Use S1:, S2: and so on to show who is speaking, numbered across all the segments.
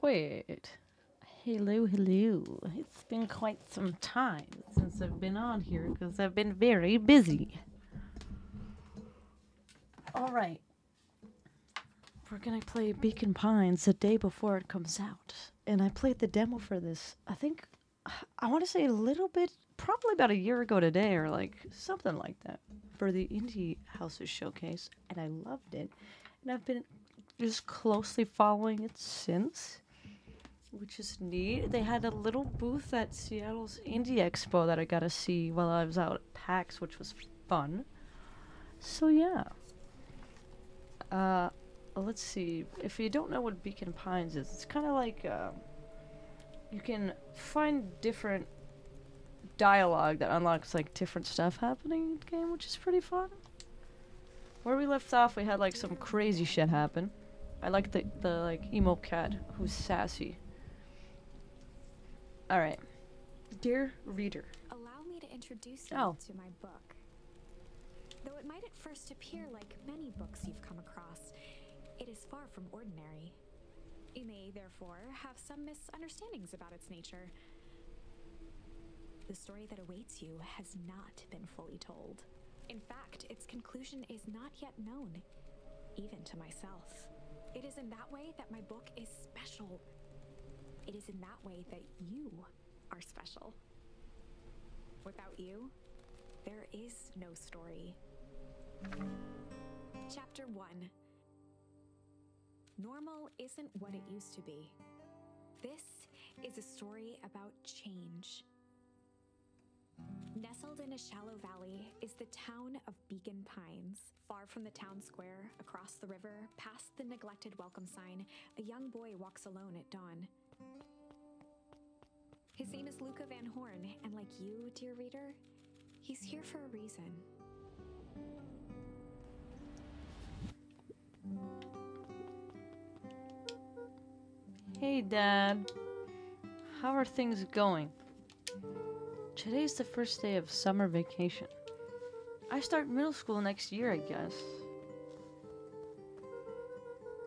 S1: Wait. Hello, hello. It's been quite some time since I've been on here because I've been very busy. Alright, we're gonna play Beacon Pines the day before it comes out. And I played the demo for this, I think, I want to say a little bit, probably about a year ago today or like something like that, for the Indie Houses Showcase. And I loved it. And I've been just closely following it since, which is neat. They had a little booth at Seattle's Indie Expo that I got to see while I was out at PAX, which was fun. So yeah. Uh, let's see. If you don't know what Beacon Pines is, it's kind of like you can find different dialogue that unlocks like different stuff happening in the game, which is pretty fun. Where we left off, we had like some crazy shit happen. I like the like emo cat who's sassy. All right, dear reader.
S2: Allow me to introduce you to my book. Though it might at first appear like many books you've come across, it is far from ordinary. You may, therefore, have some misunderstandings about its nature. The story that awaits you has not been fully told. In fact, its conclusion is not yet known, even to myself. It is in that way that my book is special. It is in that way that you are special. Without you, there is no story. Chapter 1. Normal isn't what it used to be. This is a story about change. Nestled in a shallow valley is the town of Beacon Pines. Far from the town square, across the river, past the neglected welcome sign, a young boy walks alone at dawn. His name is Luca Van Horn, and like you, dear reader, he's here for a reason.
S1: Hey, Dad. How are things going? Today's the first day of summer vacation. I start middle school next year, I guess.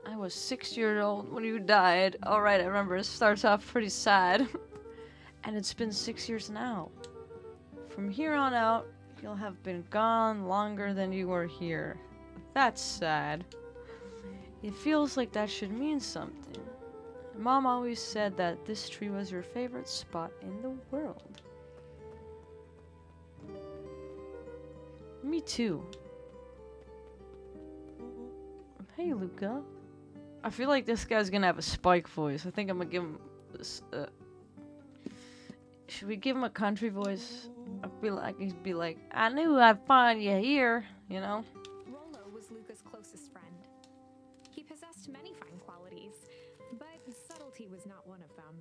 S1: I was 6 years old when you died. Alright, I remember. It starts off pretty sad. And it's been 6 years now. From here on out, you'll have been gone longer than you were here. That's sad. It feels like that should mean something. Mom always said that this tree was your favorite spot in the world. Me too. Hey, Luca. I feel like this guy's gonna have a Spike voice. I think I'm gonna give him this, should we give him a country voice? I feel like he'd be like, I knew I'd find you here, you know?
S2: Rolo was Luca's closest friend. He possessed many fine qualities, but subtlety was not one of them.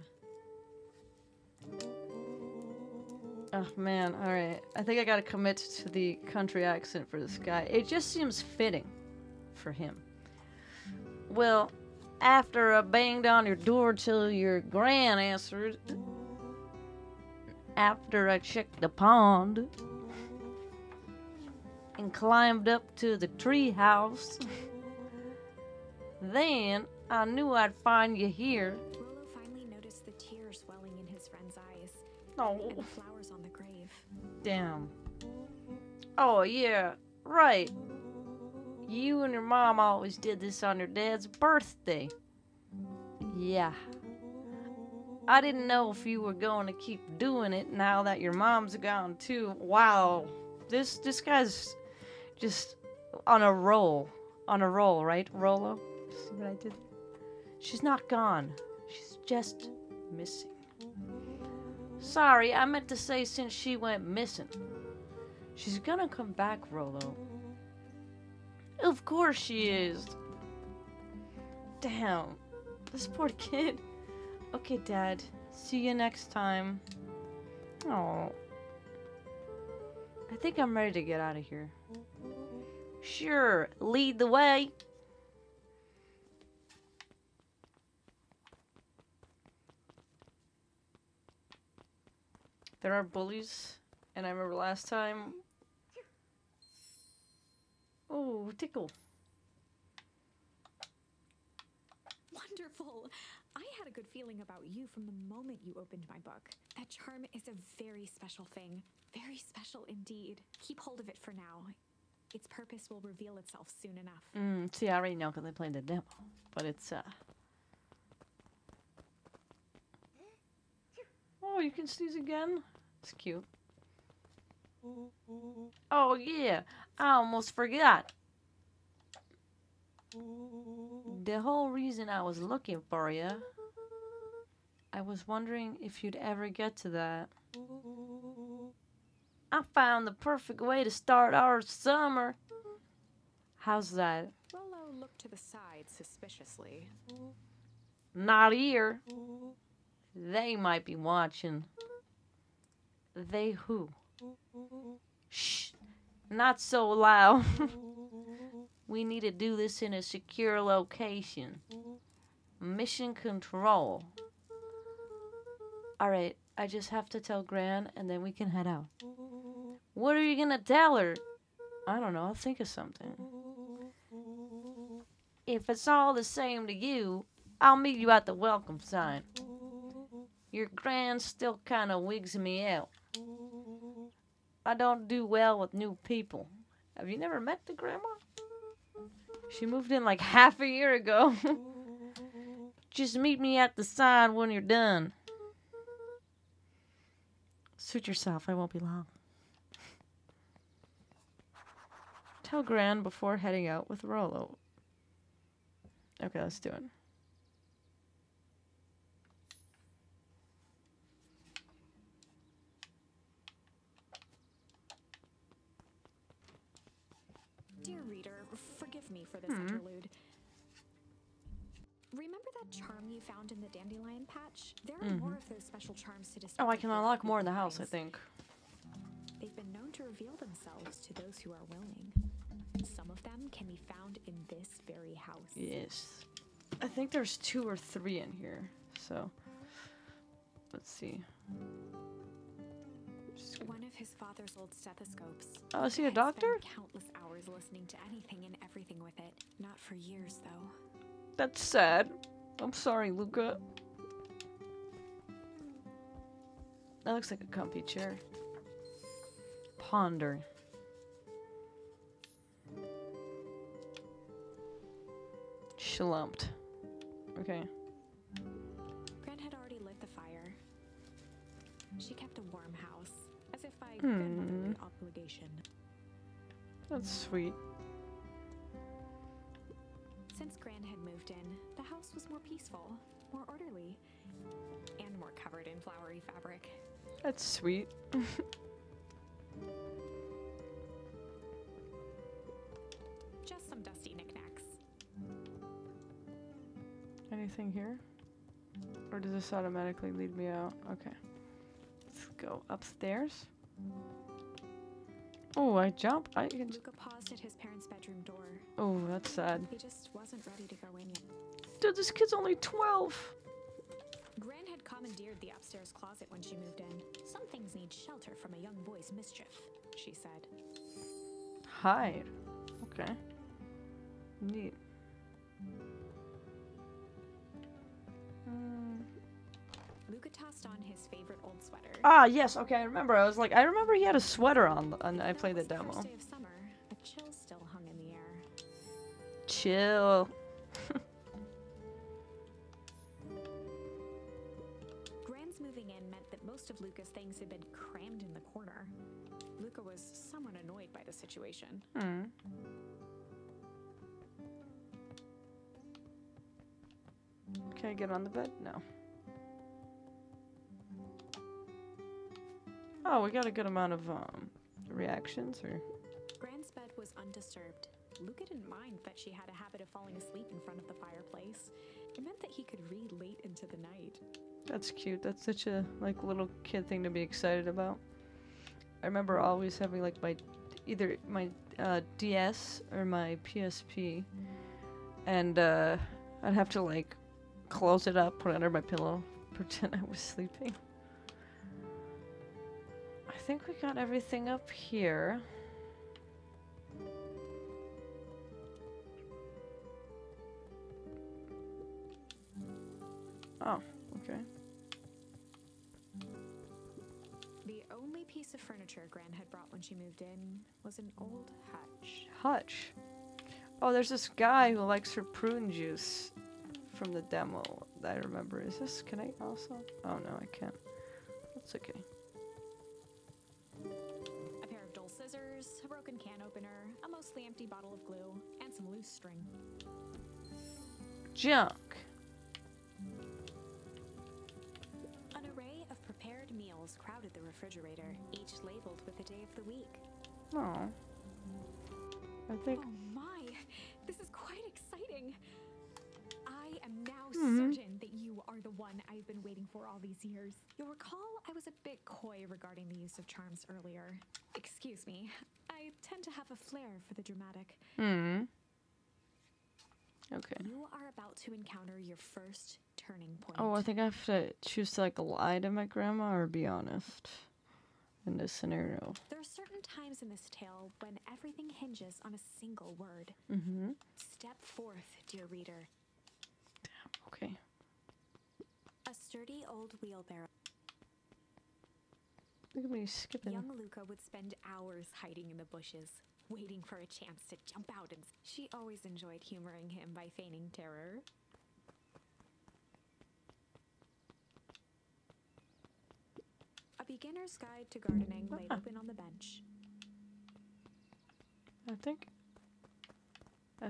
S1: Oh man, alright. I think I gotta commit to the country accent for this guy. It just seems fitting for him. Well, after I banged on your door till your gran answered, after I checked the pond, and climbed up to the tree house, then I knew I'd find you here.
S2: Rolo finally noticed the tears welling in his friend's eyes.
S1: Oh.
S2: And the flowers on the grave.
S1: Damn. Oh, yeah, right. You and your mom always did this on your dad's birthday. Yeah. I didn't know if you were going to keep doing it now that your mom's gone too. Wow. This guy's just on a roll. On a roll, right, Rolo? See what I did? She's not gone. She's just missing. Sorry, I meant to say since she went missing. She's gonna come back, Rolo. Of course she is. Damn. This poor kid. Okay, Dad. See you next time. Oh. I think I'm ready to get out of here. Sure, lead the way. There are bullies, and I remember last time. Oh, tickle.
S2: careful. I had a good feeling about you from the moment you opened my book. That charm is a very special thing. Very special indeed. Keep hold of it for now. Its purpose will reveal itself soon enough.
S1: See, I already know because I played the demo. But it's, Oh, you can sneeze again? It's cute. Oh, yeah. I almost forgot. The whole reason I was looking for you, I was wondering if you'd ever get to that. I found the perfect way to start our summer. How's that?
S2: Rolo looked to the side suspiciously.
S1: Not here. They might be watching. They who? Shh. Not so loud. We need to do this in a secure location. Mission control. Alright, I just have to tell Gran and then we can head out. What are you gonna tell her? I don't know, I'll think of something. If it's all the same to you, I'll meet you at the welcome sign. Your Gran still kinda wigs me out. I don't do well with new people. Have you never met the grandma? She moved in like half a year ago. Just meet me at the sign when you're done. Suit yourself, I won't be long. Tell Gran before heading out with Rolo. Okay, let's do it.
S2: Dear reader, forgive me for this interlude. Remember that charm you found in the dandelion patch? There are more of those special charms to discover.
S1: Oh, I can unlock more in the house, I think.
S2: They've been known to reveal themselves to those who are willing. Some of them can be found in this very house.
S1: Yes. I think there's 2 or 3 in here, so let's see.
S2: One of his father's old stethoscopes.
S1: Oh, is he a doctor?
S2: Spent countless hours listening to anything and everything with it. Not for years, though.
S1: That's sad. I'm sorry, Luca. That looks like a comfy chair. Ponder. Schlumped. Okay.
S2: Gran had already lit the fire. She kept a warm house, as if by grandmotherly obligation.
S1: That's sweet.
S2: Since Gran had moved in, the house was more peaceful, more orderly, and more covered in flowery fabric.
S1: That's sweet.
S2: Just some dusty knickknacks.
S1: Anything here? Or does this automatically lead me out? Okay. Let's go upstairs. Oh, I jump. I can.
S2: Luca paused at his parents' bedroom door.
S1: Oh, that's sad.
S2: He just wasn't ready to go in yet.
S1: Dude, this kid's only 12.
S2: Gran had commandeered the upstairs closet when she moved in. Some things need shelter from a young boy's mischief, she said.
S1: Hide. Okay. Neat.
S2: Luca tossed on his favorite old sweater.
S1: Ah, yes. Okay, I remember. I was like, I remember he had a sweater on, and I played the demo.
S2: First day of summer, a chill still hung in the air.
S1: Chill.
S2: Gran's moving in meant that most of Luca's things had been crammed in the corner. Luca was somewhat annoyed by the situation.
S1: Can I get on the bed? No. Oh, we got a good amount of reactions, or.
S2: Gran's bed was undisturbed. Luca didn't mind that she had a habit of falling asleep in front of the fireplace. It meant that he could read late into the night.
S1: That's cute. That's such a like little kid thing to be excited about. I remember always having like either my DS or my PSP, and I'd have to like close it up, put it under my pillow, pretend I was sleeping. I think we got everything up here. Oh, okay.
S2: The only piece of furniture Gran had brought when she moved in was an old hutch.
S1: Hutch. Oh, there's this guy who likes her prune juice from the demo that I remember. Is this? Can I also? Oh no, I can't. That's okay.
S2: A pair of dull scissors, a broken can opener, a mostly empty bottle of glue, and some loose string.
S1: Junk.
S2: An array of prepared meals crowded the refrigerator, each labeled with the day of the week.
S1: Oh. I think.
S2: Oh my, this is quite exciting. I am now certain that you are the one I've been waiting for all these years. You'll recall I was a bit coy regarding the use of charms earlier. Excuse me, I tend to have a flair for the dramatic.
S1: Okay.
S2: You are about to encounter your first turning point.
S1: Oh, I think I have to choose to like lie to my grandma or be honest in this scenario.
S2: There are certain times in this tale when everything hinges on a single word. Step forth, dear reader.
S1: Okay.
S2: A sturdy old wheelbarrow.
S1: Look at me skipping.
S2: Young Luca would spend hours hiding in the bushes, waiting for a chance to jump out, and she always enjoyed humoring him by feigning terror. A beginner's guide to gardening laid open on the bench.
S1: I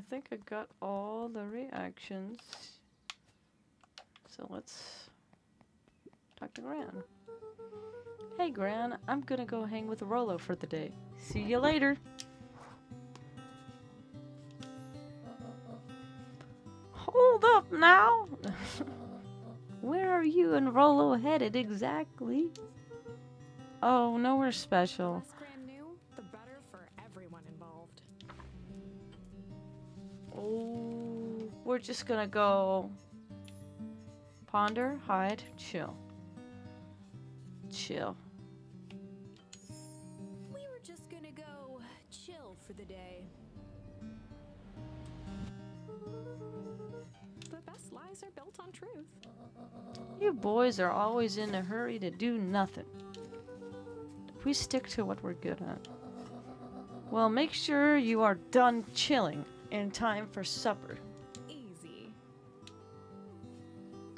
S1: think I got all the reactions. So let's talk to Gran. Hey Gran, I'm gonna go hang with Rolo for the day. See you later. Hold up now. Where are you and Rolo headed exactly? Oh, nowhere special.
S2: The less Gran knew, the better for everyone involved.
S1: Oh, we're just gonna go ponder, hide, chill. Chill.
S2: We were just gonna go chill for the day. The best lies are built on truth.
S1: You boys are always in a hurry to do nothing. If we stick to what we're good at, well, make sure you are done chilling in time for supper.
S2: Easy.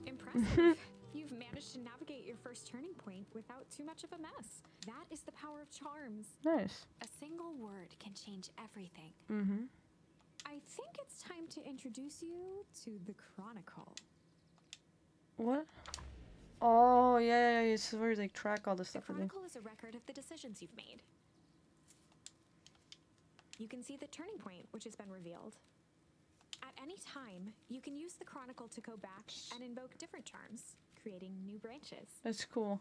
S2: Impressive. You've managed to navigate your first turning point without too much of a mess. That is the power of charms.
S1: Nice.
S2: A single word can change everything. I think it's time to introduce you to the Chronicle.
S1: What? Oh, yeah, it's where they track all this
S2: The
S1: stuff. I think.
S2: Chronicle is a record of the decisions you've made. You can see the turning point, which has been revealed. At any time, you can use the Chronicle to go back and invoke different charms, creating new branches.
S1: That's cool.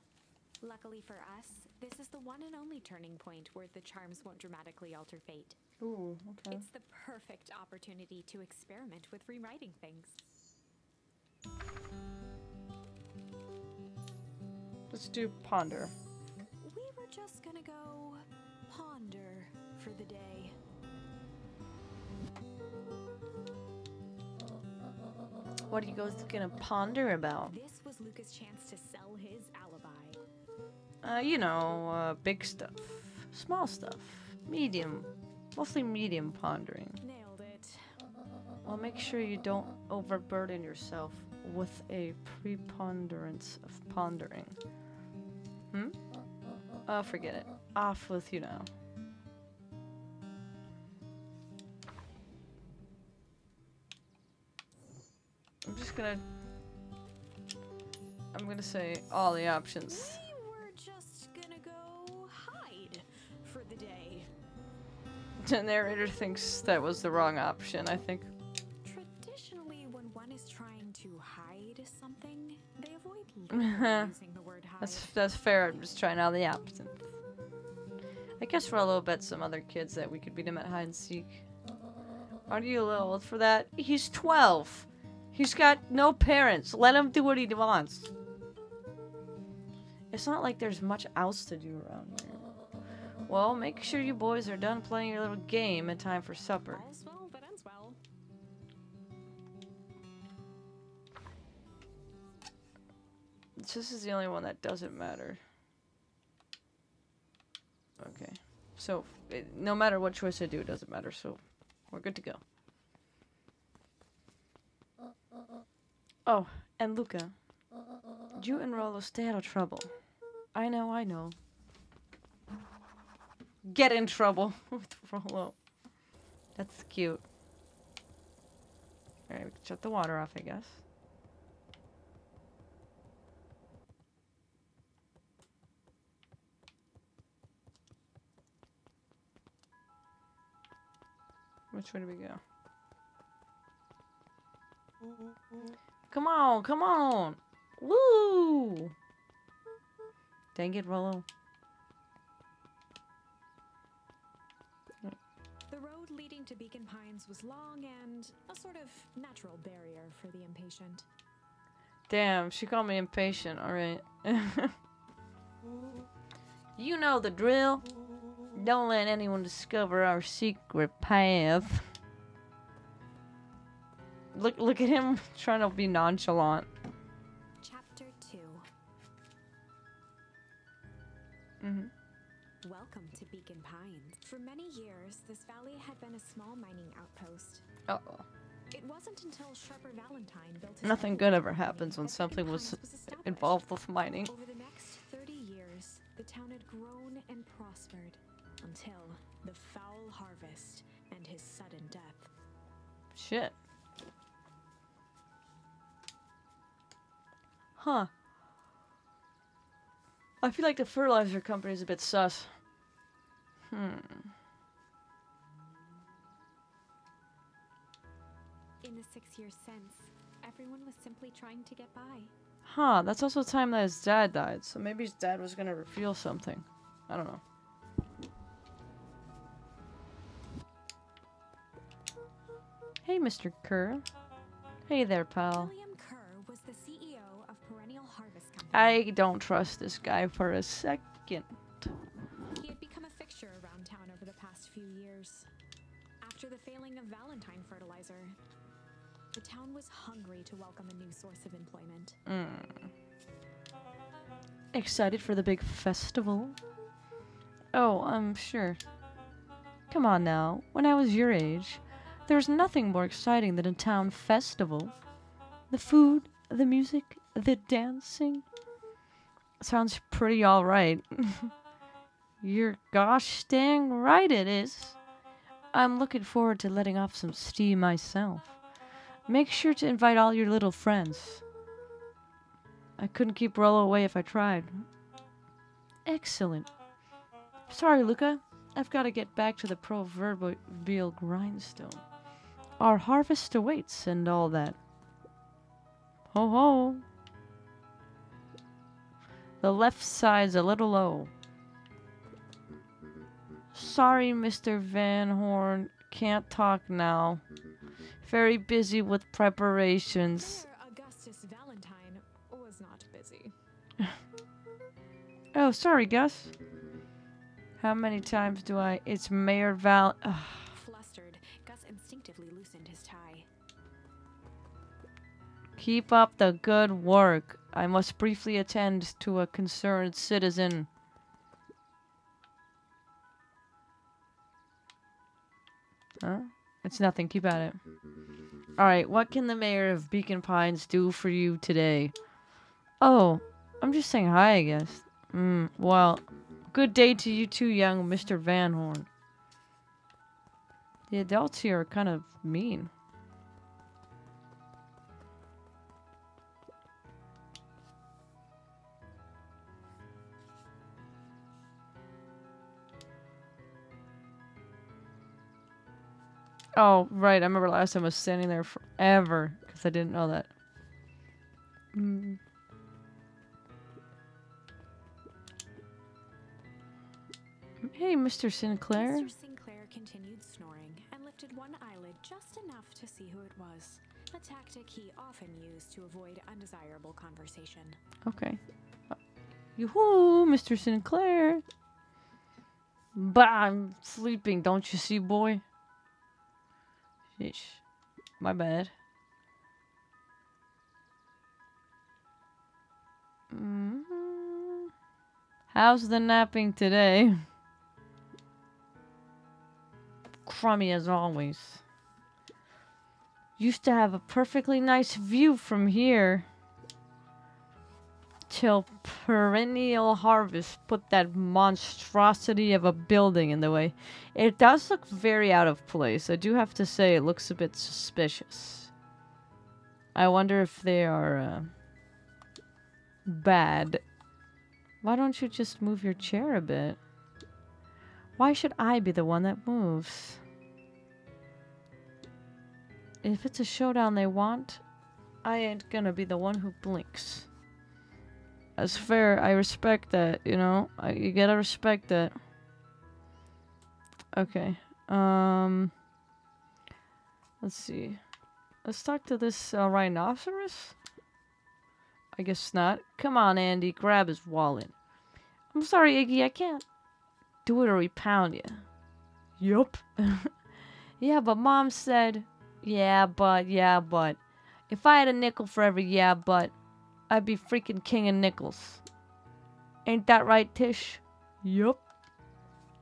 S2: Luckily for us, this is the one and only turning point where the charms won't dramatically alter fate.
S1: Ooh, okay.
S2: It's the perfect opportunity to experiment with rewriting things.
S1: Let's do ponder.
S2: We were just gonna go ponder for the day.
S1: What are you guys gonna ponder about?
S2: This was Luca's chance to sell his alibi.
S1: You know, big stuff, small stuff, medium, mostly medium pondering.
S2: Nailed it.
S1: Well, make sure you don't overburden yourself with a preponderance of pondering. Oh, forget it. Off with you now. I'm gonna say all the options.
S2: We were just gonna go hide for the day.
S1: The narrator thinks that was the wrong option, I think.
S2: Traditionally, when one is trying to hide something, they avoid literally using the word hide.
S1: That's fair. I'm just trying all the options. I guess Rolo bet some other kids that we could beat him at hide and seek. Aren't you a little old for that? He's 12. He's got no parents. Let him do what he wants. It's not like there's much else to do around here. Well, make sure you boys are done playing your little game in time for supper.
S2: All's well that ends well.
S1: This is the only one that doesn't matter. Okay. So, no matter what choice I do, it doesn't matter. So, we're good to go. Oh, and Luca. You and Rollo stay out of trouble. I know. Get in trouble with Rollo. That's cute. Alright, we can shut the water off, I guess. Which way do we go? Come on! Woo! Dang it, Rollo.
S2: The road leading to Beacon Pines was long and a sort of natural barrier for the impatient.
S1: Damn, she called me impatient, alright. You know the drill. Don't let anyone discover our secret path. Look at him trying to be nonchalant.
S2: Chapter 2. Welcome to Beacon Pines. For many years, this valley had been a small mining outpost.
S1: Uh-oh.
S2: It wasn't until Sharper Valentine built his
S1: Nothing good ever happens when something was involved with mining.
S2: Over the next 30 years, the town had grown and prospered until the foul harvest and his sudden death.
S1: Shit. Huh. I feel like the fertilizer company is a bit sus.
S2: In the 6 years since, everyone was simply trying to get by.
S1: Huh, that's also the time that his dad died, so maybe his dad was gonna reveal something. I don't know. Hey, Mr. Kerr. Hey there, pal.
S2: William Kerr was the CEO of Perennial Harvest Company.
S1: I don't trust this guy for a second.
S2: He had become a fixture around town over the past few years. After the failing of Valentine fertilizer, the town was hungry to welcome a new source of employment.
S1: Excited for the big festival? Oh, I'm sure. Come on now. When I was your age, there was nothing more exciting than a town festival. The food, the music, the dancing. Sounds pretty alright. You're gosh dang right it is. I'm looking forward to letting off some steam myself. Make sure to invite all your little friends. I couldn't keep Rollo away if I tried. Excellent. Sorry, Luca. I've got to get back to the proverbial grindstone. Our harvest awaits and all that. Ho ho. The left side's a little low. Sorry, Mr. Van Horn. Can't talk now. Very busy with preparations.
S2: Augustus Valentine was not busy.
S1: Oh, sorry, Gus. How many times do I... It's Mayor Val... Ugh.
S2: Flustered, Gus instinctively loosened his tie.
S1: Keep up the good work. I must briefly attend to a concerned citizen. Huh? It's nothing. Keep at it. Alright, what can the mayor of Beacon Pines do for you today? Oh, I'm just saying hi, I guess. Well, good day to you too, young Mr. Van Horn. The adults here are kind of mean. Oh, right. I remember last time I was standing there forever because I didn't know that. Hey, Mr. Sinclair.
S2: Mr. Sinclair continued snoring and lifted one eyelid just enough to see who it was. A tactic he often used to avoid undesirable conversation.
S1: Okay. Yoo-hoo, Mr. Sinclair. Bah, I'm sleeping, don't you see, boy? Sheesh. My bad. How's the napping today? Crummy as always. Used to have a perfectly nice view from here. Till Perennial Harvest put that monstrosity of a building in the way. It does look very out of place. I do have to say it looks a bit suspicious. I wonder if they are bad. Why don't you just move your chair a bit? Why should I be the one that moves? If it's a showdown they want, I ain't gonna be the one who blinks. That's fair. I respect that, you know? You gotta respect that. Okay. Let's see. Let's talk to this rhinoceros? I guess not. Come on, Andy. Grab his wallet. I'm sorry, Iggy. I can't do it or we pound you. Yup. Yeah, but Mom said... Yeah, but... If I had a nickel for every yeah, but... I'd be freaking king of nickels. Ain't that right, Tish? Yup.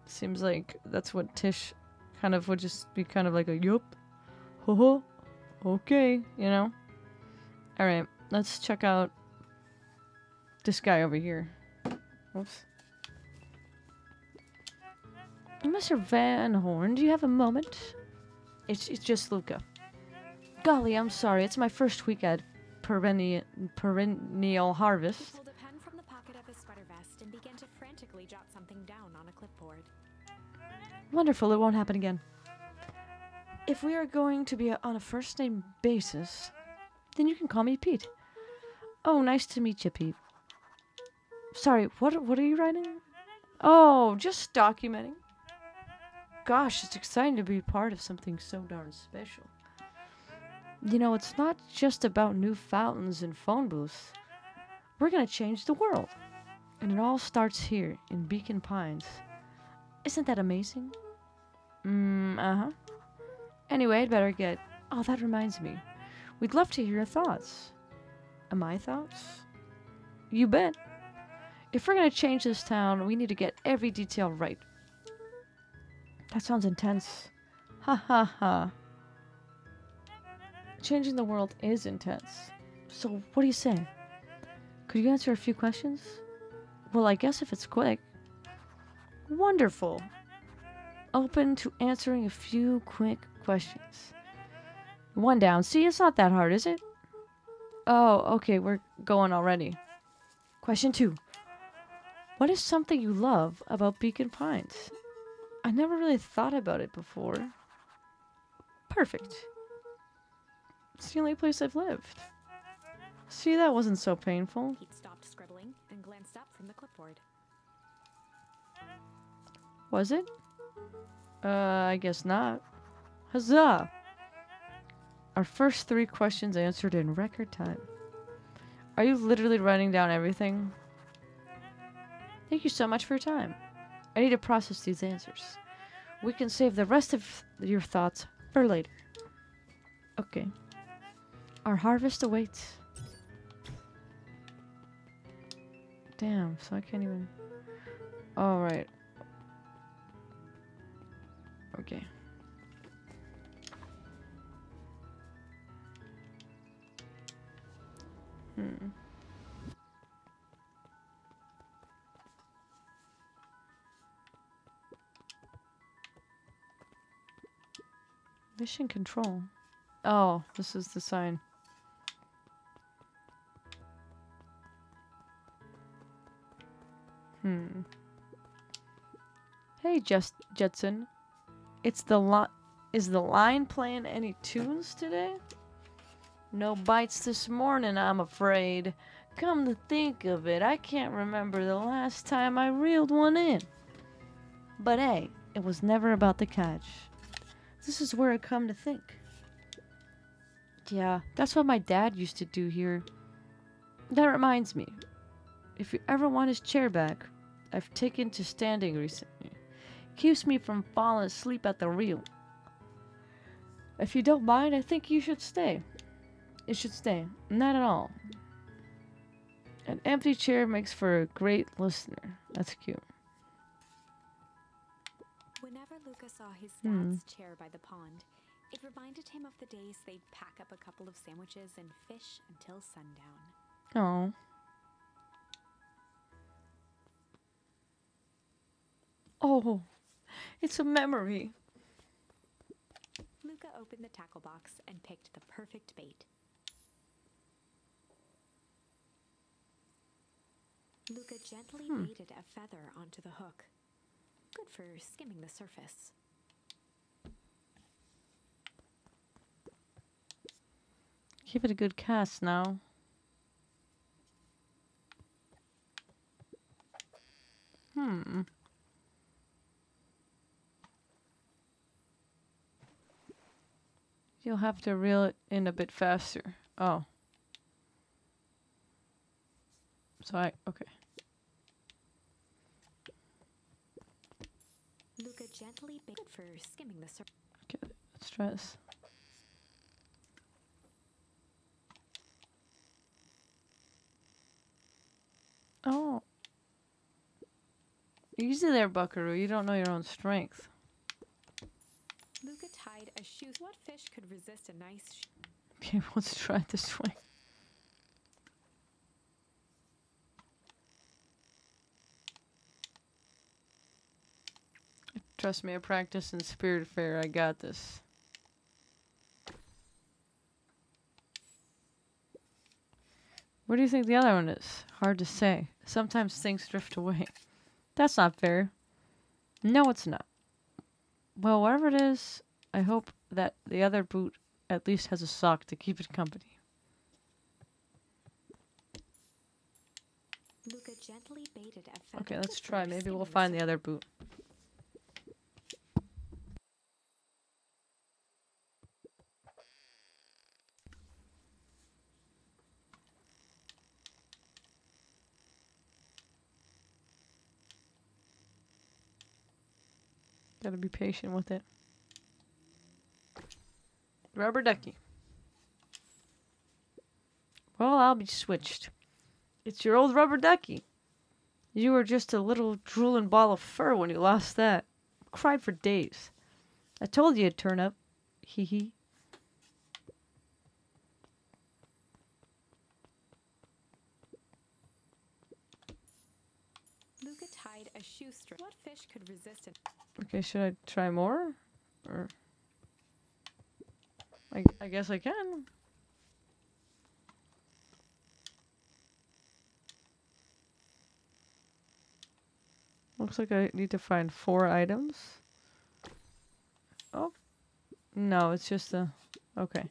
S1: Seems like that's what Tish kind of would just be kind of like a yup. Ho okay, you know? Alright, let's check out this guy over here. Oops. Mr. Van Horn, do you have a moment? It's just Luca. Golly, I'm sorry. It's my first week at Perennial Harvest.
S2: He pulled a pen from the pocket of his sweater vest and began to frantically jot something down on a clipboard.
S1: Wonderful, it won't happen again. If we are going to be on a first-name basis, then you can call me Pete. Oh, nice to meet you, Pete. Sorry, what are you writing? Oh, just documenting. Gosh, it's exciting to be part of something so darn special. You know, it's not just about new fountains and phone booths. We're gonna change the world. And it all starts here, in Beacon Pines. Isn't that amazing? Uh-huh. Anyway, I'd better get... Oh, that reminds me. We'd love to hear your thoughts. My thoughts? You bet. If we're gonna change this town, we need to get every detail right. That sounds intense. Ha ha ha. Changing the world is intense. So, what do you say? Could you answer a few questions? Well, I guess if it's quick. Wonderful. Open to answering a few quick questions. One down. See, it's not that hard, is it? Oh, okay, we're going already. Question 2. What is something you love about Beacon Pines? I never really thought about it before. Perfect. It's the only place I've lived. See, that wasn't so painful.
S2: Pete stopped scribbling and glanced up from the clipboard.
S1: Was it? I guess not. Huzzah! Our first 3 questions answered in record time. Are you literally writing down everything? Thank you so much for your time. I need to process these answers. We can save the rest of your thoughts for later. Okay. Our harvest awaits. Damn, so I can't even... Alright. Okay. Mission control. Oh, this is the sign. Hey, Jetson. Is the line playing any tunes today? No bites this morning, I'm afraid. Come to think of it, I can't remember the last time I reeled one in. But hey, it was never about the catch. This is where I come to think. Yeah, that's what my dad used to do here. That reminds me. If you ever want his chair back, I've taken to standing recently. Keeps me from falling asleep at the reel. If you don't mind, I think you should stay. It should stay. Not at all. An empty chair makes for a great listener. That's cute.
S2: Whenever Luca saw his dad's chair by the pond, it reminded him of the days they'd pack up a couple of sandwiches and fish until sundown.
S1: Oh. Oh, it's a memory.
S2: Luca opened the tackle box and picked the perfect bait. Luca gently baited a feather onto the hook. Good for skimming the surface.
S1: Give it a good cast now. You'll have to reel it in a bit faster. Oh. So okay.
S2: Luca gently baited for skimming the surface.
S1: Okay, let's try this. Oh. Easy there, Buckaroo. You don't know your own strength.
S2: Luca tied a shoe. What fish could resist a nice
S1: Okay, let's try it this way. Trust me, I practice in Spirit Fair. I got this. Where do you think the other one is? Hard to say. Sometimes things drift away. That's not fair. No, it's not. Well, whatever it is, I hope that the other boot at least has a sock to keep it company.
S2: Luca gently baited a feather.
S1: Okay, let's try. Maybe we'll find the other boot. Gotta be patient with it. Rubber ducky. Well, I'll be switched. It's your old rubber ducky. You were just a little drooling ball of fur when you lost that. Cried for days. I told you it'd turn up. Hee hee.
S2: Luca tied a shoestring. What fish could resist it?
S1: Okay, should I try more? Or I guess I can. Looks like I need to find 4 items. Oh. No, it's just a... Okay.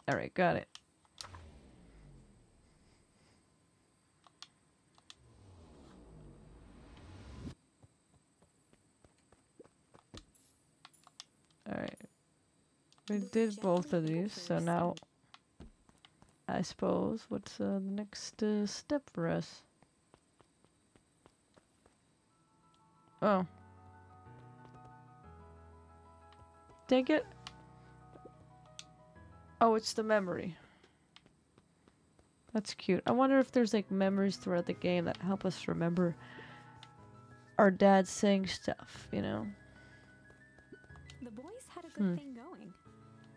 S1: Alright, got it. Alright. We did both of these, so now... I suppose, what's the next step for us? Oh. Take it. Oh, it's the memory. That's cute. I wonder if there's like memories throughout the game that help us remember our dad saying stuff, you know?
S2: The boys had a good thing going.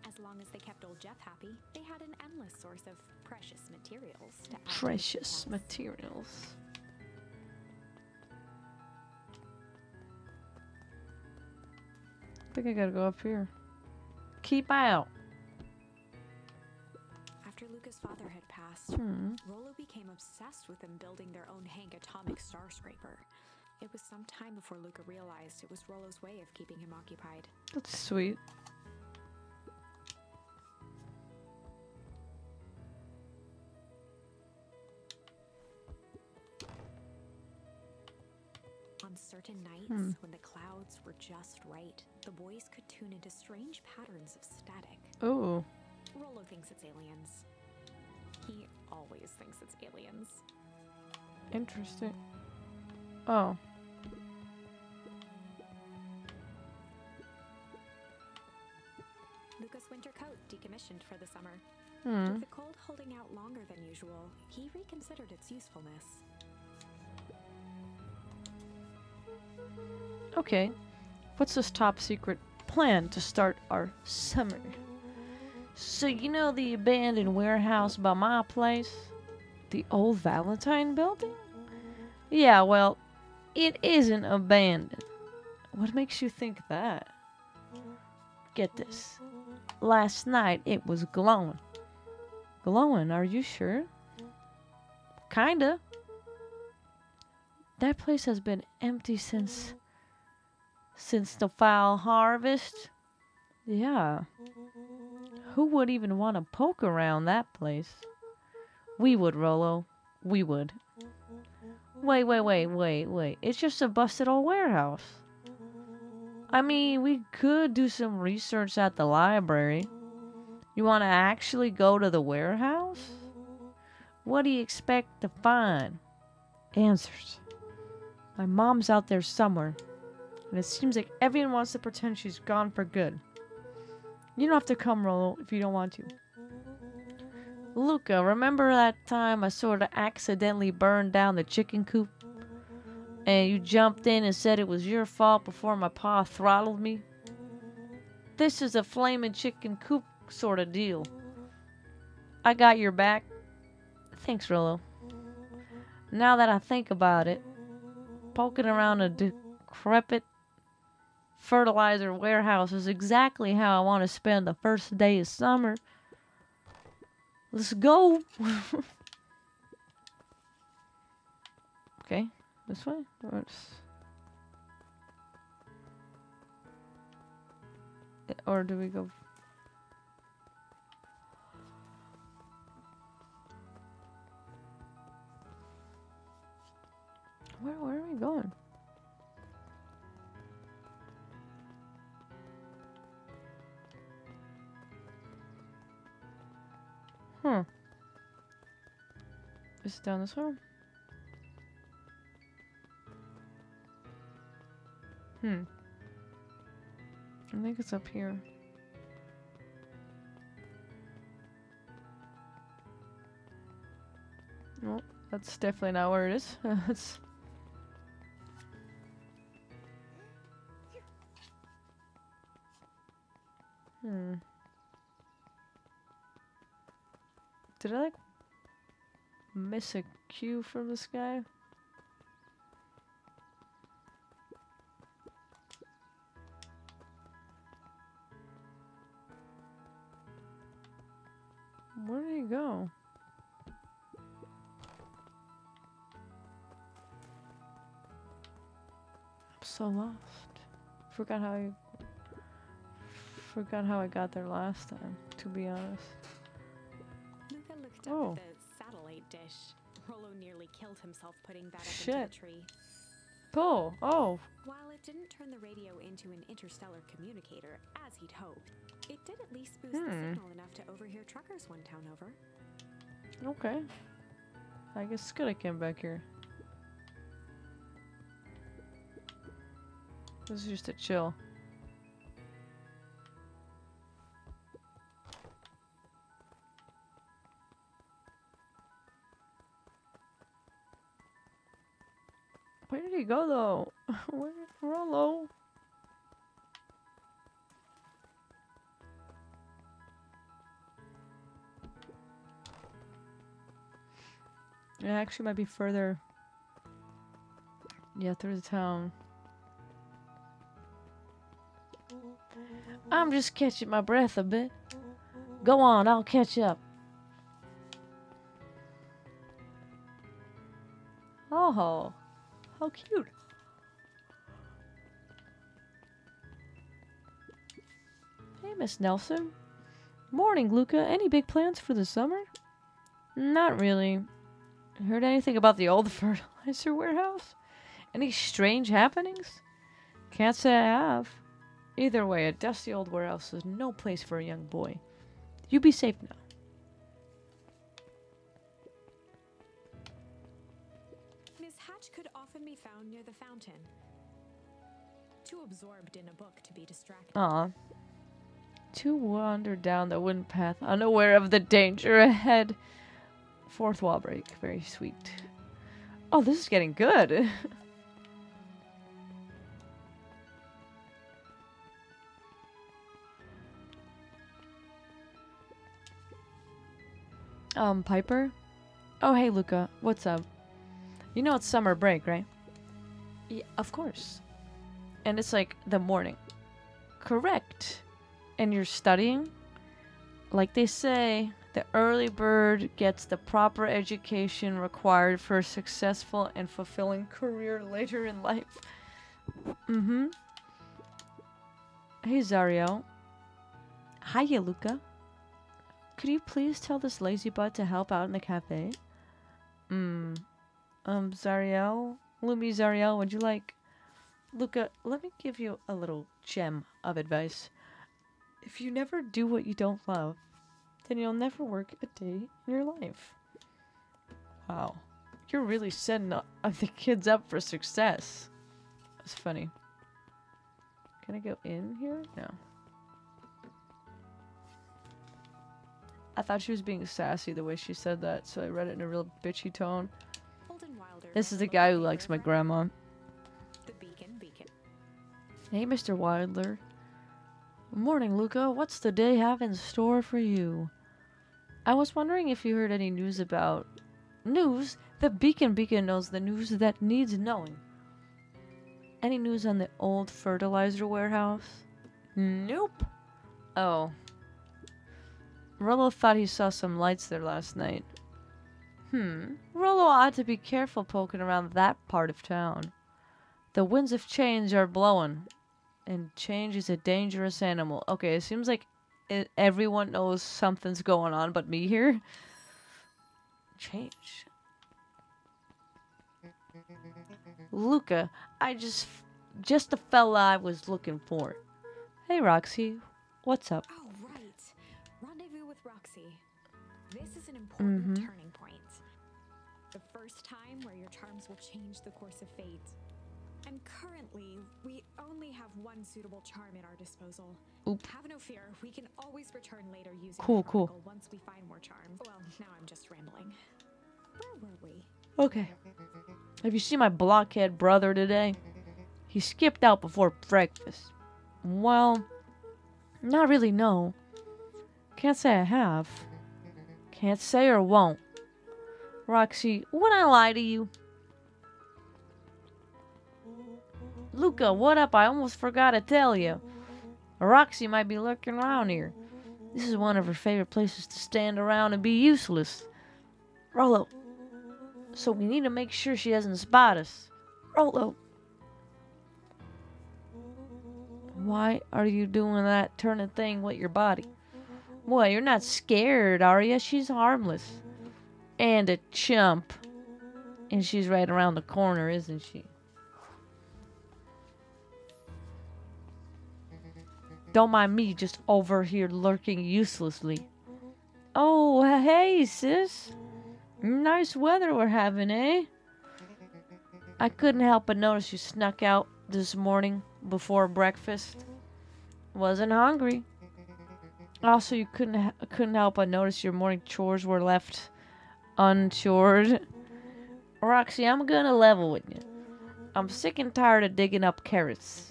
S2: As long as they kept old Jeff happy, they had an endless source of precious materials to add.
S1: Precious materials. I think I gotta go up here. Keep out.
S2: After Luca's father had passed, Rollo became obsessed with them building their own Hank atomic star scraper. It was some time before Luca realized it was Rollo's way of keeping him occupied.
S1: That's sweet.
S2: On certain nights, when the clouds were just right, the boys could tune into strange patterns of static.
S1: Oh.
S2: Rollo thinks it's aliens. He always thinks it's aliens.
S1: Interesting. Oh.
S2: Luca's winter coat decommissioned for the summer.
S1: Hmm.
S2: With the cold holding out longer than usual, he reconsidered its usefulness.
S1: Okay. What's this top secret plan to start our summer? So you know the abandoned warehouse by my place? The old Valentine building? Yeah, well, it isn't abandoned. What makes you think that? Get this. Last night it was glowing. Glowing, are you sure? Kinda. That place has been empty since the fall harvest. Yeah. Who would even want to poke around that place? We would, Rolo. We would. Wait. It's just a busted old warehouse. I mean, we could do some research at the library. You want to actually go to the warehouse? What do you expect to find? Answers. My mom's out there somewhere, and it seems like everyone wants to pretend she's gone for good. You don't have to come, Rolo, if you don't want to. Luca, remember that time I sort of accidentally burned down the chicken coop? And you jumped in and said it was your fault before my pa throttled me? This is a flaming chicken coop sort of deal. I got your back. Thanks, Rolo. Now that I think about it, poking around a decrepit fertilizer warehouse is exactly how I want to spend the first day of summer. Let's go. Okay, this way? Or do we go? Where are we going? Is it down this way? I think it's up here. No, that's definitely not where it is. It's... Did I, like, miss a cue from this guy? Where did he go? I'm so lost. Forgot how I got there last time, to be honest.
S2: Luca looked up at the satellite dish. Rolo nearly killed himself putting that up into the tree.
S1: Cool. Oh.
S2: While it didn't turn the radio into an interstellar communicator, as he'd hoped, it did at least boost the signal enough to overhear truckers one town over.
S1: Okay. I guess it's good I came back here. This is just a chill. Where did he go though? Where did Rolo? It actually might be further. Yeah, through the town. I'm just catching my breath a bit. Go on, I'll catch up. Oh, how cute. Hey, Miss Nelson. Morning, Luca. Any big plans for the summer? Not really. Heard anything about the old fertilizer warehouse? Any strange happenings? Can't say I have. Either way, a dusty old warehouse is no place for a young boy. You be safe now.
S2: Miss Hatch could often be found near the fountain. Too absorbed in a book to be distracted.
S1: Aw. To wander down the wind path, unaware of the danger ahead. Fourth wall break. Very sweet. Oh, this is getting good. Piper? Oh, hey, Luca. What's up? You know it's summer break, right? Yeah, of course. And it's like the morning. Correct. And you're studying? Like they say, the early bird gets the proper education required for a successful and fulfilling career later in life. Mm-hmm. Hey, Zariel. Hiya, Luca. Could you please tell this lazy butt to help out in the cafe? Zariel? Lumi Zariel, would you like... Luca, let me give you a little gem of advice. If you never do what you don't love, then you'll never work a day in your life. Wow. You're really setting the kids up for success. That's funny. Can I go in here? No. I thought she was being sassy the way she said that, so I read it in a real bitchy tone. This is the guy who likes my grandma.
S2: The beacon.
S1: Hey, Mr. Wilder. Morning, Luca. What's the day have in store for you? I was wondering if you heard any news about... News? The Beacon knows the news that needs knowing. Any news on the old fertilizer warehouse? Nope. Oh. Rollo thought he saw some lights there last night. Rollo ought to be careful poking around that part of town. The winds of change are blowing. And change is a dangerous animal. Okay, it seems like everyone knows something's going on but me here. Change. Luca, just the fella I was looking for. Hey, Roxy. What's up?
S2: Oh, right. Rendezvous with Roxy. This is an important turning point. The first time where your charms will change the course of fate. And currently, we only have one suitable charm at our disposal.
S1: Oop.
S2: Have no fear, we can always return later using
S1: Cool.
S2: once we find more charms. Well, now I'm just rambling. Where were we?
S1: Okay. Have you seen my blockhead brother today? He skipped out before breakfast. Well, not really, no. Can't say I have. Can't say or won't. Roxy, would I lie to you? Luca, what up? I almost forgot to tell you. Roxy might be lurking around here. This is one of her favorite places to stand around and be useless. Rollo. So we need to make sure she doesn't spot us. Rollo. Why are you doing that turning thing with your body? Boy, you're not scared, are you? She's harmless. And a chump. And she's right around the corner, isn't she? Don't mind me just over here lurking uselessly. Oh, hey, sis. Nice weather we're having, eh? I couldn't help but notice you snuck out this morning before breakfast. Wasn't hungry. Also, you couldn't help but notice your morning chores were left unchored. Roxy, I'm gonna level with you. I'm sick and tired of digging up carrots.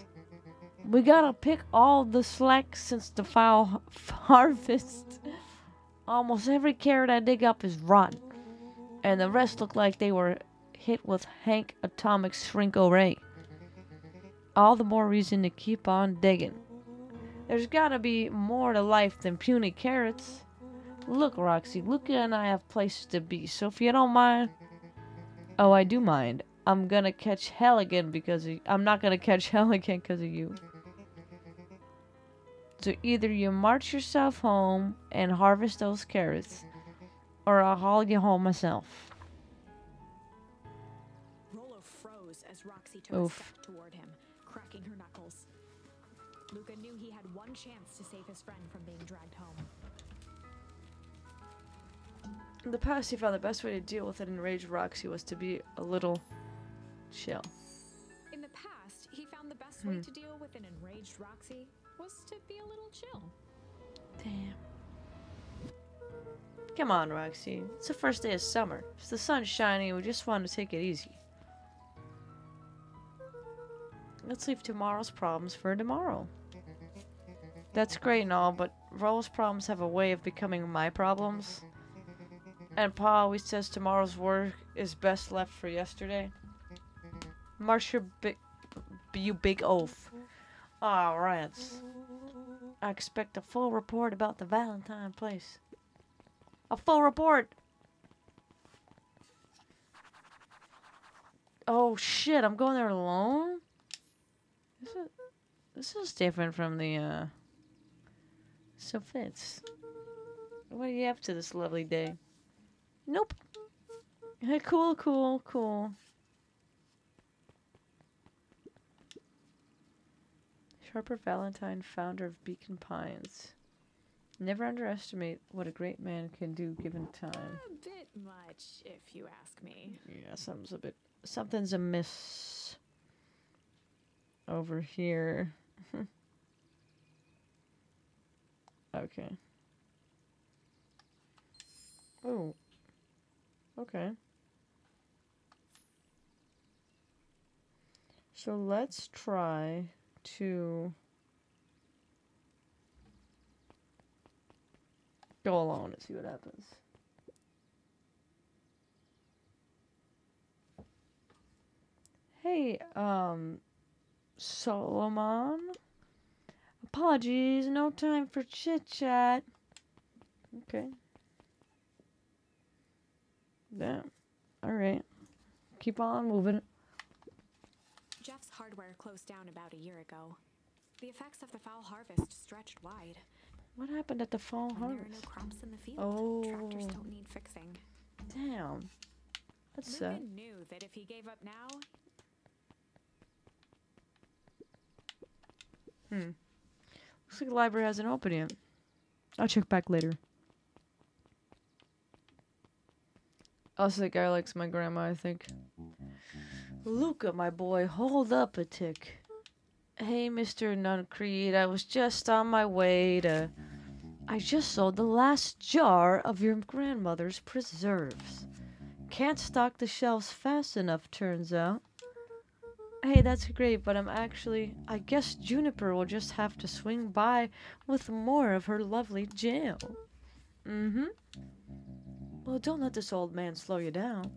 S1: We gotta pick all the slack since the foul harvest. Almost every carrot I dig up is rotten. And the rest look like they were hit with Hank Atomic Shrinko Ray. All the more reason to keep on digging. There's gotta be more to life than puny carrots. Look, Roxy, Luca and I have places to be, so if you don't mind... Oh, I do mind. I'm gonna catch hell again because of... I'm not gonna catch hell again because of you. So either you march yourself home and harvest those carrots, or I'll haul you home myself.
S2: Rollo froze as Roxy took a step toward him, cracking her knuckles. Luca knew he had one chance to save his friend from being dragged home.
S1: In the past, he found the best way to deal with an enraged Roxy was to be a little chill.
S2: In the past, he found the best way to deal with an enraged Roxy was to be a little chill.
S1: Damn. Come on, Roxy. It's the first day of summer. It's the sun's shining. We just want to take it easy. Let's leave tomorrow's problems for tomorrow. That's great and all, but Roll's problems have a way of becoming my problems. And Pa always says tomorrow's work is best left for yesterday. March your you big oaf. Aw, rats. I expect a full report about the Valentine place. A full report! Oh shit, I'm going there alone? This is different from the, So Fitz. What are you up to this lovely day? Nope. Hey, cool, cool, cool. Sharper Valentine, founder of Beacon Pines. Never underestimate what a great man can do given time.
S2: A bit much, if you ask me.
S1: Yeah, something's amiss over here. Okay. Oh. Okay. So let's try to go alone and see what happens. Hey, Solomon? Apologies, no time for chit-chat. Okay. Yeah. Alright. Keep on moving.
S2: Jeff's hardware closed down about a year ago. The effects of the foul harvest stretched wide.
S1: What happened at the fall
S2: When
S1: harvest?
S2: there are no crops in the field.
S1: Oh.
S2: Tractors don't need fixing.
S1: Damn. That's sad.
S2: Lucan knew that if he gave up now,
S1: Looks like the library hasn't opened yet. I'll check back later. Also, the guy likes my grandma, I think. Luca, my boy, hold up a tick. Hey, Mr. Nuncreed, I was just on my way to... I just sold the last jar of your grandmother's preserves. Can't stock the shelves fast enough, turns out. Hey, that's great, but I guess Juniper will just have to swing by with more of her lovely jam. Mm-hmm. Well, don't let this old man slow you down.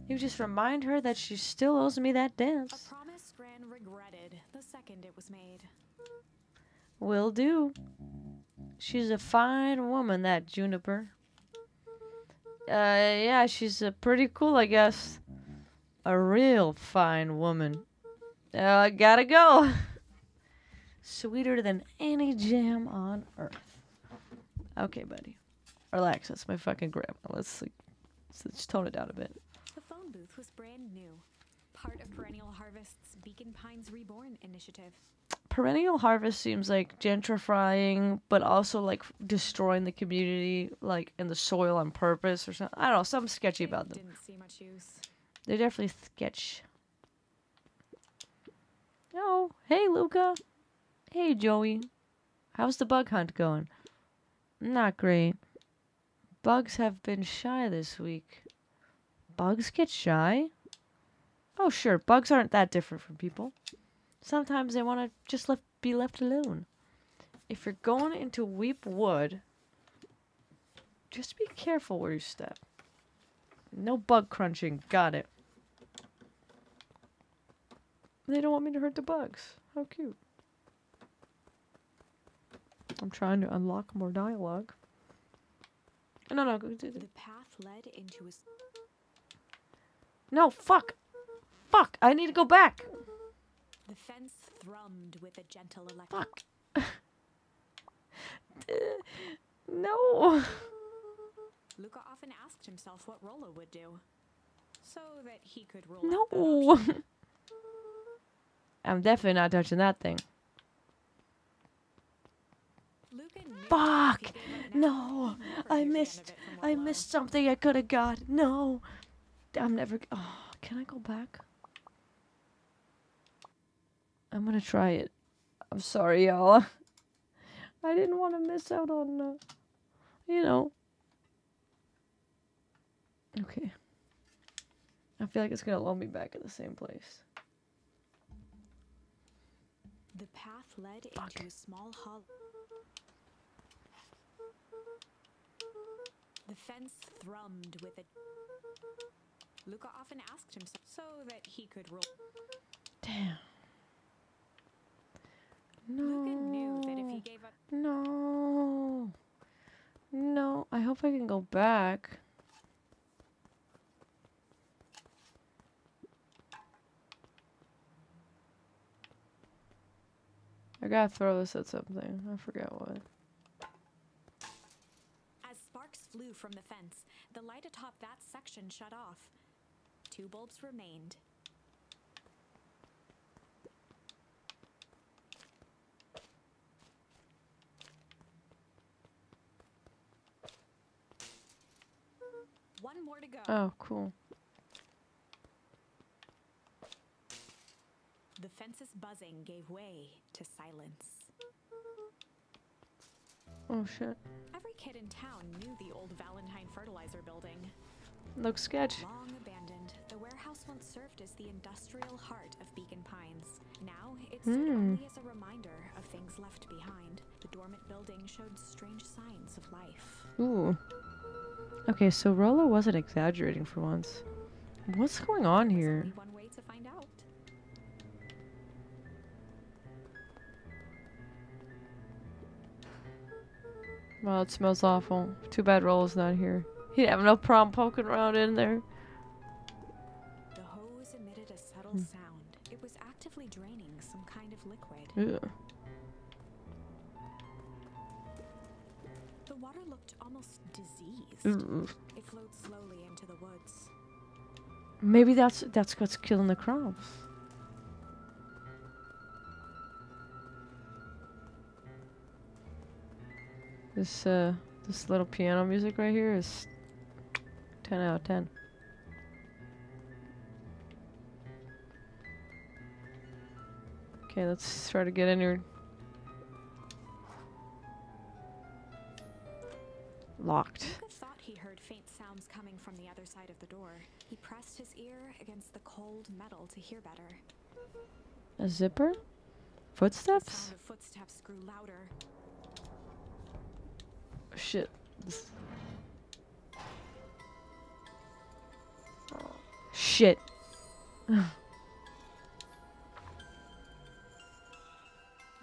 S1: You just remind her that she still owes me that dance.
S2: a promise Gran regretted the second it was made.
S1: Will do. She's a fine woman, that Juniper. Yeah, she's pretty cool, I guess. A real fine woman. I gotta go. Sweeter than any jam on earth. Okay, buddy. Relax, that's my fucking grandma. Let's tone it down a bit.
S2: The phone booth was brand new. Part of Perennial Harvest's Beacon Pines Reborn initiative.
S1: Perennial Harvest seems like gentrifying, but also like destroying the community, like in the soil on purpose or something. I don't know, something sketchy about them.
S2: Didn't see much use.
S1: They're definitely sketch. Oh, hey Luca. Hey Joey. How's the bug hunt going? Not great. Bugs have been shy this week. Bugs get shy? Oh sure, bugs aren't that different from people. Sometimes they want to just be left alone. If you're going into Weep Wood, just be careful where you step. No bug crunching. Got it. They don't want me to hurt the bugs. How cute. I'm trying to unlock more dialogue. No.
S2: The path led into a...
S1: No, fuck. Fuck, I need to go back.
S2: The fence thrummed with a gentle electric...
S1: Fuck. No.
S2: Luca often asked himself what Rollo would do, so that he could rule
S1: No.
S2: out that option.
S1: I'm definitely not touching that thing.
S2: Luca knew
S1: Fuck.
S2: if he gave up now,
S1: No.
S2: he'd never
S1: I
S2: hear the end
S1: missed.
S2: of it from
S1: I
S2: Rollo.
S1: missed something I could have got. No. I'm never. Oh, can I go back? I'm gonna try it. I'm sorry, y'all. I didn't want to miss out on, you know. Okay. I feel like it's gonna load me back at the same place.
S2: The path led into a small hollow. The fence thrummed with it. Luca often asked himself so that he could roll.
S1: Damn. No.
S2: Luca knew that if he gave up.
S1: No. No. I hope I can go back. I gotta throw this at something. I forgot what.
S2: As sparks flew from the fence, the light atop that section shut off. 2 bulbs remained. One more to go.
S1: Oh, cool.
S2: The fence's buzzing gave way to silence.
S1: Oh, shit.
S2: Every kid in town knew the old Valentine fertilizer building.
S1: Looks sketch.
S2: Long abandoned, the warehouse once served as the industrial heart of Beacon Pines. Now, it stood only as a reminder of things left behind. The dormant building showed strange signs of life.
S1: Ooh. Okay, so Rollo wasn't exaggerating for once. What's going on here?
S2: There's only one way to find out.
S1: Well, it smells awful. Too bad Rollo's not here. He'd have no problem poking around in there.
S2: The hose emitted a subtle sound. It was actively draining some kind of liquid.
S1: Ugh.
S2: The water looked almost diseased.
S1: Ugh.
S2: It flowed slowly into the woods.
S1: Maybe that's what's killing the crops. This little piano music right here is 10 out of 10. Okay, let's try to get in here. Locked.
S2: Luca thought he heard faint sounds coming from the other side of the door. He pressed his ear against the cold metal to hear better.
S1: A zipper?
S2: The
S1: Footsteps?
S2: sound of footsteps grew louder.
S1: Shit. Shit.
S2: The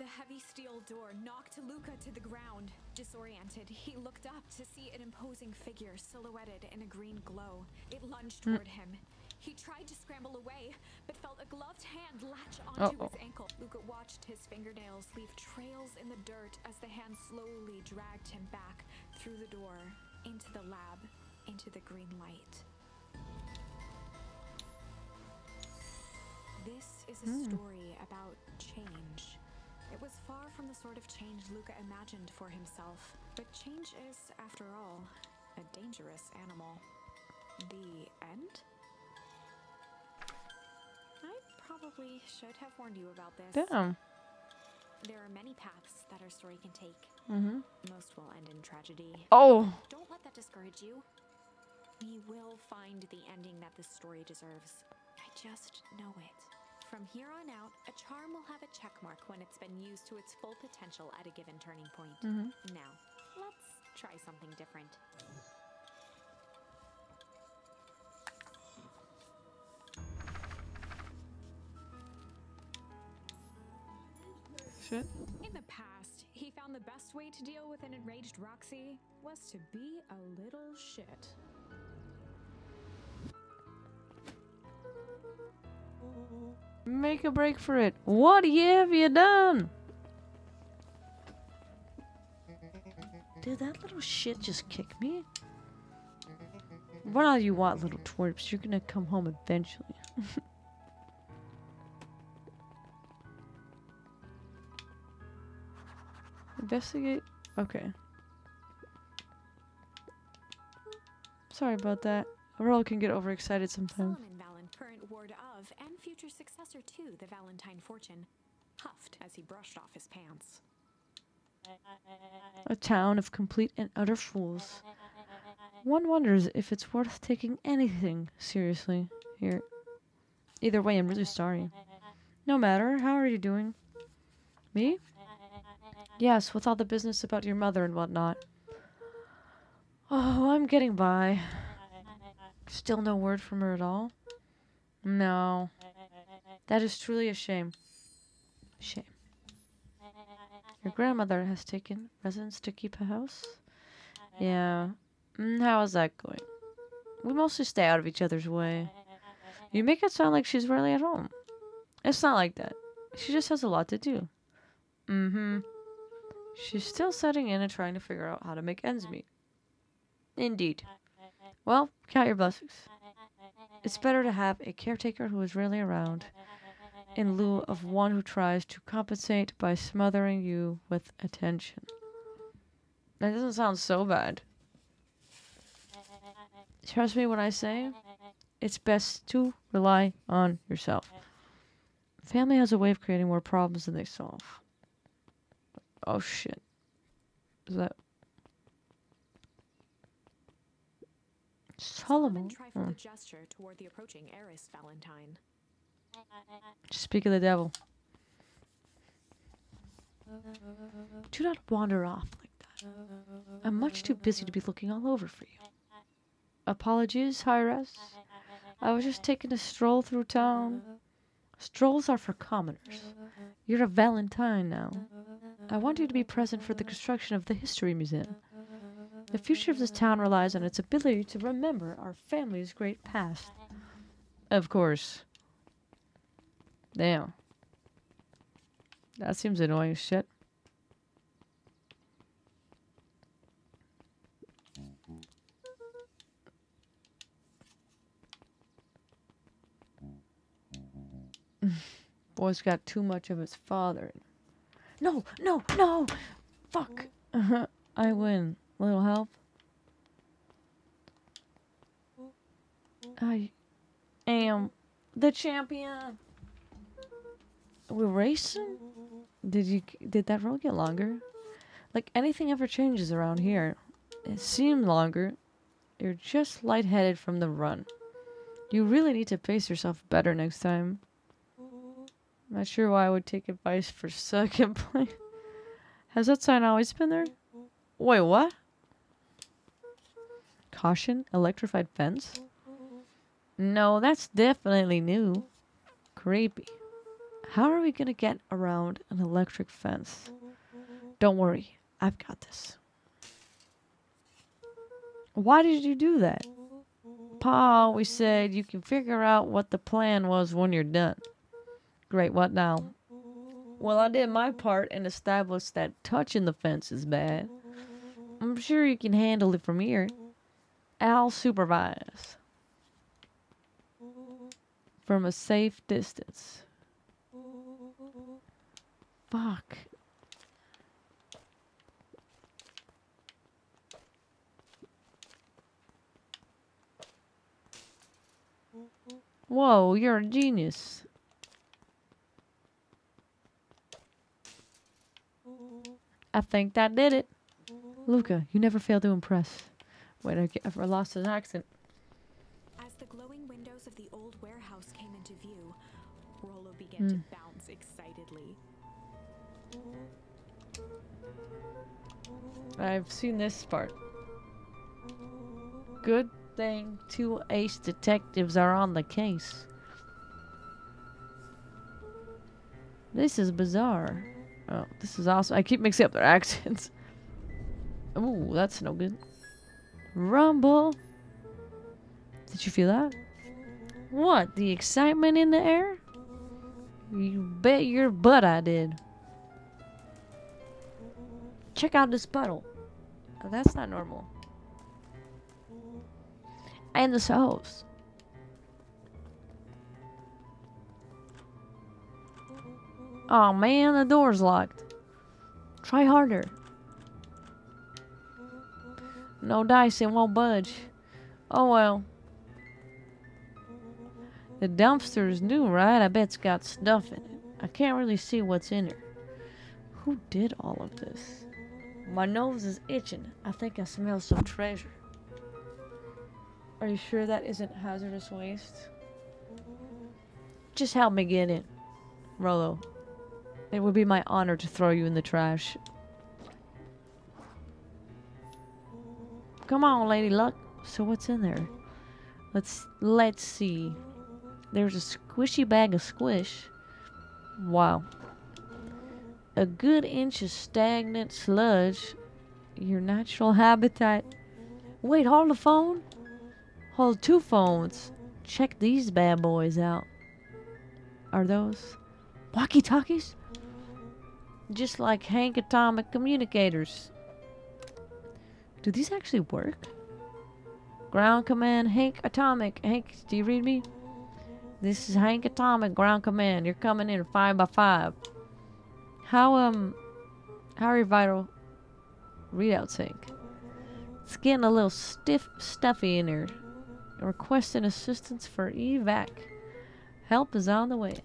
S2: heavy steel door knocked Luca to the ground. Disoriented, he looked up to see an imposing figure silhouetted in a green glow. It lunged toward him. He tried to scramble away, but felt a gloved hand latch onto his ankle. Luca watched his fingernails leave trails in the dirt as the hand slowly dragged him back through the door, into the lab, into the green light. This is a story about change. It was far from the sort of change Luca imagined for himself, but change is, after all, a dangerous animal. The end? I probably should have warned you about this.
S1: Damn.
S2: There are many paths that our story can take. Most will end in tragedy.
S1: Oh.
S2: Don't let that discourage you. We will find the ending that this story deserves. I just know it. From here on out, a charm will have a check mark when it's been used to its full potential at a given turning point. Now, let's try something different.
S1: Shit.
S2: In the past, he found the best way to deal with an enraged Roxy was to be a little shit.
S1: Make a break for it. What have you done? Did that little shit just kick me? What all you want, little twerps? You're gonna come home eventually. Investigate? Okay. Sorry about that. Aurora can get overexcited sometimes.
S2: Solomon Valen, current ward of and future successor to the Valentine fortune, huffed as he brushed off his pants.
S1: A town of complete and utter fools. One wonders if it's worth taking anything seriously here. Either way, I'm really sorry. No matter, how are you doing? Me? Yes, with all the business about your mother and whatnot. Oh, I'm getting by. Still no word from her at all? No. That is truly a shame. Shame. Your grandmother has taken residence to keep a house? Yeah. How is that going? We mostly stay out of each other's way. You make it sound like she's rarely at home. It's not like that. She just has a lot to do. Mm-hmm. She's still setting in and trying to figure out how to make ends meet. Indeed. Well, count your blessings. It's better to have a caretaker who is rarely around, in lieu of one who tries to compensate by smothering you with attention. That doesn't sound so bad. Trust me when I say, it's best to rely on yourself. Family has a way of creating more problems than they solve. Oh shit. Is that... Solomon?
S2: Trifled a gesture toward the approaching heiress, Valentine.
S1: Speak of the devil. Do not wander off like that. I'm much too busy to be looking all over for you. Apologies, Highress. I was just taking a stroll through town. Strolls are for commoners. You're a Valentine now. I want you to be present for the construction of the History Museum. The future of this town relies on its ability to remember our family's great past. Of course. Damn. That seems annoying as shit. Boy's got too much of his father. No, no, no! Fuck! I win. Little help? I am the champion. We're racing? Did that road get longer? Like anything ever changes around here. It seemed longer. You're just lightheaded from the run. You really need to pace yourself better next time. Not sure why I would take advice for second place. Has that sign always been there? Wait, what? Caution, electrified fence? No, that's definitely new. Creepy. How are we gonna get around an electric fence? Don't worry, I've got this. Why did you do that? Pa always said you can figure out what the plan was when you're done. Great, what now? Well, I did my part and established that touching the fence is bad. I'm sure you can handle it from here. I'll supervise. From a safe distance. Fuck. Whoa, you're a genius. I think that did it. Luca, you never fail to impress. Wait, I lost his accent.
S2: As the glowing windows of the old warehouse came into view, Rollo began to bounce excitedly.
S1: I've seen this part. Good thing 2 ace detectives are on the case. This is bizarre. Oh, this is awesome. I keep mixing up their accents. Ooh, that's no good. Rumble. Did you feel that? What? The excitement in the air? You bet your butt I did. Check out this puddle. Oh, that's not normal. And this hose. Oh man, the door's locked. Try harder. No dice, it won't budge. Oh well. The dumpster is new, right? I bet it's got stuff in it. I can't really see what's in it. Who did all of this? My nose is itching. I think I smell some treasure. Are you sure that isn't hazardous waste? Just help me get in, Rollo. It would be my honor to throw you in the trash. Come on, Lady Luck. So what's in there? Let's see. There's a squishy bag of squish. Wow. A good inch of stagnant sludge. Your natural habitat. Wait, hold the phone? Hold 2 phones. Check these bad boys out. Are those walkie-talkies? Just like Hank Atomic communicators. Do these actually work? Ground command, Hank Atomic. Hank, do you read me? This is Hank Atomic, ground command. You're coming in 5 by 5. How are your vital readout sync? It's getting a little stuffy in here. Requesting assistance for evac. Help is on the way.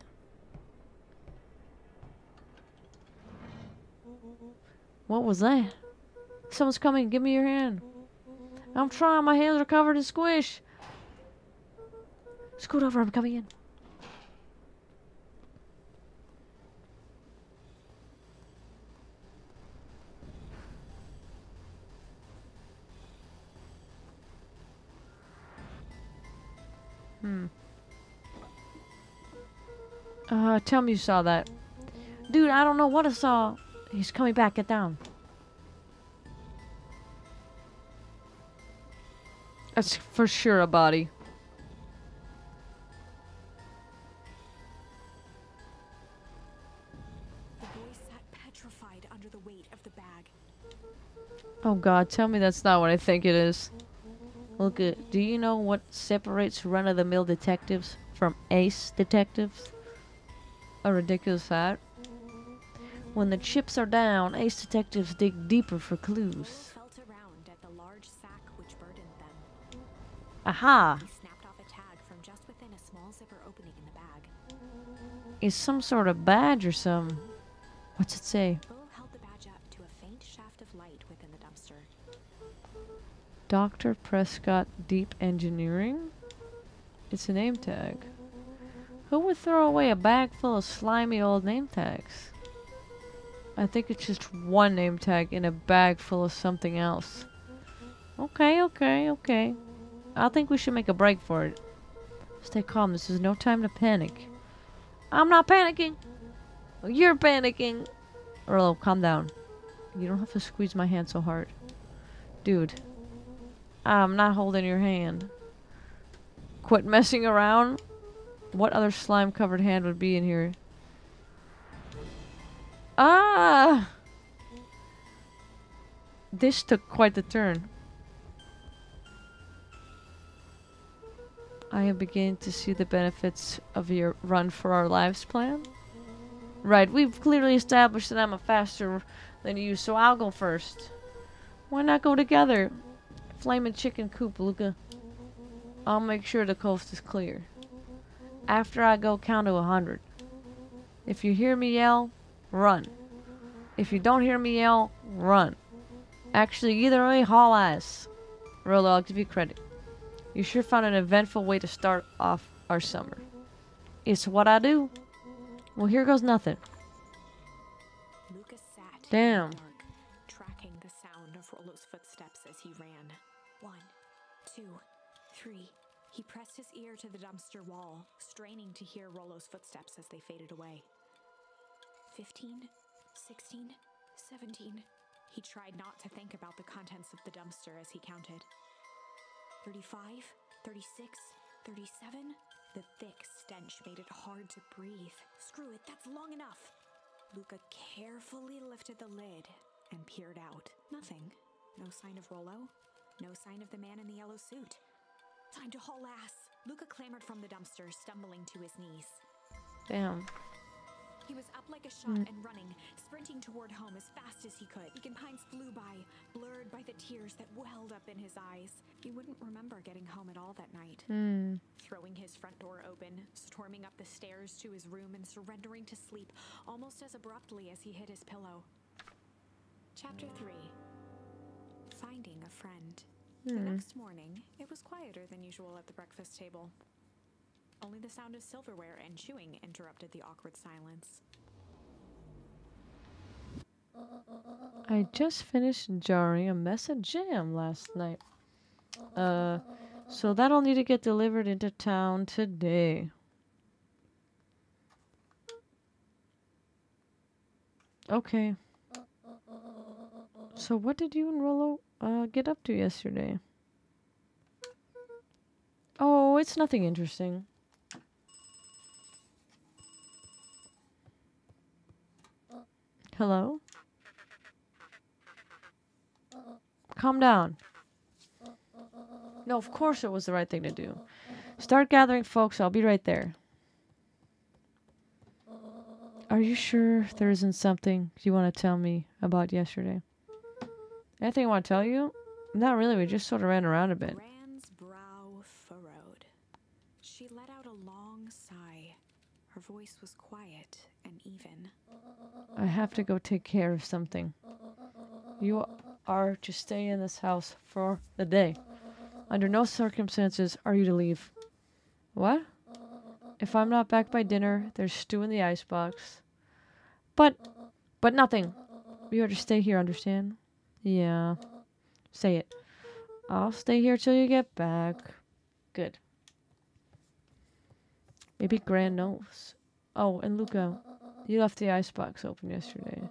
S1: What was that? Someone's coming. Give me your hand. I'm trying. My hands are covered in squish. Scoot over. I'm coming in. Tell me you saw that. Dude, I don't know what I saw. He's coming back. Get down. That's for sure a body.
S2: The boy sat petrified under the weight of the bag.
S1: Oh God, tell me that's not what I think it is. Look, do you know what separates run-of-the-mill detectives from ace detectives? A ridiculous fact. When the chips are down, ace detectives dig deeper for clues.
S2: Felt around at the large sack which burdened them.
S1: Aha!
S2: He snapped off a tag from just within a small zipper opening in the bag.
S1: It's some sort of badge or some. What's it say?
S2: Bull held the badge up to a faint shaft of light within the dumpster.
S1: Dr. Prescott Deep Engineering? It's a name tag. Who would throw away a bag full of slimy old name tags? I think it's just one name tag in a bag full of something else. Okay. I think we should make a break for it. Stay calm. This is no time to panic. I'm not panicking. You're panicking. Earl, calm down. You don't have to squeeze my hand so hard. Dude. I'm not holding your hand. Quit messing around. What other slime-covered hand would be in here? Ah! This took quite the turn. I am beginning to see the benefits of your run for our lives plan. Right, we've clearly established that I'm a faster than you, so I'll go first. Why not go together? Flaming chicken coop, Luca. I'll make sure the coast is clear. After I go, count to 100. If you hear me yell, run. If you don't hear me yell, run. Actually, either way, haul ass. Rolo, I'll give you credit. You sure found an eventful way to start off our summer. It's what I do. Well, here goes nothing.
S2: Lucas sat
S1: Damn.
S2: in the dark, tracking the sound of Rolo's footsteps as he ran. 1, 2, 3. He pressed his ear to the dumpster wall, straining to hear Rolo's footsteps as they faded away. 15, 16, 17. He tried not to think about the contents of the dumpster as he counted. 35, 36, 37. The thick stench made it hard to breathe. Screw it, that's long enough. Luca carefully lifted the lid and peered out. Nothing. No sign of Rolo. No sign of the man in the yellow suit. Time to haul ass. Luca clambered from the dumpster, stumbling to his knees.
S1: Damn.
S2: He was up like a shot and running, sprinting toward home as fast as he could. Beacon Pines flew by, blurred by the tears that welled up in his eyes. He wouldn't remember getting home at all that night. Throwing his front door open, storming up the stairs to his room and surrendering to sleep almost as abruptly as he hit his pillow. Chapter 3. Finding a friend. The next morning, it was quieter than usual at the breakfast table. Only the sound of silverware and chewing interrupted the awkward silence.
S1: I just finished jarring a mess of jam last night. So that'll need to get delivered into town today. Okay. So what did you and Rollo get up to yesterday? Oh, it's nothing interesting. Hello? Calm down. No, of course it was the right thing to do. Start gathering folks, I'll be right there. Are you sure there isn't something you want to tell me about yesterday? Anything I want to tell you? Not really, we just sort of ran around a bit.
S2: Rand's brow furrowed. She let out a long sigh. Her voice was quiet and even.
S1: I have to go take care of something. You are to stay in this house for the day. Under no circumstances are you to leave. What? If I'm not back by dinner, there's stew in the icebox. But nothing. You are to stay here, understand? Yeah. Say it. I'll stay here till you get back. Good. Maybe Gran knows. Oh, and Luca, you left the icebox open yesterday.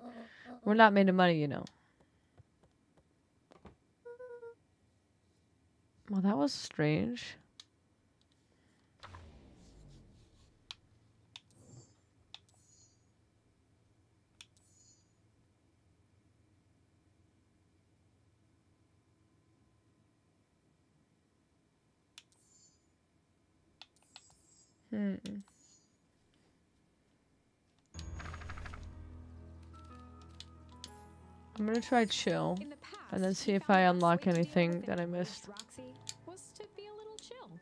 S1: We're not made of money, you know. Well, that was strange. I'm gonna try chill, and then see if I unlock anything that I missed.
S2: Roxy was to be a little chill.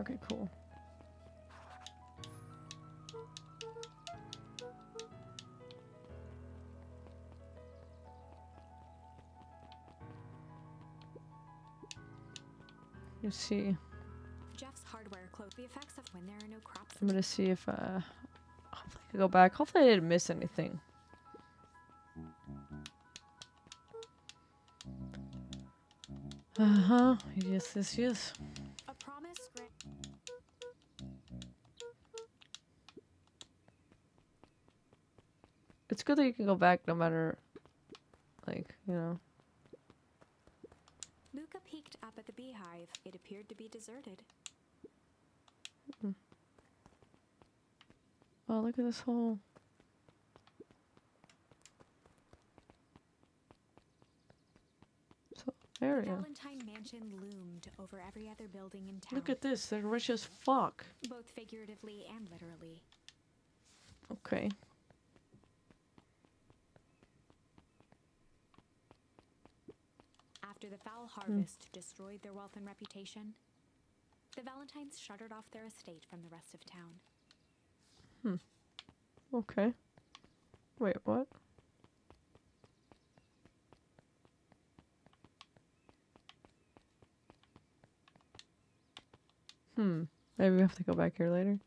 S1: Okay, cool. Let's see.
S2: Jeff's hardware closed. The effects of when there are no crops.
S1: I'm gonna see if hopefully I can go back. Hopefully I didn't miss anything. Yes.
S2: A promise.
S1: It's good that you can go back no matter, like, you know.
S2: Luca peeked up at the beehive. It appeared to be deserted.
S1: Oh, look at this whole... area.
S2: The Valentine Mansion loomed over every other building in town.
S1: Look at this, they're rich as fuck.
S2: Both figuratively and literally.
S1: Okay.
S2: After the foul harvest destroyed their wealth and reputation, the Valentines shuttered off their estate from the rest of town.
S1: Okay. Wait, what? Maybe we have to go back here later.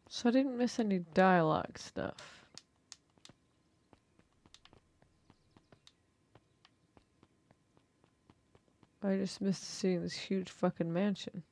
S1: So I didn't miss any dialogue stuff. I just missed seeing this huge fucking mansion.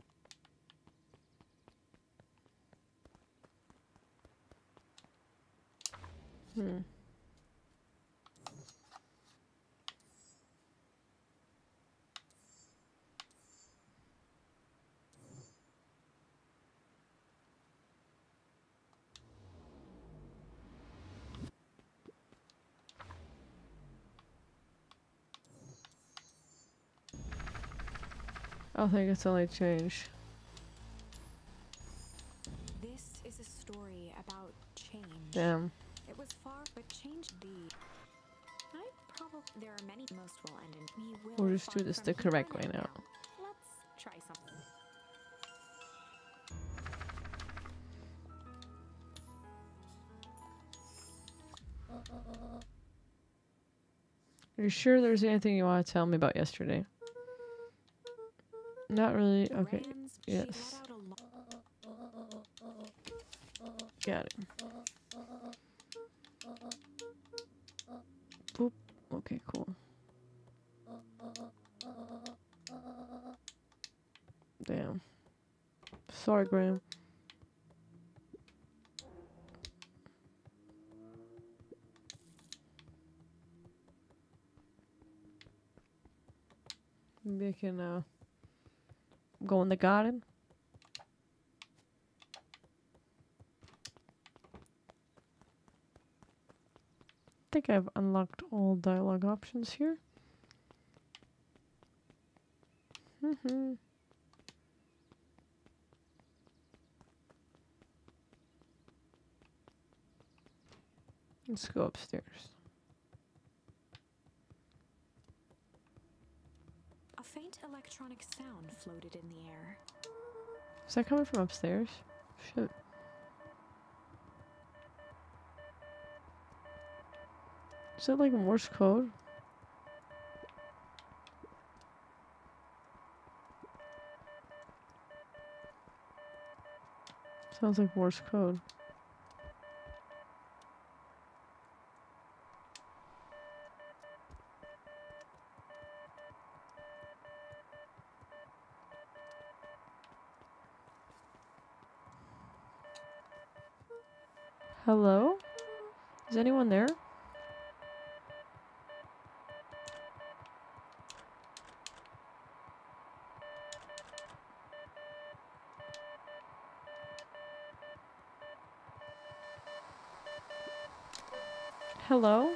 S1: I think it's only changed.
S2: story about change.
S1: Damn.
S2: It was far, but change indeed. I probably there are many most will end in we will.
S1: We'll just do this the correct way now.
S2: Let's try something.
S1: Are you sure there's anything you want to tell me about yesterday? Not really. Okay. Yes. Got it. Boop. Okay, cool. Damn. Sorry, Graham. Maybe I can go in the garden. I think I've unlocked all dialogue options here. Let's go upstairs.
S2: A faint electronic sound floated in the air.
S1: Is that coming from upstairs? Shit. Is that like Morse code? Sounds like Morse code. Hello? Is anyone there? Hello?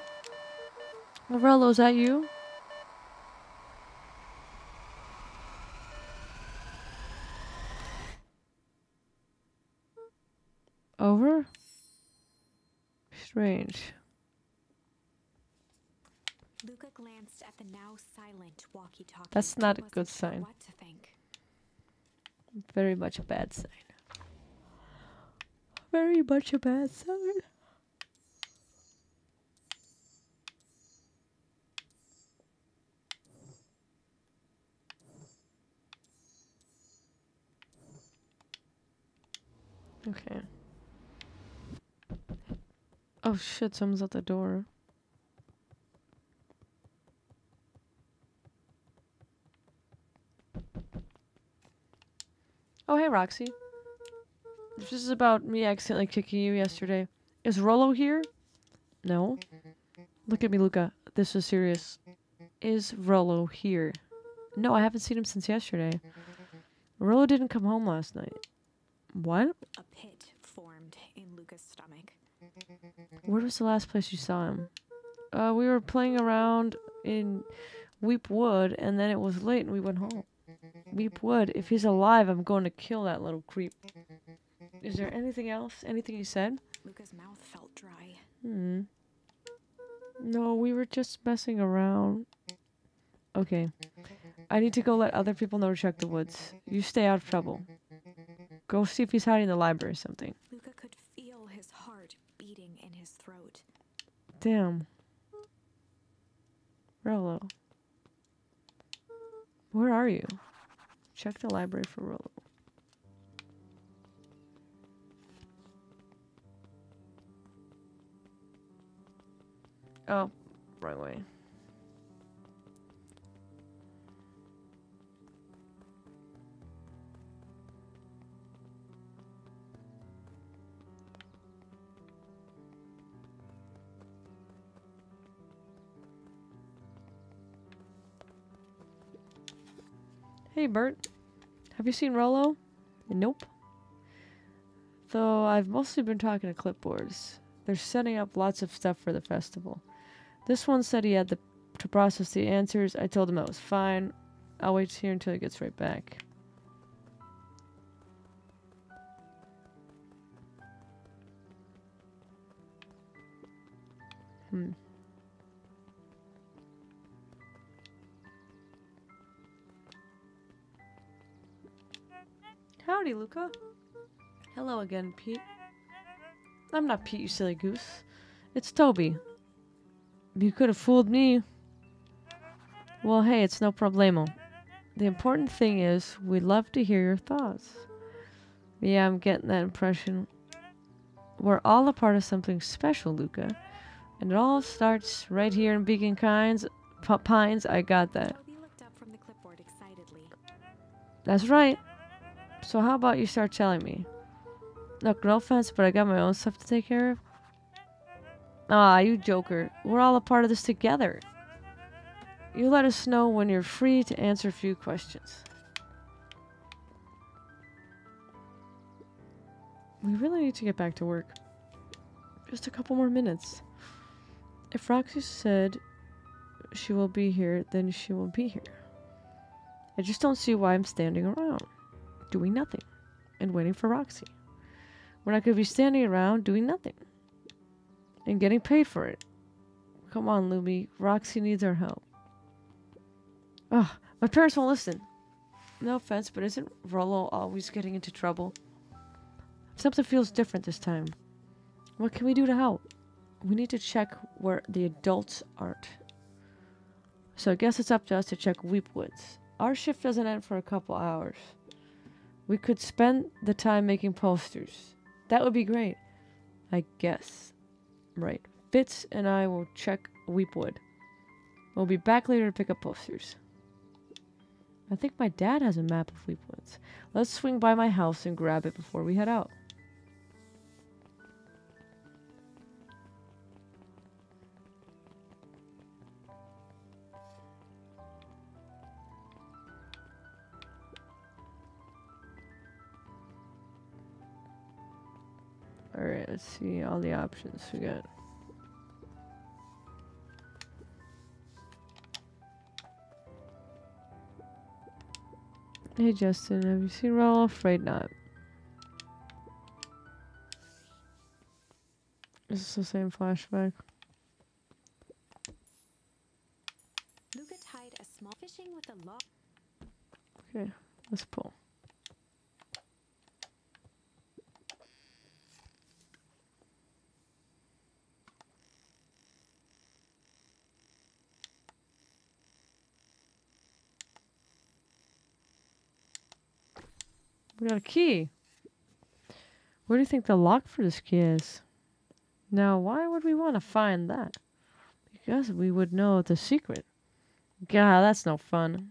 S1: Morello, is that you? Over? Strange.
S2: Luca glanced at the now silent walkie-talkie.
S1: That's not a good sign.
S2: What to think.
S1: Very much a bad sign. Very much a bad sign. Okay. Oh shit, someone's at the door. Oh, hey, Roxy. This is about me accidentally kicking you yesterday. Is Rollo here? No. Look at me, Luca. This is serious. Is Rollo here? No, I haven't seen him since yesterday. Rollo didn't come home last night. What?
S2: A pit formed in Luca's stomach.
S1: Where was the last place you saw him? We were playing around in Weep Wood, and then it was late and we went home. Weep Wood, if he's alive, I'm going to kill that little creep. Is there anything else? Anything you said?
S2: Luca's mouth felt dry.
S1: No, we were just messing around. Okay. I need to go let other people know to check the woods. You stay out of trouble. Go see if he's hiding in the library or something.
S2: Luca could feel his heart beating in his throat.
S1: Damn. Rollo. Where are you? Check the library for Rollo. Oh, wrong way. Hey, Bert. Have you seen Rollo? Nope. Though I've mostly been talking to clipboards. They're setting up lots of stuff for the festival. This one said he had to process the answers. I told him that was fine. I'll wait here until he gets right back. Howdy, Luca. Hello again, Pete. I'm not Pete, you silly goose. It's Toby. You could have fooled me. Well, hey, it's no problemo. The important thing is, we'd love to hear your thoughts. Yeah, I'm getting that impression. We're all a part of something special, Luca. And it all starts right here in Beacon Pines. I got that.
S2: Toby looked up from the clipboard excitedly.
S1: That's right. So how about you start telling me? Look, no offense, but I got my own stuff to take care of. Ah, you joker. We're all a part of this together. You let us know when you're free to answer a few questions. We really need to get back to work. Just a couple more minutes. If Roxy said she will be here, then she will be here. I just don't see why I'm standing around, doing nothing, and waiting for Roxy. When I could be standing around doing nothing, and getting paid for it. Come on, Lumi. Roxy needs our help. Ugh, my parents won't listen. No offense, but isn't Rollo always getting into trouble? Something feels different this time. What can we do to help? We need to check where the adults aren't. So I guess it's up to us to check Weepwoods. Our shift doesn't end for a couple hours. We could spend the time making posters. That would be great. I guess. Right. Fitz and I will check Weepwood. We'll be back later to pick up posters. I think my dad has a map of Weepwoods. Let's swing by my house and grab it before we head out. Alright, let's see all the options we got. Hey Justin, have you seen Rollo? Afraid not. Is this the same flashback?
S2: Luca tied a small fishing with a log.
S1: Okay, let's pull. We got a key. Where do you think the lock for this key is? Now, why would we want to find that? Because we would know the secret. God, that's no fun.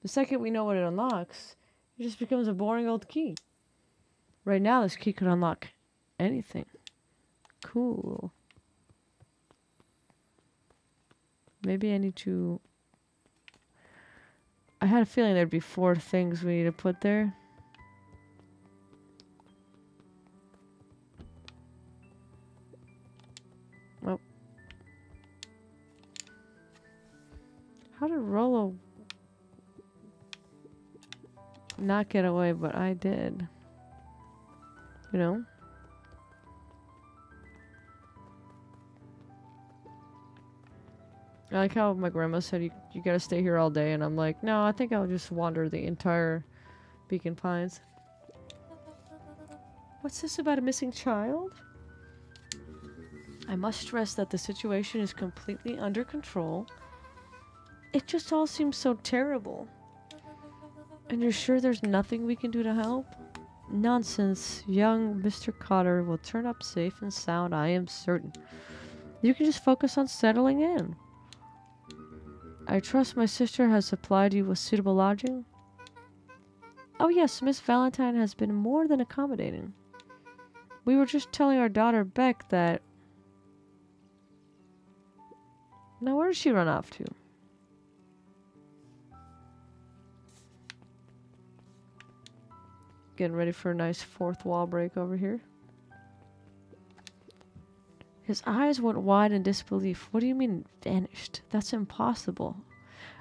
S1: The second we know what it unlocks, it just becomes a boring old key. Right now, this key could unlock anything. Cool. Maybe I need to... I had a feeling there'd be 4 things we need to put there. Oh. How did Rollo not get away, but I did? You know? I like how my grandma said you gotta stay here all day, and I'm like, no, I think I'll just wander the entire Beacon Pines. What's this about a missing child? I must stress that the situation is completely under control. It just all seems so terrible. And you're sure there's nothing we can do to help? Nonsense. Young Mr. Cotter will turn up safe and sound, I am certain. You can just focus on settling in. I trust my sister has supplied you with suitable lodging? Oh yes, Miss Valentine has been more than accommodating. We were just telling our daughter Beck that... Now where did she run off to? Getting ready for a nice 4th wall break over here. His eyes went wide in disbelief. What do you mean, vanished? That's impossible.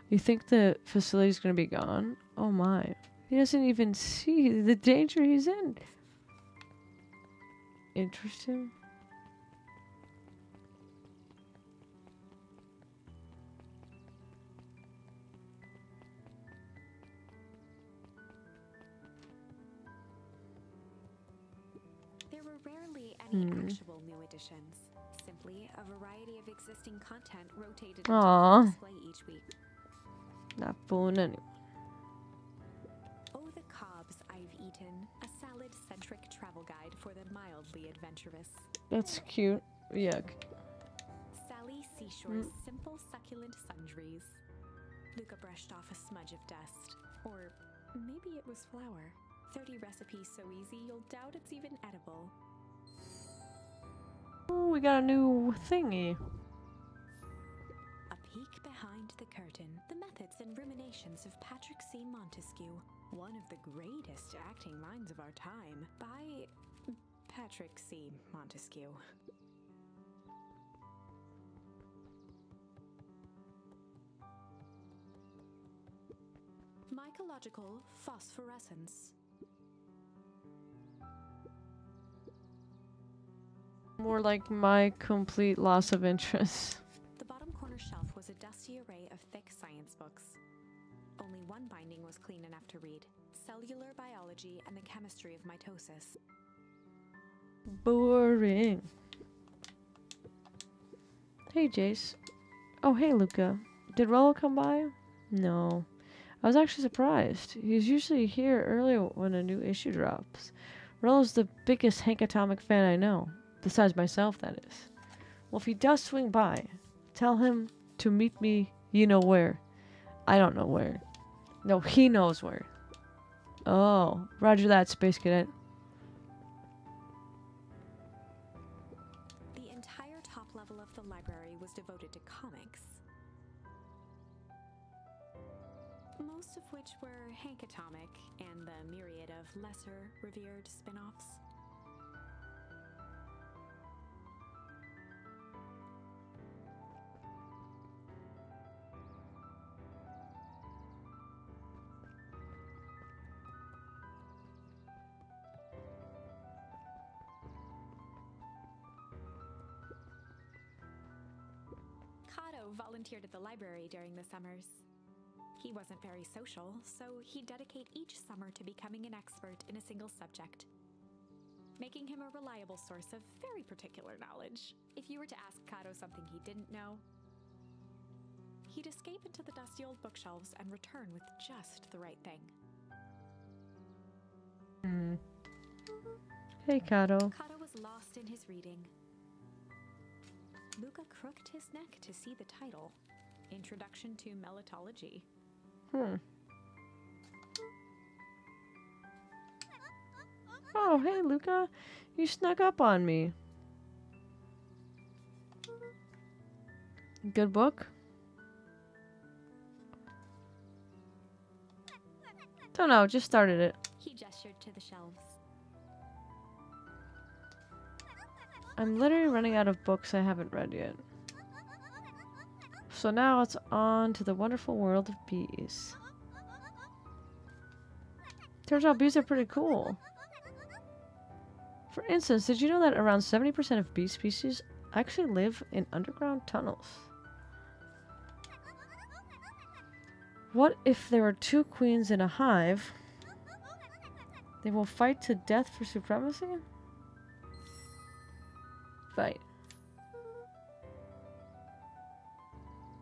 S1: You think the facility's gonna be gone? Oh my. He doesn't even see the danger he's in. Interesting.
S2: rarely any actual new additions. Simply a variety of existing content rotated into
S1: Aww.
S2: display each week.
S1: Not fooling anyone.
S2: Oh, the cobs I've eaten. A salad-centric travel guide for the mildly adventurous.
S1: That's cute. Yuck.
S2: Sally Seashore's simple succulent sundries. Luca brushed off a smudge of dust. Or maybe it was flour. 30 recipes so easy you'll doubt it's even edible.
S1: Ooh, we got a new thingy.
S2: A peek behind the curtain. The methods and ruminations of Patrick C. Montesquieu. One of the greatest acting minds of our time. By Patrick C. Montesquieu. Mycological phosphorescence.
S1: More like my complete loss of interest.
S2: The bottom corner shelf was a dusty array of thick science books. Only one binding was clean enough to read. Cellular biology and the chemistry of mitosis.
S1: Boring. Hey, Jace. Oh, hey, Luca. Did Rollo come by? No. I was actually surprised. He's usually here early when a new issue drops. Rollo's the biggest Hank Atomic fan I know. Besides myself, that is. Well, if he does swing by, tell him to meet me you know where. I don't know where. No, he knows where. Oh, roger that, Space Cadet.
S2: The entire top level of the library was devoted to comics. Most of which were Hank Atomic and the myriad of lesser revered spin-offs. Kato volunteered at the library during the summers. He wasn't very social, so he'd dedicate each summer to becoming an expert in a single subject, making him a reliable source of very particular knowledge. If you were to ask Kato something he didn't know, he'd escape into the dusty old bookshelves and return with just the right thing.
S1: Hey, Kato.
S2: Kato was lost in his reading. Luca crooked his neck to see the title, Introduction to Melitology.
S1: Oh, hey, Luca. You snuck up on me. Good book? Don't know, just started it.
S2: He gestured to the shelves.
S1: I'm literally running out of books I haven't read yet. So now it's on to the wonderful world of bees. Turns out bees are pretty cool. For instance, did you know that around 70% of bee species actually live in underground tunnels? What if there are two queens in a hive? They will fight to death for supremacy? Fight.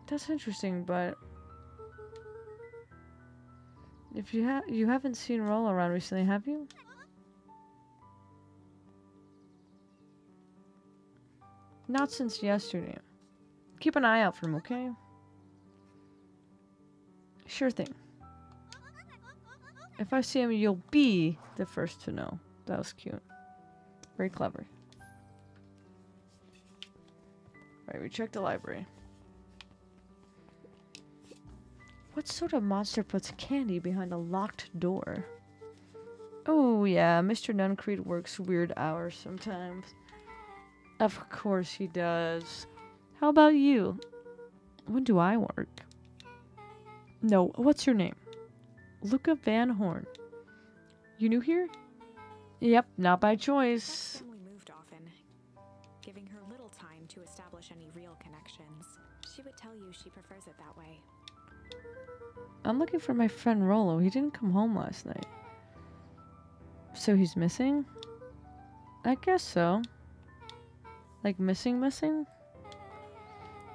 S1: That's interesting, but if you haven't seen Roll around recently, have you? Not since yesterday. Keep an eye out for him, okay? Sure thing. If I see him, you'll be the first to know. That was cute. Very clever. Right, we checked the library. What sort of monster puts candy behind a locked door? Oh yeah, Mr. Nuncreed works weird hours sometimes. Of course he does. How about you? When do I work? No, what's your name? Luca Van Horn. You new here? Yep, not by choice.
S2: Family moved often, giving her little time to establish any real connections. She would tell you she prefers it that way.
S1: I'm looking for my friend Rollo. He didn't come home last night. So he's missing? I guess so. Like missing?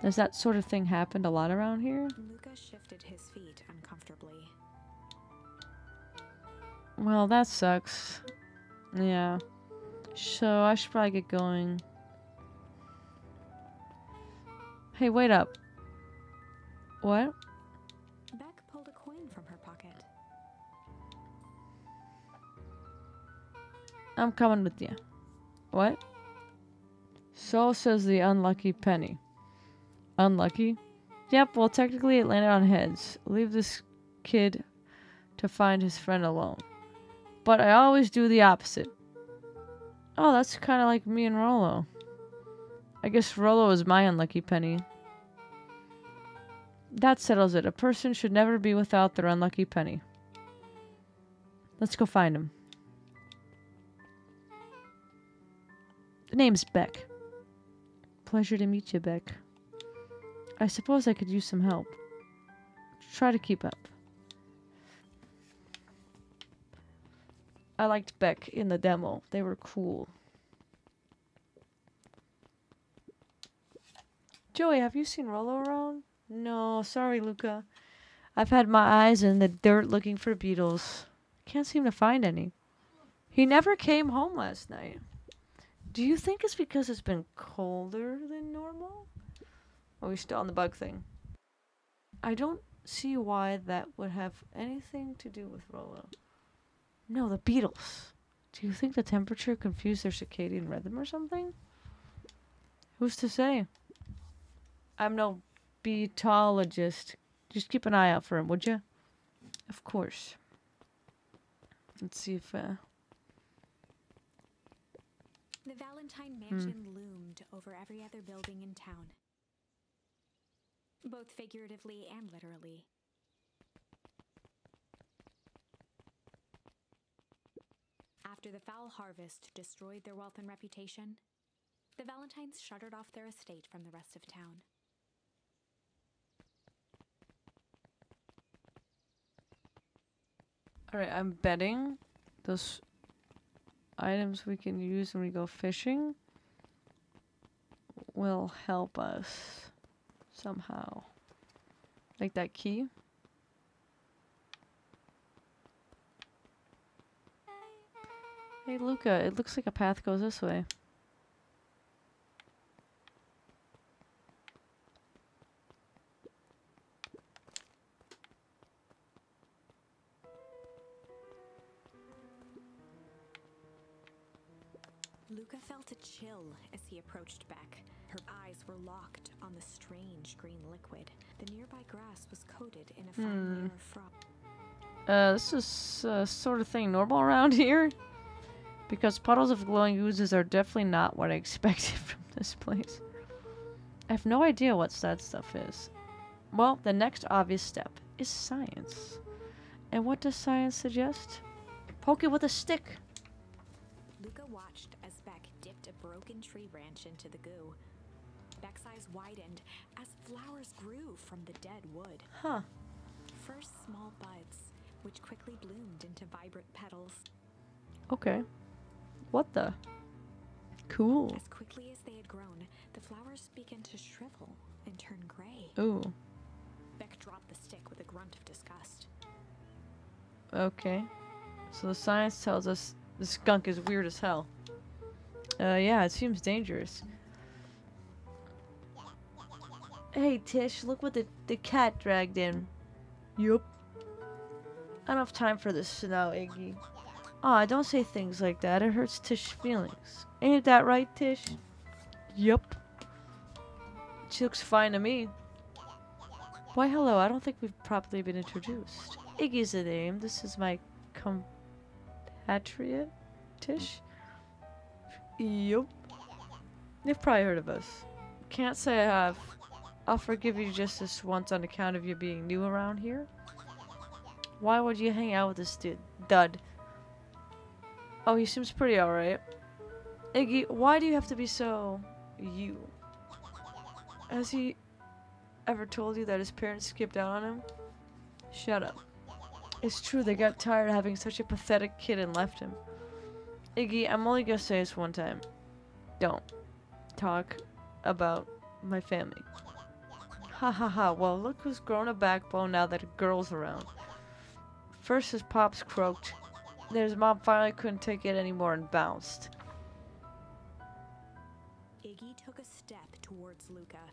S1: Does that sort of thing happen a lot around here?
S2: Luca shifted his feet uncomfortably.
S1: Well, that sucks. Yeah. So I should probably get going. Hey, wait up. What?
S2: Beck pulled a coin from her pocket.
S1: I'm coming with you. What? So says the unlucky penny. Unlucky? Yep, well technically it landed on heads. Leave this kid to find his friend alone. But I always do the opposite. Oh, that's kind of like me and Rollo. I guess Rollo is my unlucky penny. That settles it. A person should never be without their unlucky penny. Let's go find him. The name's Beck. Pleasure to meet you, Beck. I suppose I could use some help. Try to keep up. I liked Beck in the demo. They were cool. Joey, have you seen Rollo around? No, sorry, Luca. I've had my eyes in the dirt looking for beetles. Can't seem to find any. He never came home last night. Do you think it's because it's been colder than normal? Or are we still on the bug thing? I don't see why that would have anything to do with Rollo. No, the beetles. Do you think the temperature confused their circadian rhythm or something? Who's to say? I'm no beetologist. Just keep an eye out for him, would you? Of course. Let's see if,
S2: The Valentine Mansion loomed over every other building in town. Both figuratively and literally. After the foul harvest destroyed their wealth and reputation, the Valentines shuttered off their estate from the rest of town.
S1: Alright, I'm betting those items we can use when we go fishing will help us somehow. Like that key. Hey Luca, it looks like a path goes this way.
S2: Luca felt a chill as he approached Beck. Her eyes were locked on the strange green liquid. The nearby grass was coated in a fine layer of froth.
S1: This is sort of thing normal around here. Because puddles of glowing oozes are definitely not what I expected from this place. I have no idea what that stuff is. Well, the next obvious step is science. And what does science suggest? Poke it with a stick.
S2: Luca watched as Beck dipped a broken tree branch into the goo. Beck's eyes widened as flowers grew from the dead wood.
S1: Huh.
S2: First small buds, which quickly bloomed into vibrant petals.
S1: Okay. What the? Cool.
S2: As quickly as they had grown, the flowers began to shrivel and turn gray.
S1: Ooh.
S2: Beck dropped the stick with a grunt of disgust.
S1: Okay. So the science tells us the skunk is weird as hell. Yeah, it seems dangerous. Hey Tish, look what the cat dragged in. Yup. I don't have time for this now, Iggy. Aw, don't say things like that. It hurts Tish's feelings. Ain't that right, Tish? Yup. She looks fine to me. Why, hello. I don't think we've properly been introduced. Iggy's the name. This is my compatriot, Tish. Yup. You've probably heard of us. Can't say I have. I'll forgive you just this once on account of you being new around here. Why would you hang out with this dud? Oh, he seems pretty alright. Iggy, why do you have to be so... you? Has he ever told you that his parents skipped out on him? Shut up. It's true, they got tired of having such a pathetic kid and left him. Iggy, I'm only gonna say this one time. Don't talk about my family. Ha ha ha, well look who's grown a backbone now that a girl's around. First his pops croaked, then his mom finally couldn't take it anymore and bounced.
S2: Iggy took a step towards Luca,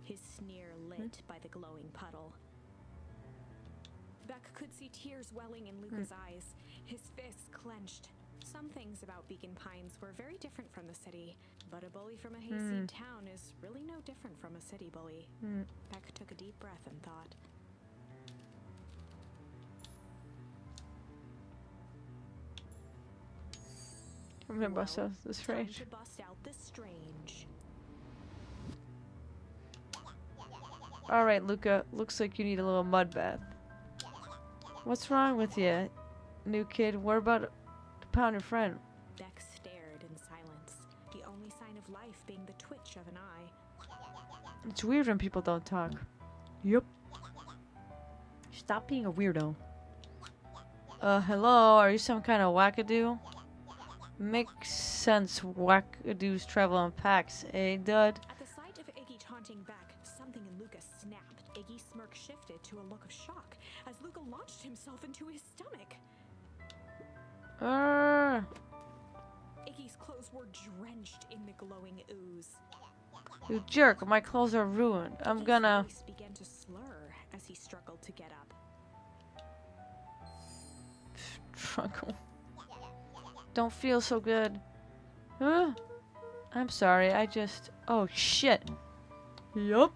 S2: his sneer lit by the glowing puddle. Beck could see tears welling in Luca's eyes, his fists clenched. Some things about Beacon Pines were very different from the city, but a bully from a hayseed town is really no different from a city bully. Beck took a deep breath and thought.
S1: I'm gonna bust out this
S2: Time
S1: strange.
S2: to bust out the strange.
S1: Alright, Luca, looks like you need a little mud bath. What's wrong with you, new kid? We're about to pound your friend.
S2: Beck stared in silence, the only sign of life being the twitch of an eye.
S1: It's weird when people don't talk. Yup. Stop being a weirdo. Hello? Are you some kind of wackadoo? Makes sense, wackadoos travel in packs, eh, dud?
S2: At the sight of Iggy taunting Beck, something in Luca snapped. Iggy's smirk shifted to a look of shock as Luca launched himself into his stomach. Iggy's clothes were drenched in the glowing ooze.
S1: You jerk, my clothes are ruined. I'm gonna...
S2: His voice began to slur as he struggled to get up.
S1: Struggle. Don't feel so good. Huh? I'm sorry, I just... Oh, shit. Yup.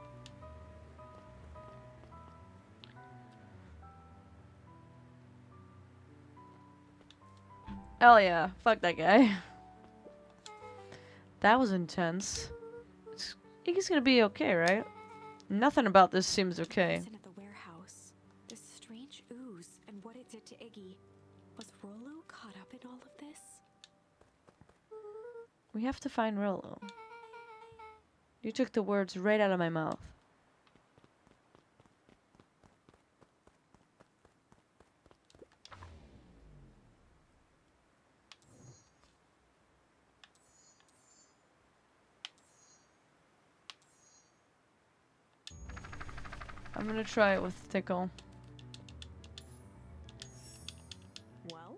S1: Hell yeah. Fuck that guy. That was intense. I think he's gonna be okay, right? Nothing about this seems okay.
S2: At the warehouse, this strange ooze and what it did to Iggy. Was Rollo caught up in all of this?
S1: We have to find Rollo. You took the words right out of my mouth. I'm gonna try it with Tickle.
S2: Well,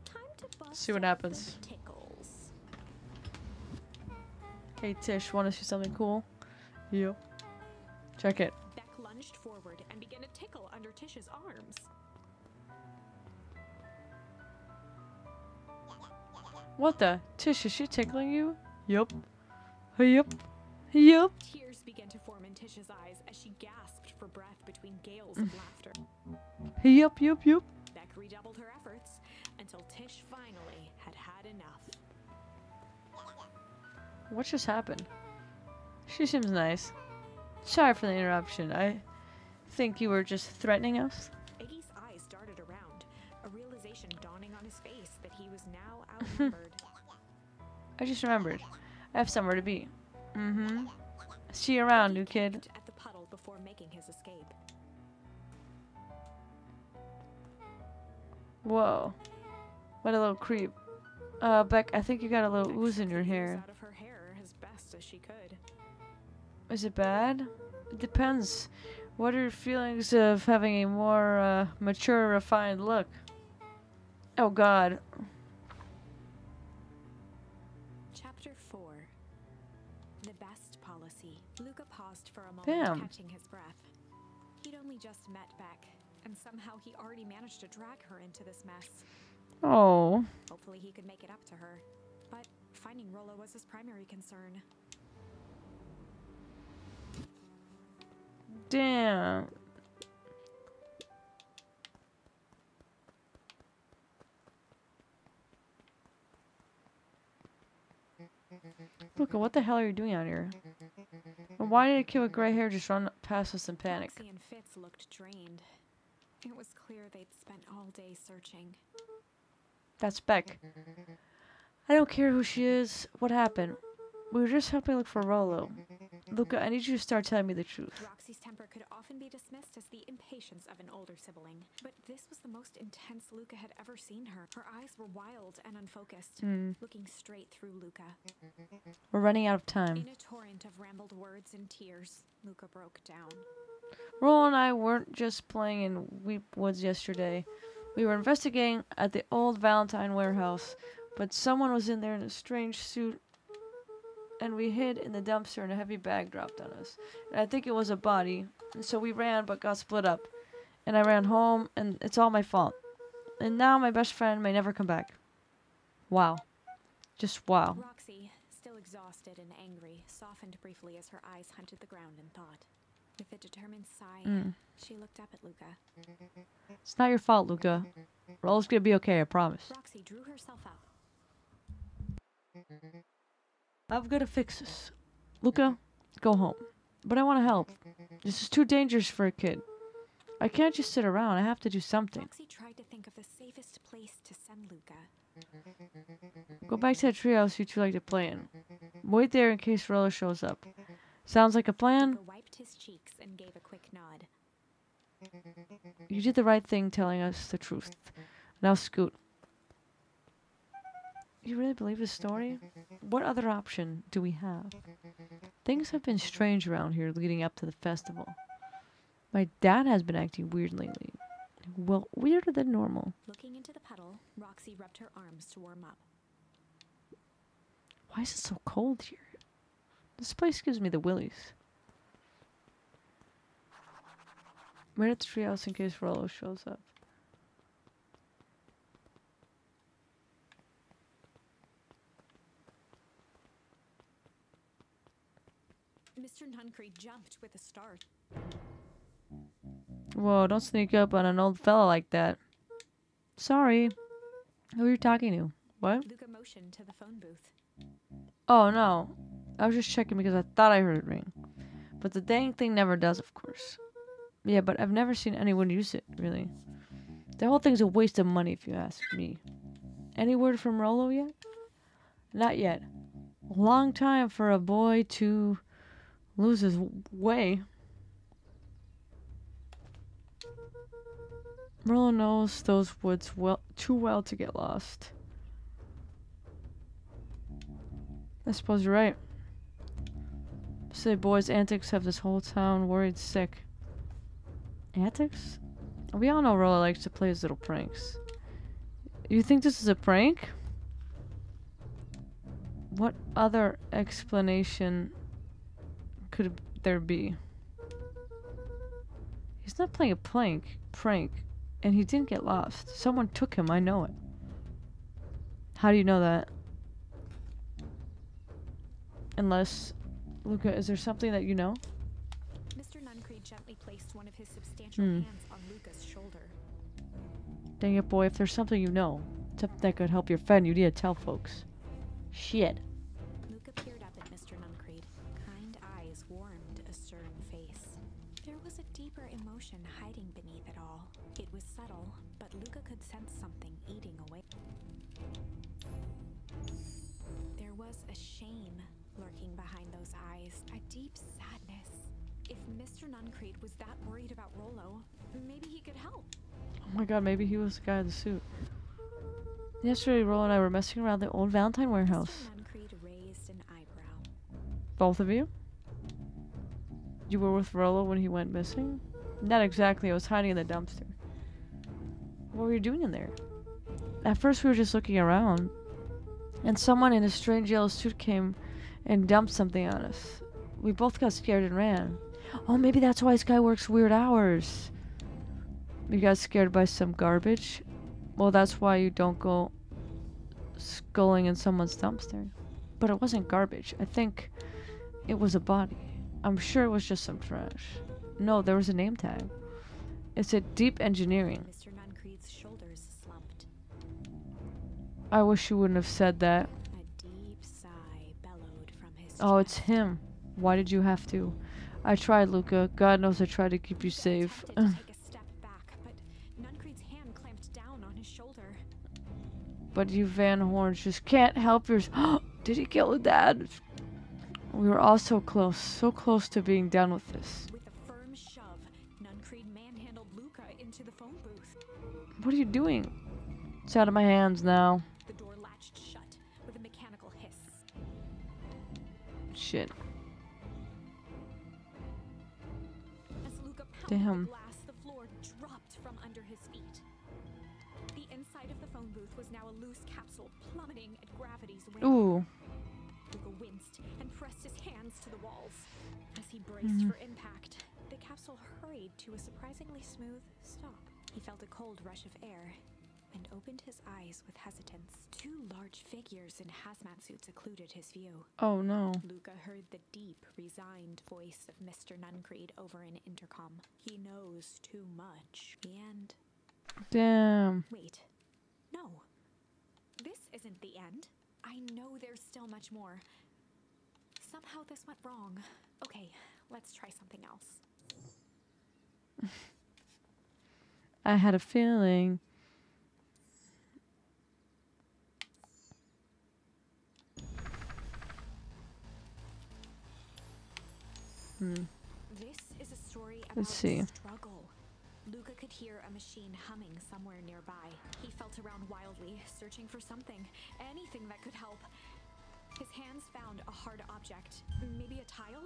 S2: time to bust
S1: See what
S2: out
S1: happens.
S2: the tickles.
S1: Hey Tish, wanna see something cool? Yep. Check it.
S2: Beck lunged forward and began to tickle under Tish's arms.
S1: What the? Tish, is she tickling you? Yup. Yup. Yup.
S2: Tears began to form in Tish's eyes as she gasped for breath between gales of laughter.
S1: Yup, yup, yup.
S2: Beck redoubled her efforts until Tish finally had had enough.
S1: What just happened? She seems nice. Sorry for the interruption. I think you were just threatening us.
S2: Iggy's eyes darted around, a realization dawning on his face that he was now outnumbered.
S1: I just remembered. I have somewhere to be. See you around,
S2: He
S1: new kid.
S2: kicked at the puddle before making his escape.
S1: Whoa. What a little creep. Beck, I think you got a little
S2: Beck
S1: ooze
S2: shook
S1: in your
S2: the ooze
S1: hair.
S2: out of her hair as best as she could.
S1: Is it bad? It depends. What are your feelings of having a more, mature, refined look? Oh god.
S2: Chapter 4. The best policy. Luca paused for a moment,
S1: Damn.
S2: catching his breath. He'd only just met Beck, and somehow he already managed to drag her into this mess.
S1: Oh.
S2: Hopefully he could make it up to her. But finding Rollo was his primary concern.
S1: Damn. Luca, what the hell are you doing out here? And why did a kid with gray hair just run past us in panic?
S2: Roxy and Fitz looked drained. It was clear they'd spent all day searching.
S1: That's Beck. I don't care who she is. What happened? We were just helping look for Rollo. Luca, I need you to start telling me the truth.
S2: Roxy's temper could often be dismissed as the impatient patience of an older sibling. But this was the most intense Luca had ever seen her. Her eyes were wild and unfocused, looking straight through Luca.
S1: We're running out of time.
S2: In a torrent of rambled words and tears, Luca broke down.
S1: Rolo and I weren't just playing in Weep Woods yesterday. We were investigating at the old Valentine warehouse, but someone was in there in a strange suit, and we hid in the dumpster and a heavy bag dropped on us. And I think it was a body, and so we ran but got split up. And I ran home, and it's all my fault. And now my best friend may never come back. Wow. Just wow.
S2: Roxy, still exhausted and angry, softened briefly as her eyes hunted the ground in thought. With a determined sigh, she looked up at Luca.
S1: It's not your fault, Luca. Rolo's gonna be okay, I promise.
S2: Roxy drew herself up.
S1: I'm gonna fix this. Luca, go home. But I want to help. This is too dangerous for a kid. I can't just sit around. I have to do something.
S2: Roxy tried to think of the safest place to send Luca.
S1: Go back to the treehouse you two like to play in. Wait there in case Rolo shows up. Sounds like a plan?
S2: Luca wiped his cheeks and gave a quick nod.
S1: You did the right thing telling us the truth. Now scoot. You really believe this story? What other option do we have? Things have been strange around here leading up to the festival. My dad has been acting weird lately. Well, weirder than normal.
S2: Looking into the puddle, Roxy rubbed her arms to warm up.
S1: Why is it so cold here? This place gives me the willies. Wait at the treehouse in case Rolo shows up.
S2: Mr. Nuncreed jumped with a start.
S1: Whoa, don't sneak up on an old fella like that. Sorry. Who are you talking to? What?
S2: Luca motioned to the phone booth.
S1: Oh, no. I was just checking because I thought I heard it ring. But the dang thing never does, of course. Yeah, but I've never seen anyone use it, really. The whole thing's a waste of money, if you ask me. Any word from Rolo yet? Not yet. A long time for a boy to lose his way. Rolo knows those woods too well to get lost. I suppose you're right. Silly boy's antics have this whole town worried sick. Antics? We all know Rolo likes to play his little pranks. You think this is a prank? What other explanation could there be? He's not playing a prank, and he didn't get lost. Someone took him, I know it. How do you know that? Unless, Luca, is there something that you know?
S2: Mr. Nuncreed gently placed one of his substantial hands on Luca's shoulder.
S1: Dang it, boy, if there's something you know, something that could help your friend, you need to tell folks. Shit.
S2: Luca peered up at Mr. Nuncreed. Kind eyes warmed a stern face. There was a deeper emotion hiding beneath it all. It was subtle, but Luca could sense something eating away. There was a shame lurking behind those eyes, a deep sadness. If Mr. Nuncreed was that worried about Rolo, maybe he could help.
S1: Oh my god, maybe he was the guy in the suit. Yesterday, Rolo and I were messing around the old Valentine warehouse.
S2: Mr. Nuncreed raised an eyebrow.
S1: Both of you? You were with Rolo when he went missing? Not exactly, I was hiding in the dumpster. What were you doing in there? At first we were just looking around, and someone in a strange yellow suit came and dumped something on us. We both got scared and ran. Oh, maybe that's why this guy works weird hours. You got scared by some garbage? Well, that's why you don't go sculling in someone's dumpster. But it wasn't garbage. I think it was a body. I'm sure it was just some trash. No, there was a name tag. It said Deep Engineering.
S2: Mr. Nuncreed's shoulders slumped.
S1: I wish you wouldn't have said that.
S2: A deep sigh bellowed from his
S1: Oh,
S2: chest.
S1: it's him. Why did you have to? I tried, Luca. God knows I tried to keep you safe.
S2: Luca attempted to take a step back, but Nuncreed's hand clamped down on his shoulder.
S1: But you Van Horns just can't help yourself. Did he kill his dad? We were all so close to being done with this.
S2: With a firm shove, Nuncreed manhandled
S1: What are you doing? It's out of my hands now.
S2: The door latched shut with a mechanical hiss.
S1: Shit.
S2: As Luca pounded
S1: Damn.
S2: the glass, the floor dropped from under his feet. The inside of the phone booth was now a loose capsule plummeting at gravity's whim.
S1: Ooh.
S2: Luca winced and pressed his hands to the walls. As he braced for impact, the capsule hurried to a surprisingly smooth stop. He felt a cold rush of air and opened his eyes with hesitance. Two large figures in hazmat suits occluded his view.
S1: Oh no.
S2: Luca heard the deep, resigned voice of Mr. Nuncreed over an intercom. He knows too much. The end.
S1: Damn.
S2: Wait. No. This isn't the end. I know there's still much more. Somehow this went wrong. Okay, let's try something else.
S1: I had a feeling.
S2: This is a story about
S1: Let's see.
S2: struggle. Luca could hear a machine humming somewhere nearby. He felt around wildly, searching for something, anything that could help. His hands found a hard object, maybe a tile?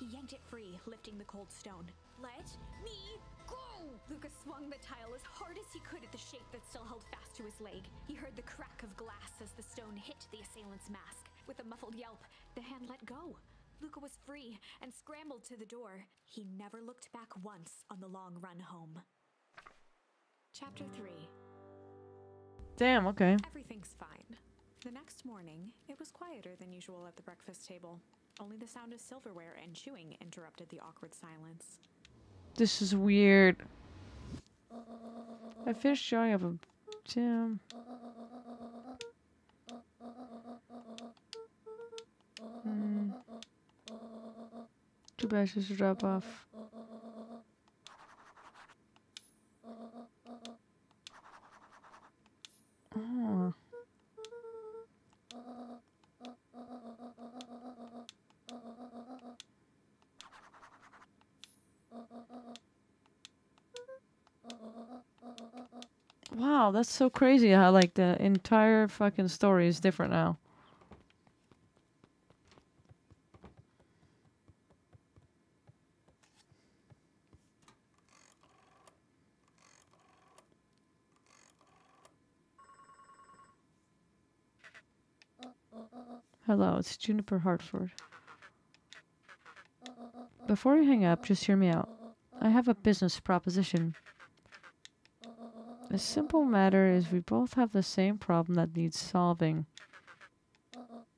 S2: He yanked it free, lifting the cold stone. Let me go! Luca swung the tile as hard as he could at the shape that still held fast to his leg. He heard the crack of glass as the stone hit the assailant's mask. With a muffled yelp, the hand let go. Luca was free and scrambled to the door. He never looked back once on the long run home. Chapter 3.
S1: Damn, okay.
S2: Everything's fine. The next morning, it was quieter than usual at the breakfast table. Only the sound of silverware and chewing interrupted the awkward silence.
S1: This is weird. I finished showing up a gym. Too bad just to drop off. Oh. Wow, that's so crazy how like the entire fucking story is different now. Hello, it's Juniper Hartford. Before you hang up, just hear me out. I have a business proposition. The simple matter is we both have the same problem that needs solving.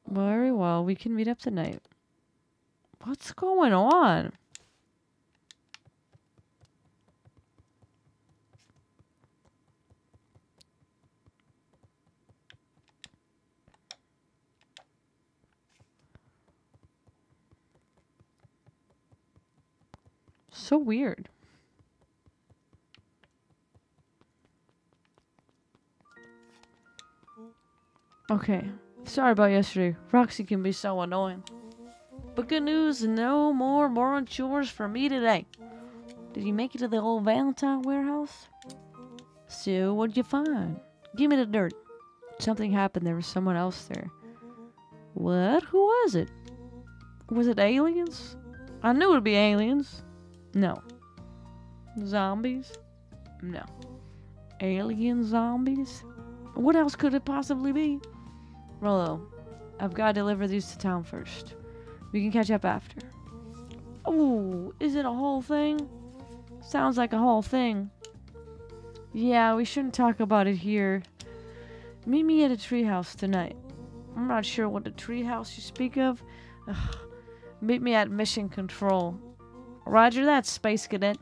S1: Very well, we can meet up tonight. What's going on? So weird. Okay, sorry about yesterday. Roxy can be so annoying. But good news, no more boring chores for me today. Did you make it to the old Valentine warehouse? So, what'd you find? Give me the dirt. Something happened, there was someone else there. What? Who was it? Was it aliens? I knew it'd be aliens. No. Zombies? No. Alien zombies? What else could it possibly be? Rollo, I've got to deliver these to town first. We can catch up after. Oh, is it a whole thing? Sounds like a whole thing. Yeah, we shouldn't talk about it here. Meet me at a treehouse tonight. I'm not sure what the treehouse you speak of. Ugh. Meet me at Mission Control. Roger that, Space Cadet.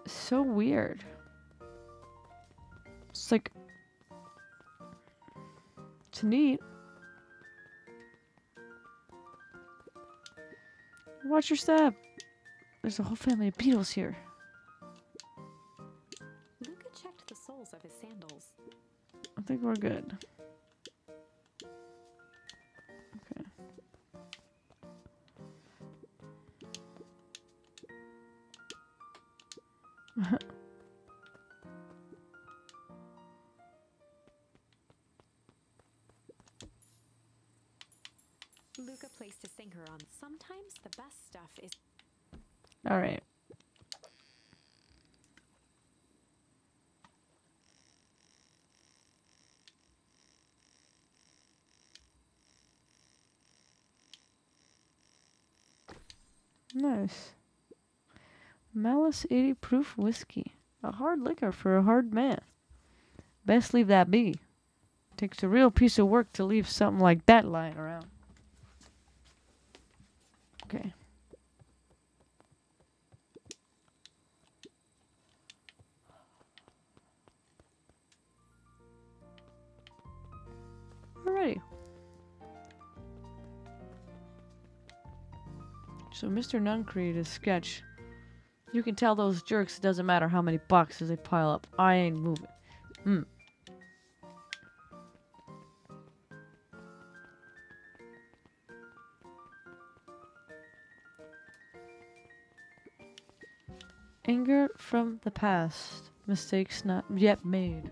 S1: So weird. It's like... It's neat. Watch your step. There's a whole family of beetles here.
S2: Luca checked the soles of his sandals.
S1: I think we're good. Okay.
S2: Luca placed a sinker on. Sometimes the best stuff is.
S1: All right. Nice. Malice 80 proof whiskey. A hard liquor for a hard man. Best leave that be. Takes a real piece of work to leave something like that lying around. Okay. Alrighty. So Mr. Nunn created a sketch. You can tell those jerks it doesn't matter how many boxes they pile up. I ain't moving. Anger from the past. Mistakes not yet made.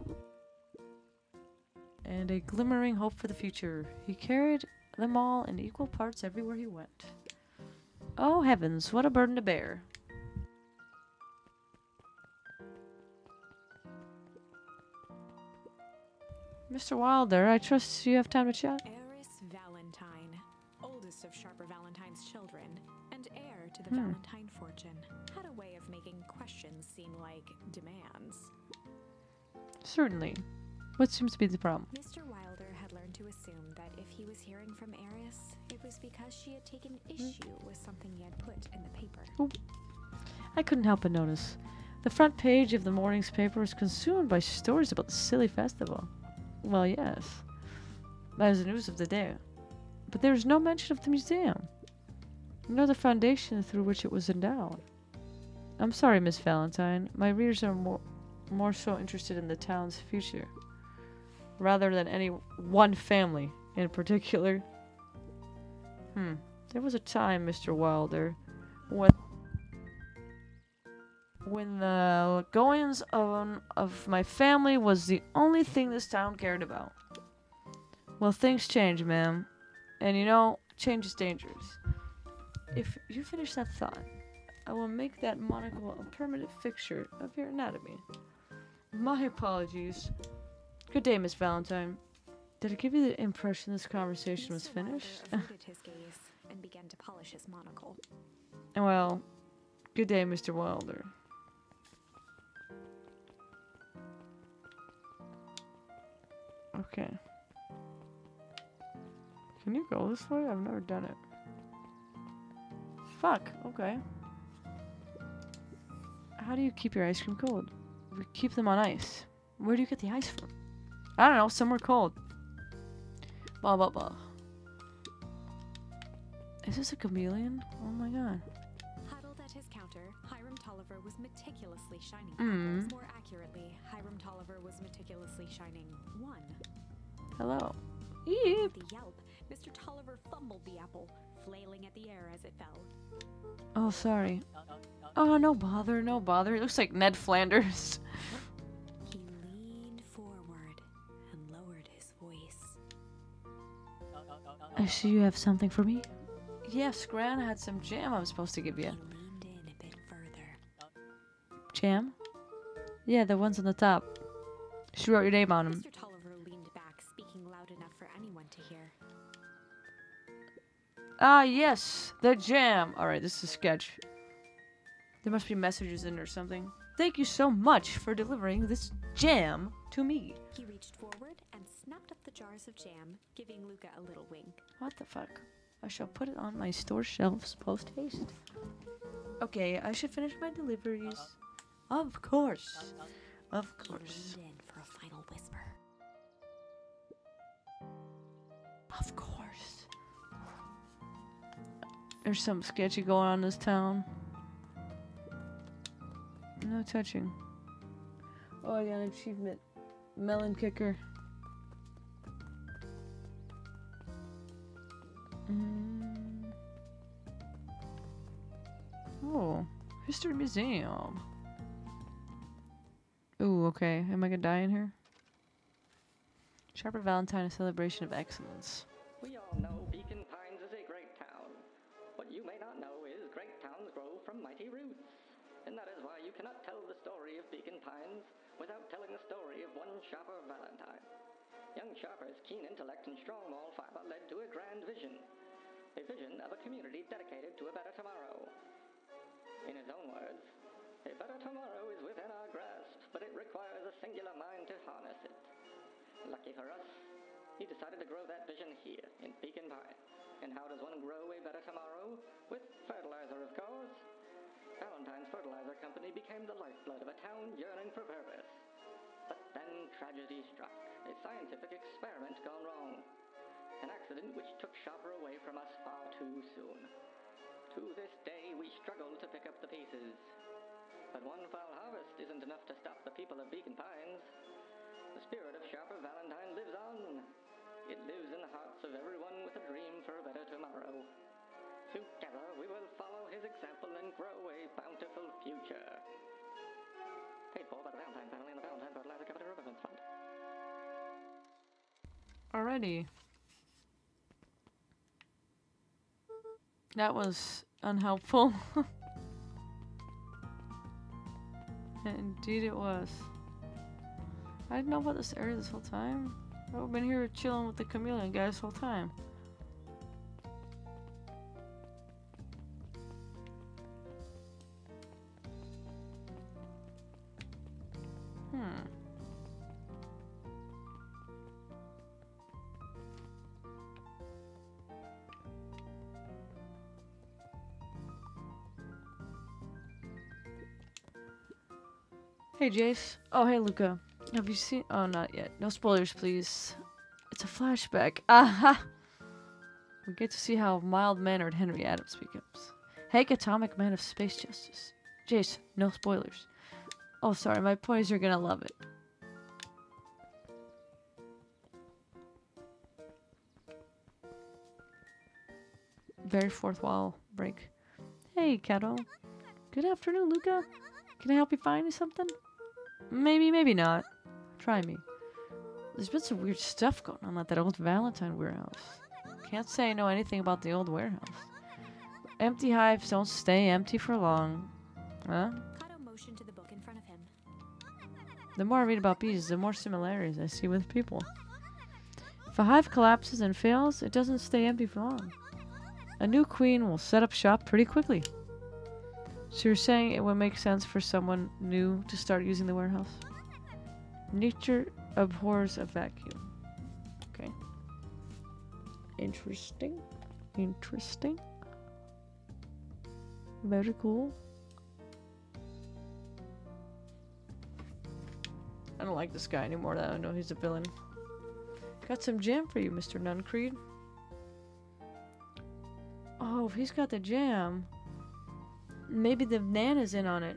S1: And a glimmering hope for the future. He carried them all in equal parts everywhere he went. Oh heavens, what a burden to bear. Mr. Wilder, I trust you have time to chat?
S2: Eris Valentine, oldest of Sharper Valentine's children, and heir to the Valentine fortune, had a way of making questions seem like demands.
S1: Certainly. What seems to be the problem?
S2: Mr. Wilder had learned to assume that if he was hearing from Eris, it was because she had taken issue with something he had put in the paper.
S1: Ooh. I couldn't help but notice. The front page of the morning's paper was consumed by stories about the silly festival. Well, yes. That is the news of the day. But there is no mention of the museum, nor the foundation through which it was endowed. I'm sorry, Miss Valentine. My readers are more so interested in the town's future, rather than any one family in particular. There was a time, Mr. Wilder, when the goings on of my family was the only thing this town cared about. Well, things change, ma'am. And you know, change is dangerous. If you finish that thought, I will make that monocle a permanent fixture of your anatomy. My apologies. Good day, Miss Valentine. Did it give you the impression this conversation was finished?
S2: Wilder averted his gaze and began to polish his monocle.
S1: Well, good day, Mr. Wilder. Okay. Can you go this way? I've never done it. Fuck, okay. How do you keep your ice cream cold? We keep them on ice. Where do you get the ice from? I don't know, somewhere cold. Blah, blah, blah. Is this a chameleon? Oh my god.
S2: Huddled at his counter, Hiram Tolliver was meticulously shining apples. More accurately, Hiram Tolliver was meticulously shining one.
S1: Hello.
S2: With a yelp, Mr. Tolliver fumbled the apple, flailing at the air as it fell.
S1: Oh, sorry. Oh, no bother, no bother. It looks like Ned Flanders.
S2: He leaned forward and lowered his voice.
S1: I see you have something for me. Yes, Gran, I had some jam I was supposed to give you.
S2: He leaned in a bit further.
S1: Jam? Yeah, the ones on the top. She wrote your name on them.
S2: Mr. Tolliver leaned back, speaking loud enough for anyone to hear.
S1: Ah, yes, the jam. Alright, this is a sketch. There must be messages in it or something. Thank you so much for delivering this jam to me.
S2: He reached forward and snapped up the jars of jam, giving Luca a little wink.
S1: What the fuck? I shall put it on my store shelves post-haste. Okay, I should finish my deliveries. Of course. Of course.
S2: He leaned in for a final whisper.
S1: Of course. There's something sketchy going on in this town. No touching. Oh, I got an achievement. Melon kicker. Oh, History Museum. Ooh, okay. Am I gonna die in here? Sharper Valentine, a celebration of excellence.
S3: We all know Beacon Pines is a great town. What you may not know is great towns grow from mighty roots. And that is why you cannot tell the story of Beacon Pines without telling the story of one Sharper Valentine. Young Sharper's keen intellect and strong moral fiber led to a grand vision. A vision of a community dedicated to a better tomorrow. In his own words, a better tomorrow is within our grasp, but it requires a singular mind to harness it. Lucky for us, he decided to grow that vision here in Beacon Pines. And how does one grow a better tomorrow? With fertilizer, of course. Valentine's Fertilizer Company became the lifeblood of a town yearning for purpose. But then tragedy struck. A scientific experiment gone wrong. An accident which took Sharper away from us far too soon. To this day, we struggle to pick up the pieces. But one foul harvest isn't enough to stop the people of Beacon Pines. The spirit of Sharper Valentine lives on. It lives in the hearts of everyone with a dream for a better tomorrow. Together, we will follow his example and grow a bountiful future. Paid for by the Valentine family and the Valentine Fertilizer Company Remembrance Fund.
S1: Alrighty. That was unhelpful. Indeed it was. I didn't know about this area this whole time. I've been here chilling with the chameleon guy this whole time. Hey Jace. Oh hey Luca. Have you seen— oh not yet. No spoilers please. It's a flashback. Aha! We get to see how mild-mannered Henry Adams becomes. Hank, Atomic Man of Space Justice. Jace, no spoilers. Oh sorry, my boys are gonna love it. Very fourth wall break. Hey Kato. Good afternoon Luca. Can I help you find something? Maybe, maybe not. Try me. There's been some weird stuff going on at that old Valentine warehouse. Can't say I know anything about the old warehouse. Empty hives don't stay empty for long. Huh?
S2: Kato motioned to the book in front of him.
S1: The more I read about bees, the more similarities I see with people. If a hive collapses and fails, it doesn't stay empty for long. A new queen will set up shop pretty quickly. So you're saying it would make sense for someone new to start using the warehouse? Nature abhors a vacuum. Okay. Interesting. Interesting. Very cool. I don't like this guy anymore that I know he's a villain. Got some jam for you, Mr. Nuncreed. Oh, if he's got the jam, maybe the Nana's in on it.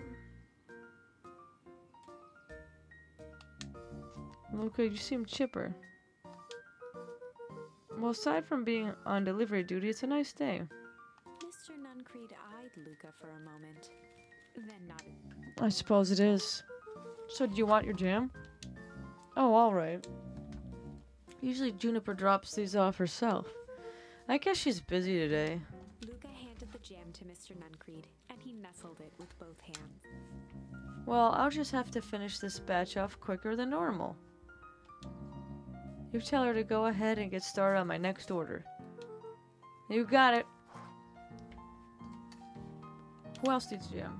S1: Luca, you seem chipper. Well, aside from being on delivery duty, it's a nice day.
S2: Mr. Nuncreed eyed Luca for a moment, then nodded.
S1: I suppose it is. So, do you want your jam? Oh, alright. Usually Juniper drops these off herself. I guess she's busy today.
S2: Luca handed the jam to Mr. Nuncreed, and he nestled it with both hands.
S1: Well, I'll just have to finish this batch off quicker than normal. You tell her to go ahead and get started on my next order. You got it. Who else needs jam?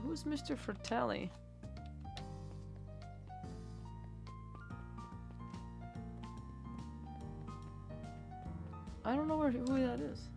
S1: Who's Mr. Fratelli? I don't know who that is.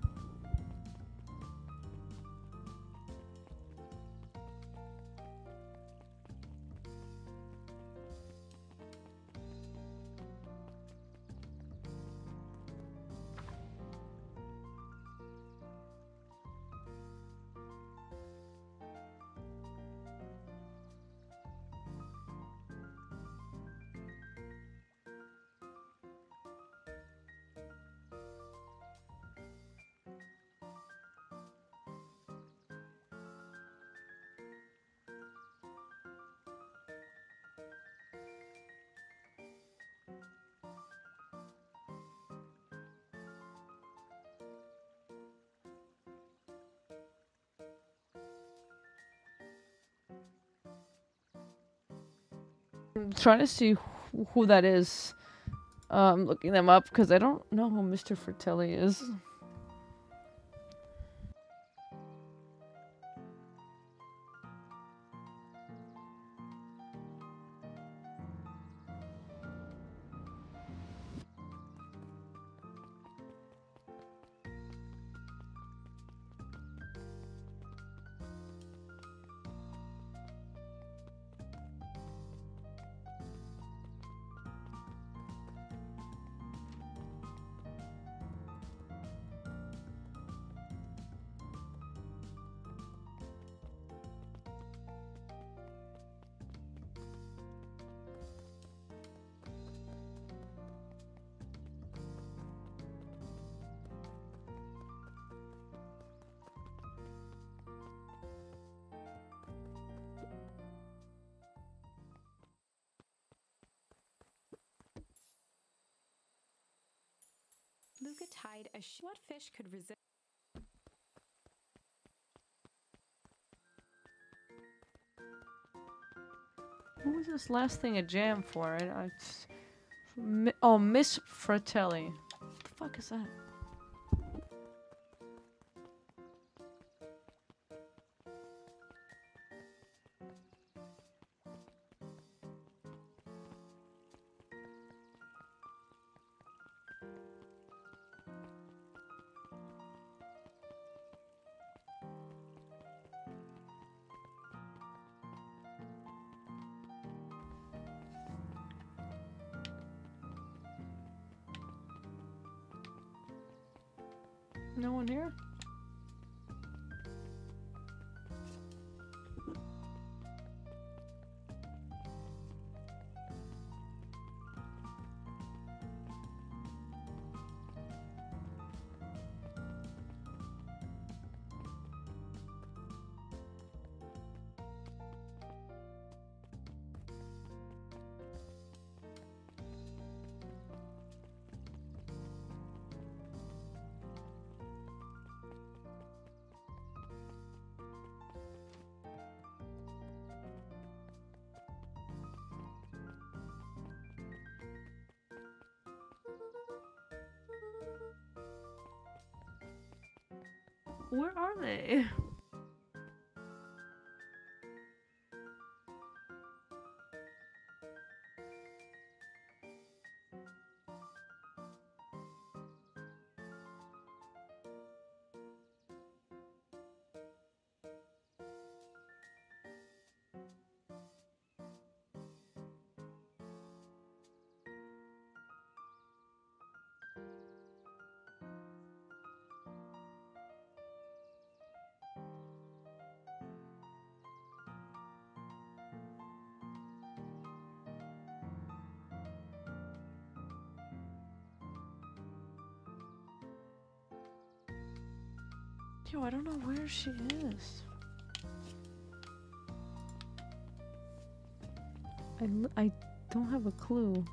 S1: I'm trying to see who that is. I'm looking them up because I don't know who Mr. Fratelli is.
S2: Luca tied a what fish could resist.
S1: What was this last thing a jam for? Oh, Miss Fratelli. What the fuck is that? No one here? Where are they? Yo, I don't know where she is. I don't have a clue.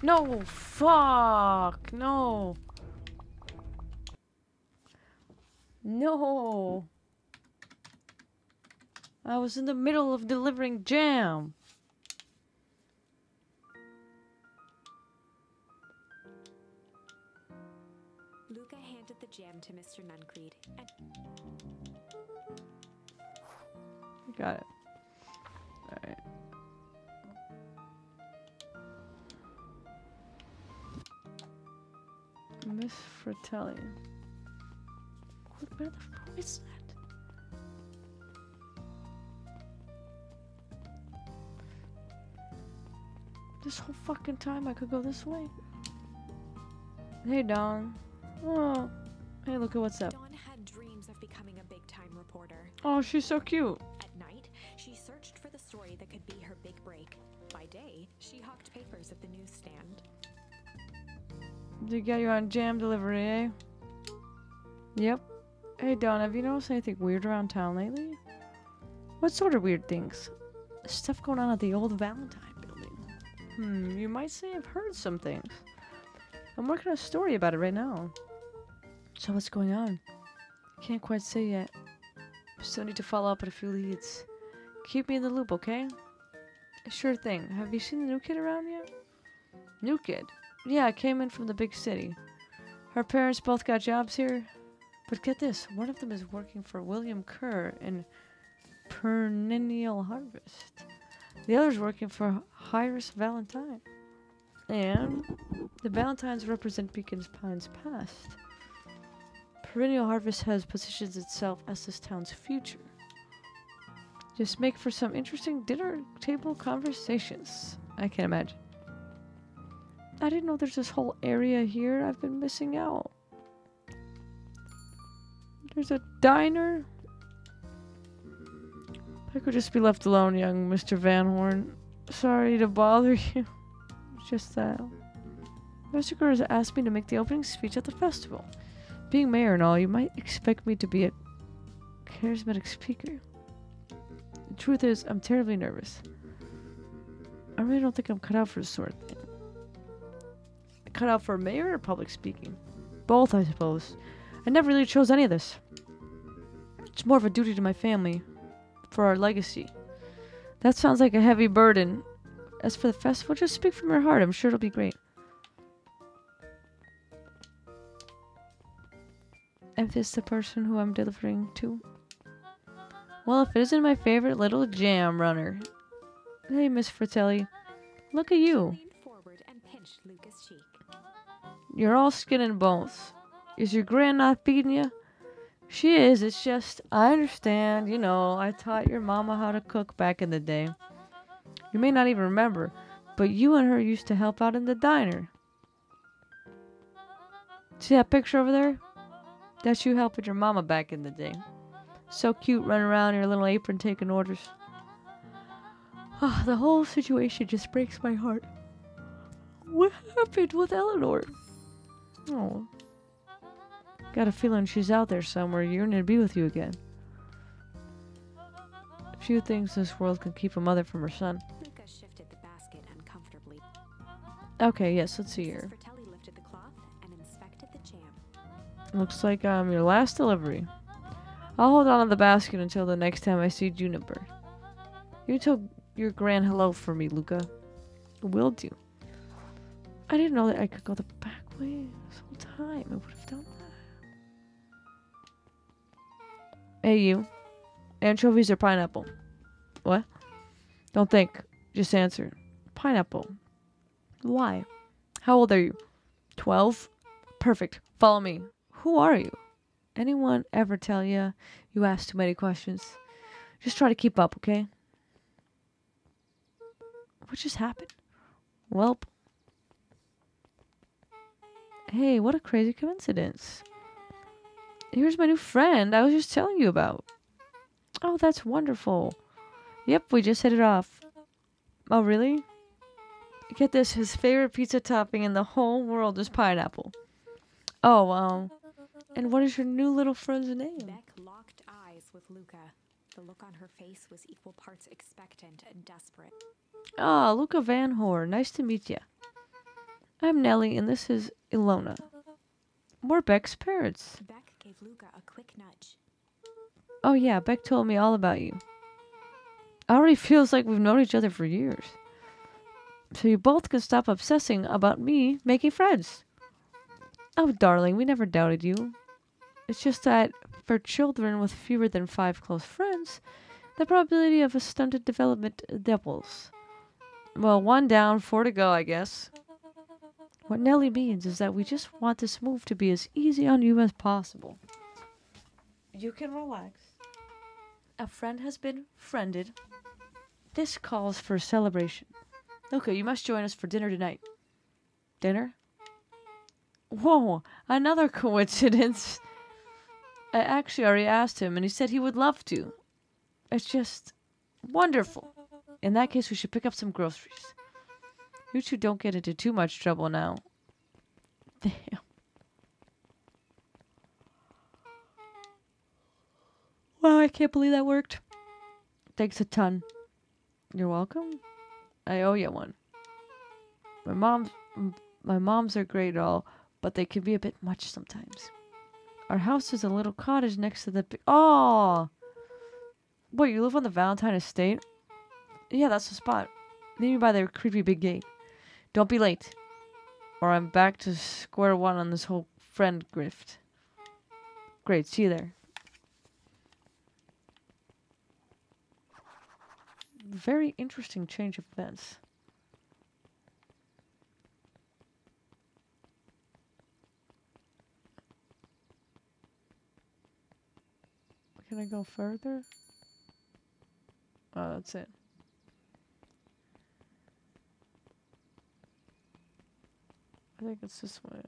S1: No, fuck, no. No. I was in the middle of delivering jam.
S2: Luca handed the jam to Mr. Nuncreed and
S1: Got it. Alright. Miss Fratelli. Where the fuck is that? This whole fucking time I could go this way. Hey, Dawn. Oh, hey, look at what's up.
S2: Dawn had dreams of becoming a big-time reporter.
S1: Oh, she's so cute.
S2: At night, she searched for the story that could be her big break. By day, she hawked papers at the newsstand.
S1: They got you on jam delivery, eh? Yep. Hey, Dawn, have you noticed anything weird around town lately? What sort of weird things? Stuff going on at the old Valentine building. You might say I've heard some things. I'm working on a story about it right now. So what's going on? Can't quite say yet. Still need to follow up on a few leads. Keep me in the loop, okay? Sure thing. Have you seen the new kid around yet? New kid? Yeah, I came in from the big city. Her parents both got jobs here. But get this, one of them is working for William Kerr in Perennial Harvest. The other's working for Iris Valentine. And the Valentines represent Beacon Pines' past. Perennial Harvest has positions itself as this town's future. Just make for some interesting dinner table conversations. I can imagine. I didn't know there's this whole area here. I've been missing out. There's a diner. I could just be left alone, young Mr. Van Horn. Sorry to bother you. Just that. Mr. Kerr has asked me to make the opening speech at the festival. Being mayor and all, you might expect me to be a charismatic speaker. The truth is, I'm terribly nervous. I really don't think I'm cut out for this sort of thing. Cut out for mayor or public speaking? Both, I suppose. I never really chose any of this. It's more of a duty to my family. For our legacy. That sounds like a heavy burden. As for the festival, just speak from your heart. I'm sure it'll be great. Is this the person who I'm delivering to? Well, if it isn't my favorite little jam runner. Hey, Miss Fratelli. Look at you.
S2: She leaned forward and pinched Luca's cheek.
S1: You're all skin and bones. Is your gran not feeding you? She is. It's just, I understand. You know, I taught your mama how to cook back in the day. You may not even remember, but you and her used to help out in the diner. See that picture over there? That's you helping your mama back in the day. So cute running around in your little apron taking orders. The whole situation just breaks my heart. What happened with Eleanor? Oh. Got a feeling she's out there somewhere yearning to be with you again. Few things in this world can keep a mother from her son.
S2: Luca shifted the basket uncomfortably.
S1: Okay, yes, let's see here.
S2: Mrs. Fratelli lifted the cloth and inspected the jam.
S1: Looks like your last delivery. I'll hold on to the basket until the next time I see Juniper. You tell your gran hello for me, Luca. Will do. I didn't know that I could go the back way this whole time. I would have done that. Hey, you. Anchovies or pineapple? What? Don't think. Just answer. Pineapple. Why? How old are you? 12? Perfect. Follow me. Who are you? Anyone ever tell you you ask too many questions? Just try to keep up, okay? What just happened? Welp. Hey, what a crazy coincidence. Here's my new friend I was just telling you about. Oh, that's wonderful. Yep, we just hit it off. Oh, really? Get this, his favorite pizza topping in the whole world is pineapple. Oh, and what is your new little friend's name?
S2: Beck locked eyes with Luca. The look on her face was equal parts expectant and desperate.
S1: Ah, Luca Van Horn. Nice to meet you. I'm Nellie, and this is Ilona. We're Beck's parents.
S2: Beck gave Luca a quick nudge.
S1: Oh yeah, Beck told me all about you. Already feels like we've known each other for years. So you both can stop obsessing about me making friends. Oh, darling, we never doubted you. It's just that for children with fewer than 5 close friends, the probability of a stunted development doubles. Well, 1 down, 4 to go, I guess. What Nellie means is that we just want this move to be as easy on you as possible. You can relax. A friend has been friended. This calls for a celebration. Luca, you must join us for dinner tonight. Dinner? Whoa, another coincidence. I actually already asked him, and he said he would love to. It's just wonderful. In that case, we should pick up some groceries. You two don't get into too much trouble now. Damn. Wow, I can't believe that worked. Thanks a ton. You're welcome. I owe you one. My moms are great and all, but they can be a bit much sometimes. Our house is a little cottage next to the big... Oh! Wait, you live on the Valentine estate? Yeah, that's the spot. Meet me by the creepy big gate. Don't be late, or I'm back to square one on this whole friend grift. Great, see you there. Very interesting change of events. Can I go further? Oh, that's it. I think it's this way.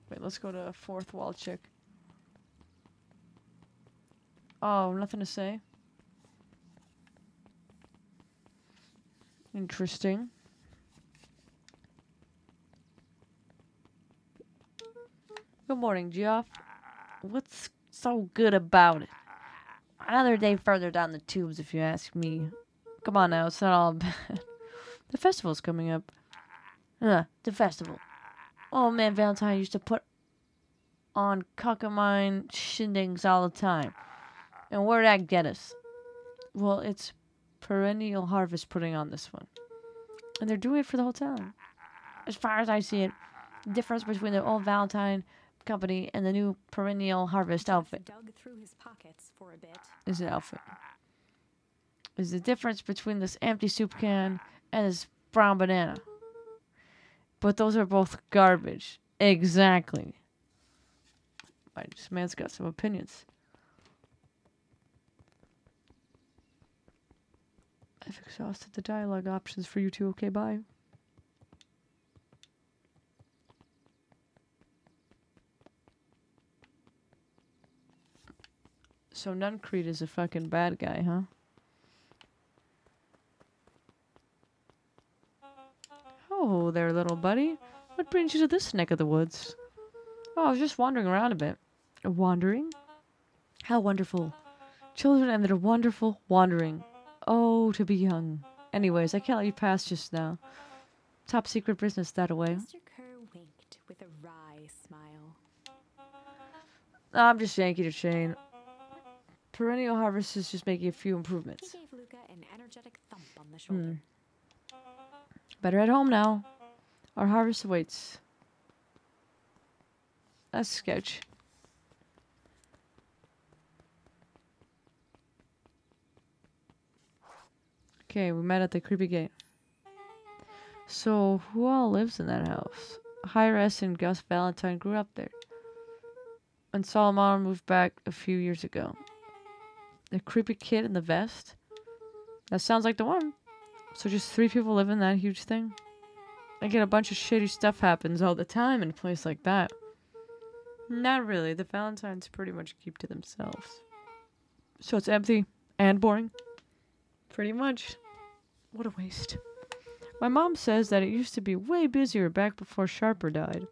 S1: Wait, let's go to fourth wall check. Oh, nothing to say. Interesting. Good morning, Geoff. What's so good about it? Another day further down the tubes, if you ask me. Come on now, it's not all bad. The festival's coming up. The festival. Oh man, Valentine used to put on cockamine shindigs all the time. And where'd that get us? Well, it's Perennial Harvest putting on this one. And they're doing it for the whole town. As far as I see it, the difference between the old Valentine company and the new Perennial Harvest outfit
S2: Dug through his pockets for a bit.
S1: is an outfit. Is the difference between this empty soup can and this brown banana. But those are both garbage. Exactly. This man's got some opinions. I've exhausted the dialogue options for you two. Okay, bye. So Nuncrete is a fucking bad guy, huh? Oh, there, little buddy. What brings you to this neck of the woods? Oh, I was just wandering around a bit. Wandering? How wonderful. Children and their wonderful wandering. Oh, to be young. Anyways, I can't let you pass just now. Top secret business, that away.
S2: Mr. Kerr winked with a wry smile.
S1: I'm just Yankee to Shane. Perennial Harvest is just making a few
S2: He
S1: improvements.
S2: gave Luca an energetic thump on the shoulder.
S1: Better at home now. Our harvest awaits. That's sketch. Okay, we met at the creepy gate. So, who all lives in that house? Hi-Res and Gus Valentine grew up there. And Solomon moved back a few years ago. The creepy kid in the vest? That sounds like the one. So just 3 people live in that huge thing? I get a bunch of shitty stuff happens all the time in a place like that. Not really. The Valentines pretty much keep to themselves. So it's empty and boring? Pretty much. What a waste. My mom says that it used to be way busier back before Sharper died.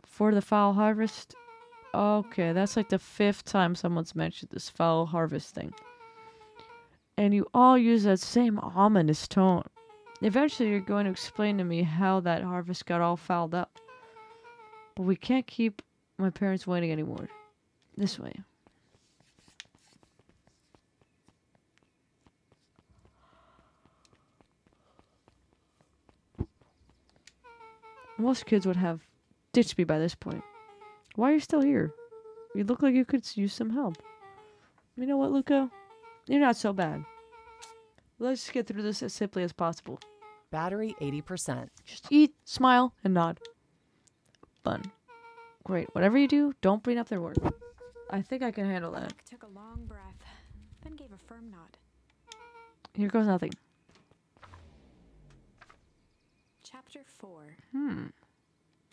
S1: Before the foul harvest? Okay, that's like the 5th time someone's mentioned this foul harvest thing. And you all use that same ominous tone. Eventually you're going to explain to me how that harvest got all fouled up. But we can't keep my parents waiting anymore. This way. Most kids would have ditched me by this point. Why are you still here? You look like you could use some help. You know what, Luca? You're not so bad. Let's just get through this as simply as possible.
S4: Battery 80%.
S1: Just eat, smile, and nod. Fun. Great. Whatever you do, don't bring up their work. I think I can handle that.
S2: Luke took a long breath, then gave a firm nod.
S1: Here goes nothing.
S2: Chapter 4.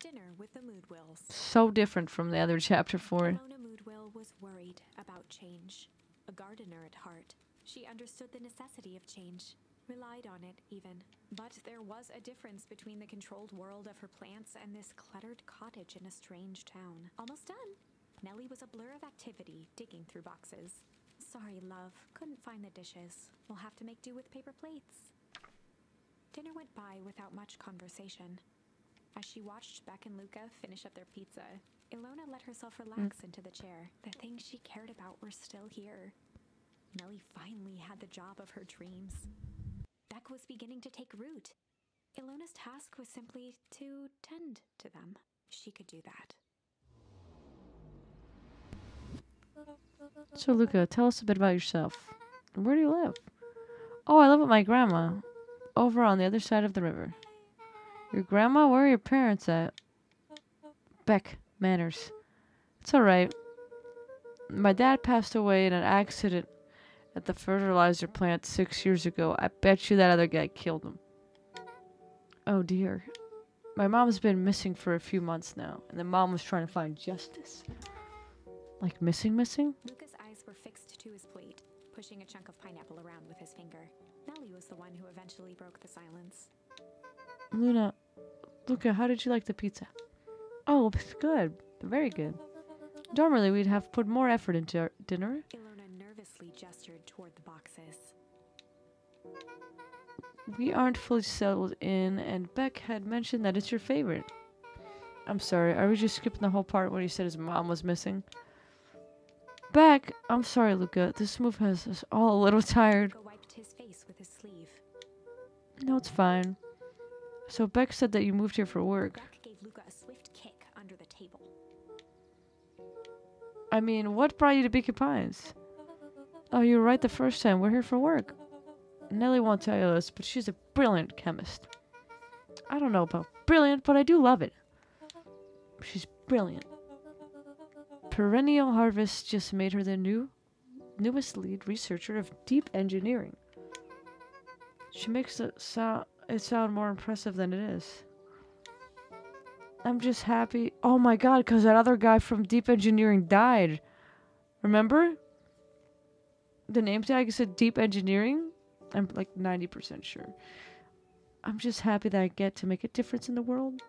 S2: Dinner with the Moodwills.
S1: So different from the other chapter 4.
S2: Ilona Moodwill was worried about change. A gardener at heart, she understood the necessity of change, relied on it even. But there was a difference between the controlled world of her plants and this cluttered cottage in a strange town. Almost done. Nellie was a blur of activity, digging through boxes. Sorry, love, couldn't find the dishes. We'll have to make do with paper plates. Dinner went by without much conversation. As she watched Beck and Luca finish up their pizza, Ilona let herself relax into the chair. The things she cared about were still here. Nellie finally had the job of her dreams. Beck was beginning to take root. Ilona's task was simply to tend to them. She could do that.
S1: So Luca, tell us a bit about yourself. Where do you live? Oh, I live with my grandma. Over on the other side of the river. Your grandma? Where are your parents at? Beck, manners. It's alright. My dad passed away in an accident at the fertilizer plant 6 years ago. I bet you that other guy killed him. Oh dear. My mom's been missing for a few months now, and the mom was trying to find justice. Like missing?
S2: Luca's eyes were fixed to his plate, pushing a chunk of pineapple around with his finger. Nellie was the one who eventually broke the silence.
S1: Luca, how did you like the pizza? Oh, it's good. Very good. Normally we'd have put more effort into our dinner.
S2: Ilona nervously gestured toward the boxes.
S1: We aren't fully settled in, and Beck had mentioned that it's your favorite. I'm sorry, are we just skipping the whole part when he said his mom was missing? Beck, I'm sorry, Luca. This move has us all a little tired.
S2: Luca wiped his face with his sleeve.
S1: No, it's fine. So Beck said that you moved here for work.
S2: Beck gave Luca a swift kick under the table.
S1: I mean, what brought you to Beacon Pines? Oh, you were right the first time. We're here for work. Nellie won't tell you this, but she's a brilliant chemist. I don't know about brilliant, but I do love it. She's brilliant. Perennial Harvest just made her the newest lead researcher of deep engineering. She makes it sound more impressive than it is. I'm just happy. Oh my god, because that other guy from Deep Engineering died. Remember? The name tag said Deep Engineering? I'm like 90% sure. I'm just happy that I get to make a difference in the world.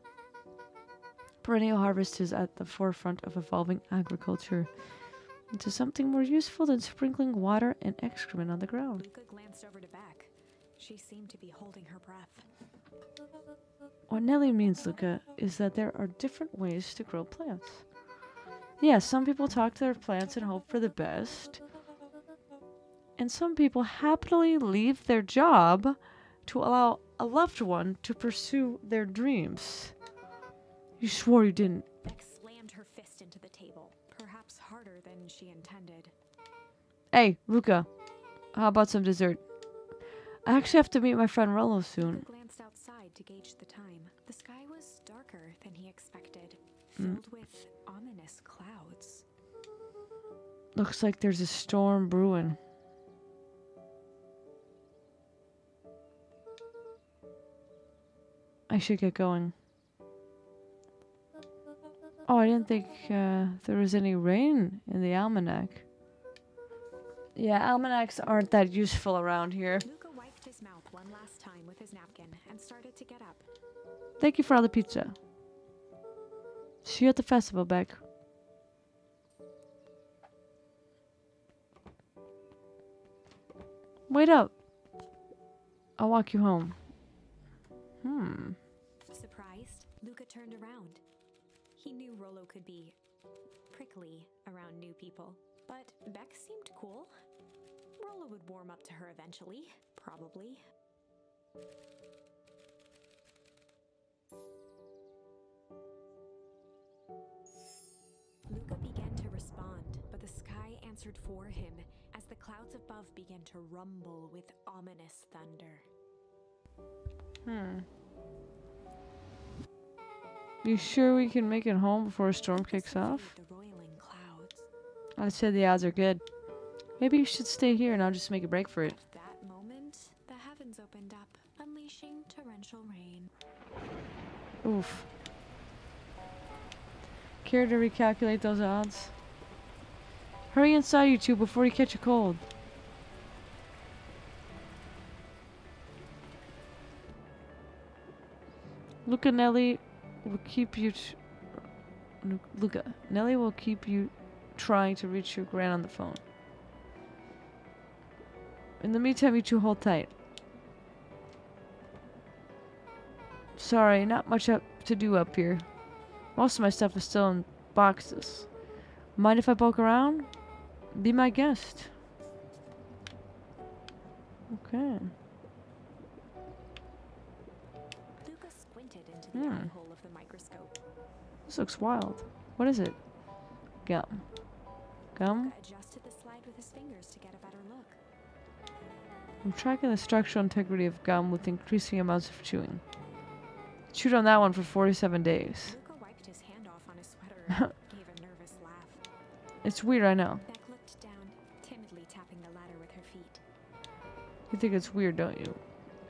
S1: Perennial Harvest is at the forefront of evolving agriculture into something more useful than sprinkling water and excrement on the ground.
S2: Luca glanced over to Beck. She seemed to be holding her breath.
S1: What Nellie means, Luca, is that there are different ways to grow plants. Yes, some people talk to their plants and hope for the best. And some people happily leave their job to allow a loved one to pursue their dreams. You swore you didn't.
S2: Beck slammed her fist into the table, perhaps harder than she intended.
S1: Hey, Luca, how about some dessert? I actually have to meet my friend Rollo soon.
S2: Luca glanced outside to gauge the time. The sky was darker than he expected, filled with ominous clouds.
S1: Looks like there's a storm brewing. I should get going. Oh, I didn't think there was any rain in the almanac. Yeah, almanacs aren't that useful around here.
S2: Luca wiped his mouth one last time with his napkin and started to get up.
S1: Thank you for all the pizza. See you at the festival, Beck. Wait up. I'll walk you home.
S2: Surprised, Luca turned around. He knew Rollo could be prickly around new people, but Beck seemed cool. Rollo would warm up to her eventually, probably. Luca began to respond, but the sky answered for him as the clouds above began to rumble with ominous thunder.
S1: You sure we can make it home before a storm kicks off?
S2: The roiling clouds.
S1: I'd say the odds are good. Maybe you should stay here and I'll just make a break for it.
S2: At that moment, the heavens opened up, unleashing torrential rain.
S1: Oof. Care to recalculate those odds? Hurry inside, you two, before you catch a cold. Luca, Nelly will keep you... Luca, Nelly will keep you trying to reach your gran on the phone. In the meantime, you two hold tight. Sorry, not much to do up here. Most of my stuff is still in boxes. Mind if I poke around? Be my guest. Okay.
S2: Luca squinted into the eye hole of the microscope.
S1: This looks wild. What is it? Gum. Gum?
S2: Luca adjusted the slide with his fingers to get a better look.
S1: I'm tracking the structural integrity of gum with increasing amounts of chewing. Chewed on that one for 47 days.
S2: Luca wiped his hand off on his sweater and gave a nervous laugh.
S1: It's weird, I know.
S2: Beck looked down, timidly tapping the ladder with her feet.
S1: You think it's weird, don't you?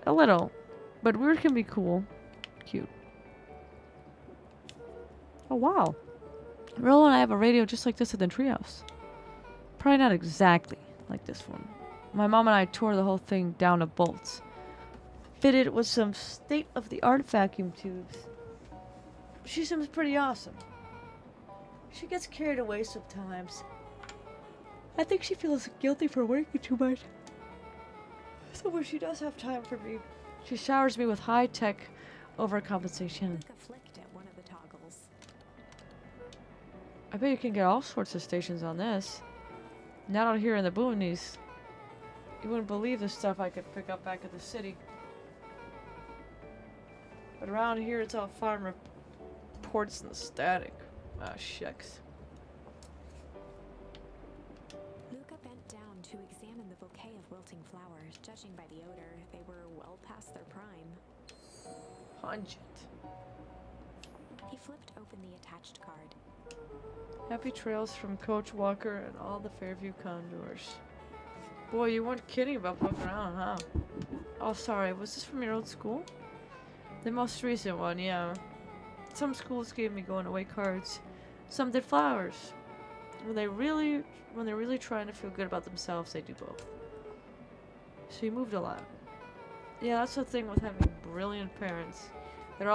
S1: A little. But weird can be cool. Cute. Oh, wow. Rollo and I have a radio just like this at the treehouse. Probably not exactly like this one. My mom and I tore the whole thing down to bolts. Fitted with some state-of-the-art vacuum tubes. She seems pretty awesome. She gets carried away sometimes. I think she feels guilty for working too much. So when she does have time for me, she showers me with high-tech overcompensation.
S2: Luca flicked at one of the toggles.
S1: I bet you can get all sorts of stations on this. Not out here in the boonies. You wouldn't believe the stuff I could pick up back at the city. But around here, it's all farm reports and static. Ah, shucks.
S2: Luca bent down to examine the bouquet of wilting flowers. Judging by the odor, they were well past their prime.
S1: Pungent.
S2: He flipped open the attached card.
S1: Happy trails from Coach Walker and all the Fairview Condors. Boy, you weren't kidding about poking around, huh? Oh, sorry. Was this from your old school? The most recent one, yeah. Some schools gave me going away cards. Some did flowers. When they're really trying to feel good about themselves, they do both. So you moved a lot. Yeah, that's the thing with having brilliant parents. There's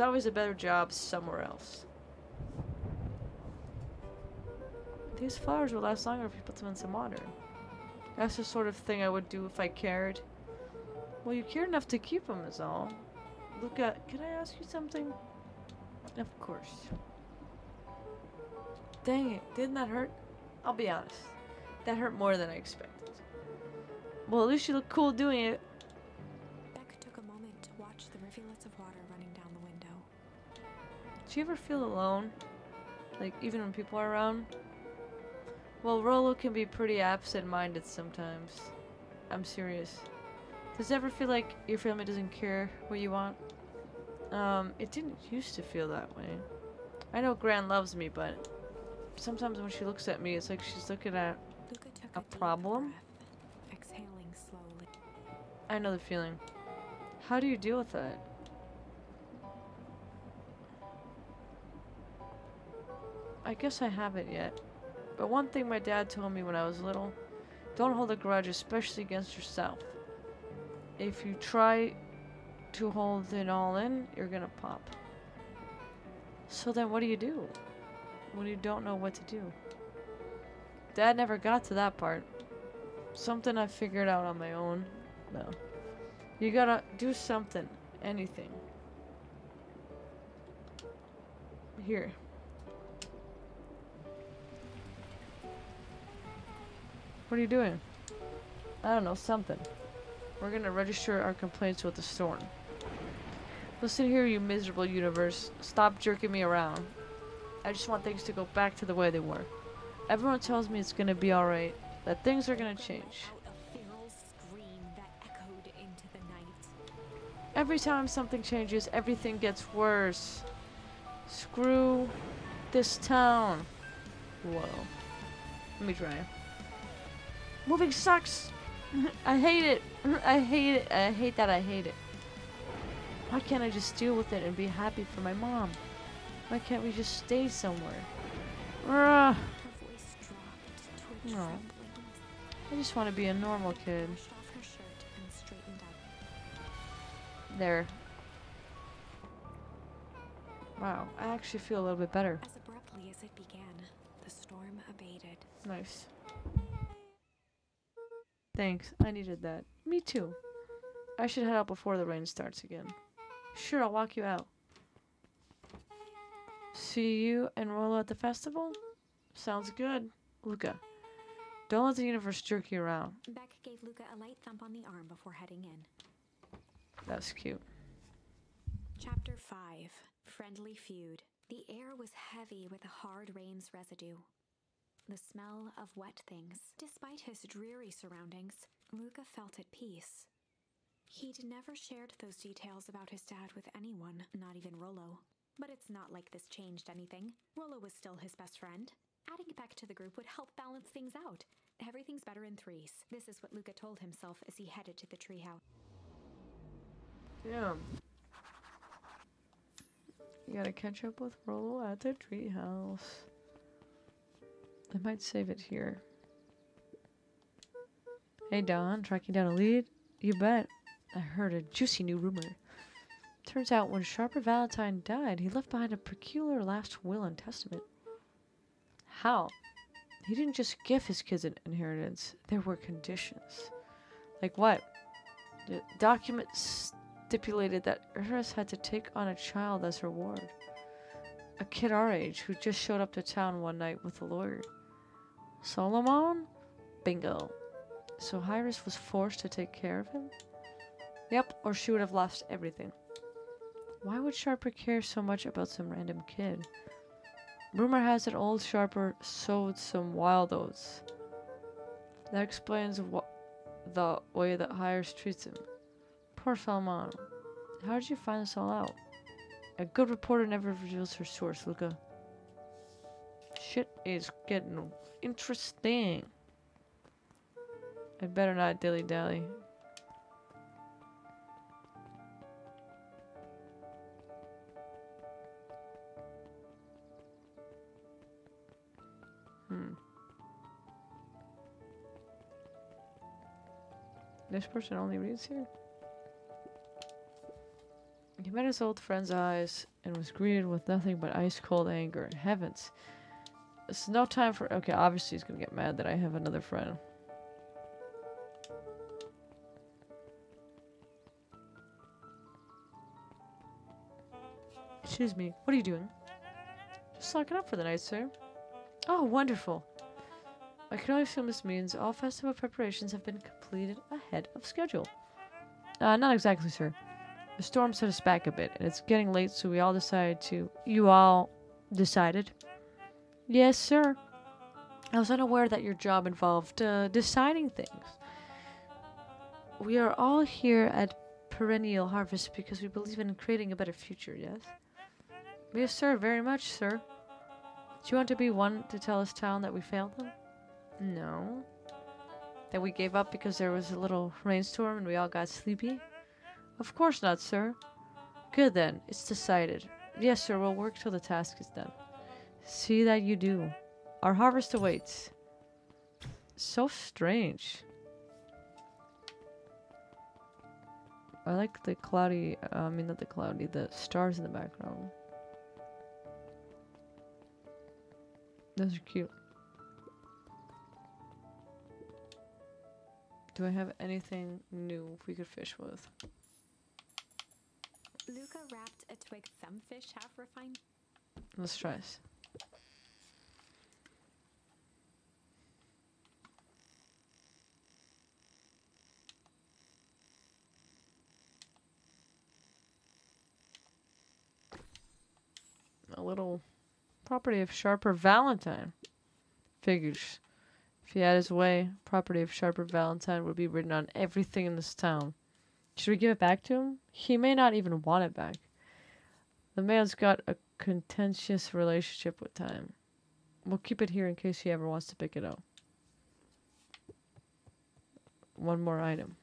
S1: always a better job somewhere else. These flowers will last longer if you put them in some water. That's the sort of thing I would do if I cared. Well, you care enough to keep them is all. Luca, can I ask you something? Of course. Dang it, didn't that hurt? I'll be honest. That hurt more than I expected. Well, at least you look cool doing it.
S2: Beck took a moment to watch the rivulets of water running down the window.
S1: Do you ever feel alone? Like, even when people are around? Well, Rollo can be pretty absent-minded sometimes. I'm serious. Does it ever feel like your family doesn't care what you want? It didn't used to feel that way. I know Gran loves me, but sometimes when she looks at me, it's like she's looking at
S2: Luca took
S1: a
S2: deep
S1: problem.
S2: breath, exhaling slowly.
S1: I know the feeling. How do you deal with that? I guess I haven't yet. But one thing my dad told me when I was little, don't hold a grudge, especially against yourself. If you try to hold it all in, you're gonna pop. So then what do you do when you don't know what to do? Dad never got to that part. Something I figured out on my own. No. You gotta do something. Anything. Here. What are you doing? I don't know, something. We're gonna register our complaints with the storm. Listen here, you miserable universe. Stop jerking me around. I just want things to go back to the way they were. Everyone tells me it's gonna be alright, that things are gonna change.
S2: A feral scream that echoed into the night.
S1: Every time something changes, everything gets worse. Screw this town. Whoa. Let me try. Moving sucks. I hate it. I hate it. I hate that I hate it. Why can't I just deal with it and be happy for my mom? Why can't we just stay somewhere? Ugh.
S2: Her voice dropped to a
S1: No.
S2: trembling.
S1: I just want to be a normal kid.
S2: Brushed off her shirt and straightened up.
S1: There. Wow, I actually feel a little bit better.
S2: As abruptly as it began, the storm abated.
S1: Nice. Thanks, I needed that. Me too. I should head out before the rain starts again. Sure, I'll walk you out. See you and Rollo at the festival? Sounds good. Luca, don't let the universe jerk you around.
S2: Beck gave Luca a light thump on the arm before heading in.
S1: That's cute.
S2: Chapter 5. Friendly Feud. The air was heavy with the hard rain's residue. The smell of wet things. Despite his dreary surroundings, Luca felt at peace. He'd never shared those details about his dad with anyone, not even Rollo. But it's not like this changed anything. Rollo was still his best friend. Adding Beck to the group would help balance things out. Everything's better in threes. This is what Luca told himself as he headed to the treehouse.
S1: Damn. You gotta catch up with Rollo at the treehouse. I might save it here. Hey Don, tracking down a lead? You bet. I heard a juicy new rumor. Turns out when Sharper Valentine died, he left behind a peculiar last will and testament. How? He didn't just give his kids an inheritance. There were conditions. Like what? The document stipulated that Iris had to take on a child as her ward. A kid our age who just showed up to town one night with a lawyer. Solomon? Bingo. So Iris was forced to take care of him? Yep, or she would have lost everything. Why would Sharper care so much about some random kid? Rumor has it old Sharper sowed some wild oats. That explains the way that Iris treats him. Poor Salman. How did you find this all out? A good reporter never reveals her source, Luca. Shit is getting interesting. I better not dilly-dally. This person only reads here? He met his old friend's eyes and was greeted with nothing but ice-cold anger. Heavens. This is no time for... Okay, obviously he's gonna get mad that I have another friend. Excuse me, what are you doing? Just locking up for the night, sir. Oh, wonderful. I can only assume this means all festival preparations have been completed ahead of schedule. Not exactly, sir. The storm set us back a bit, and it's getting late, so we all decided to... You all decided? Yes, sir. I was unaware that your job involved deciding things. We are all here at Perennial Harvest because we believe in creating a better future, yes? Yes, sir, very much, sir. Do you want to be one to tell this town that we failed them? No. That we gave up because there was a little rainstorm and we all got sleepy? Of course not, sir. Good then, it's decided. Yes, sir, we'll work till the task is done. See that you do. Our harvest awaits. So strange. I like the cloudy, not the cloudy, the stars in the background. Those are cute. Do I have anything new we could fish with?
S2: Luca wrapped a twig thumbfish half refined.
S1: Let's try this. A little property of Sharper Valentine. Figures. If he had his way, property of Sharper Valentine would be written on everything in this town. Should we give it back to him? He may not even want it back. The man's got a contentious relationship with time. We'll keep it here in case he ever wants to pick it up. One more item.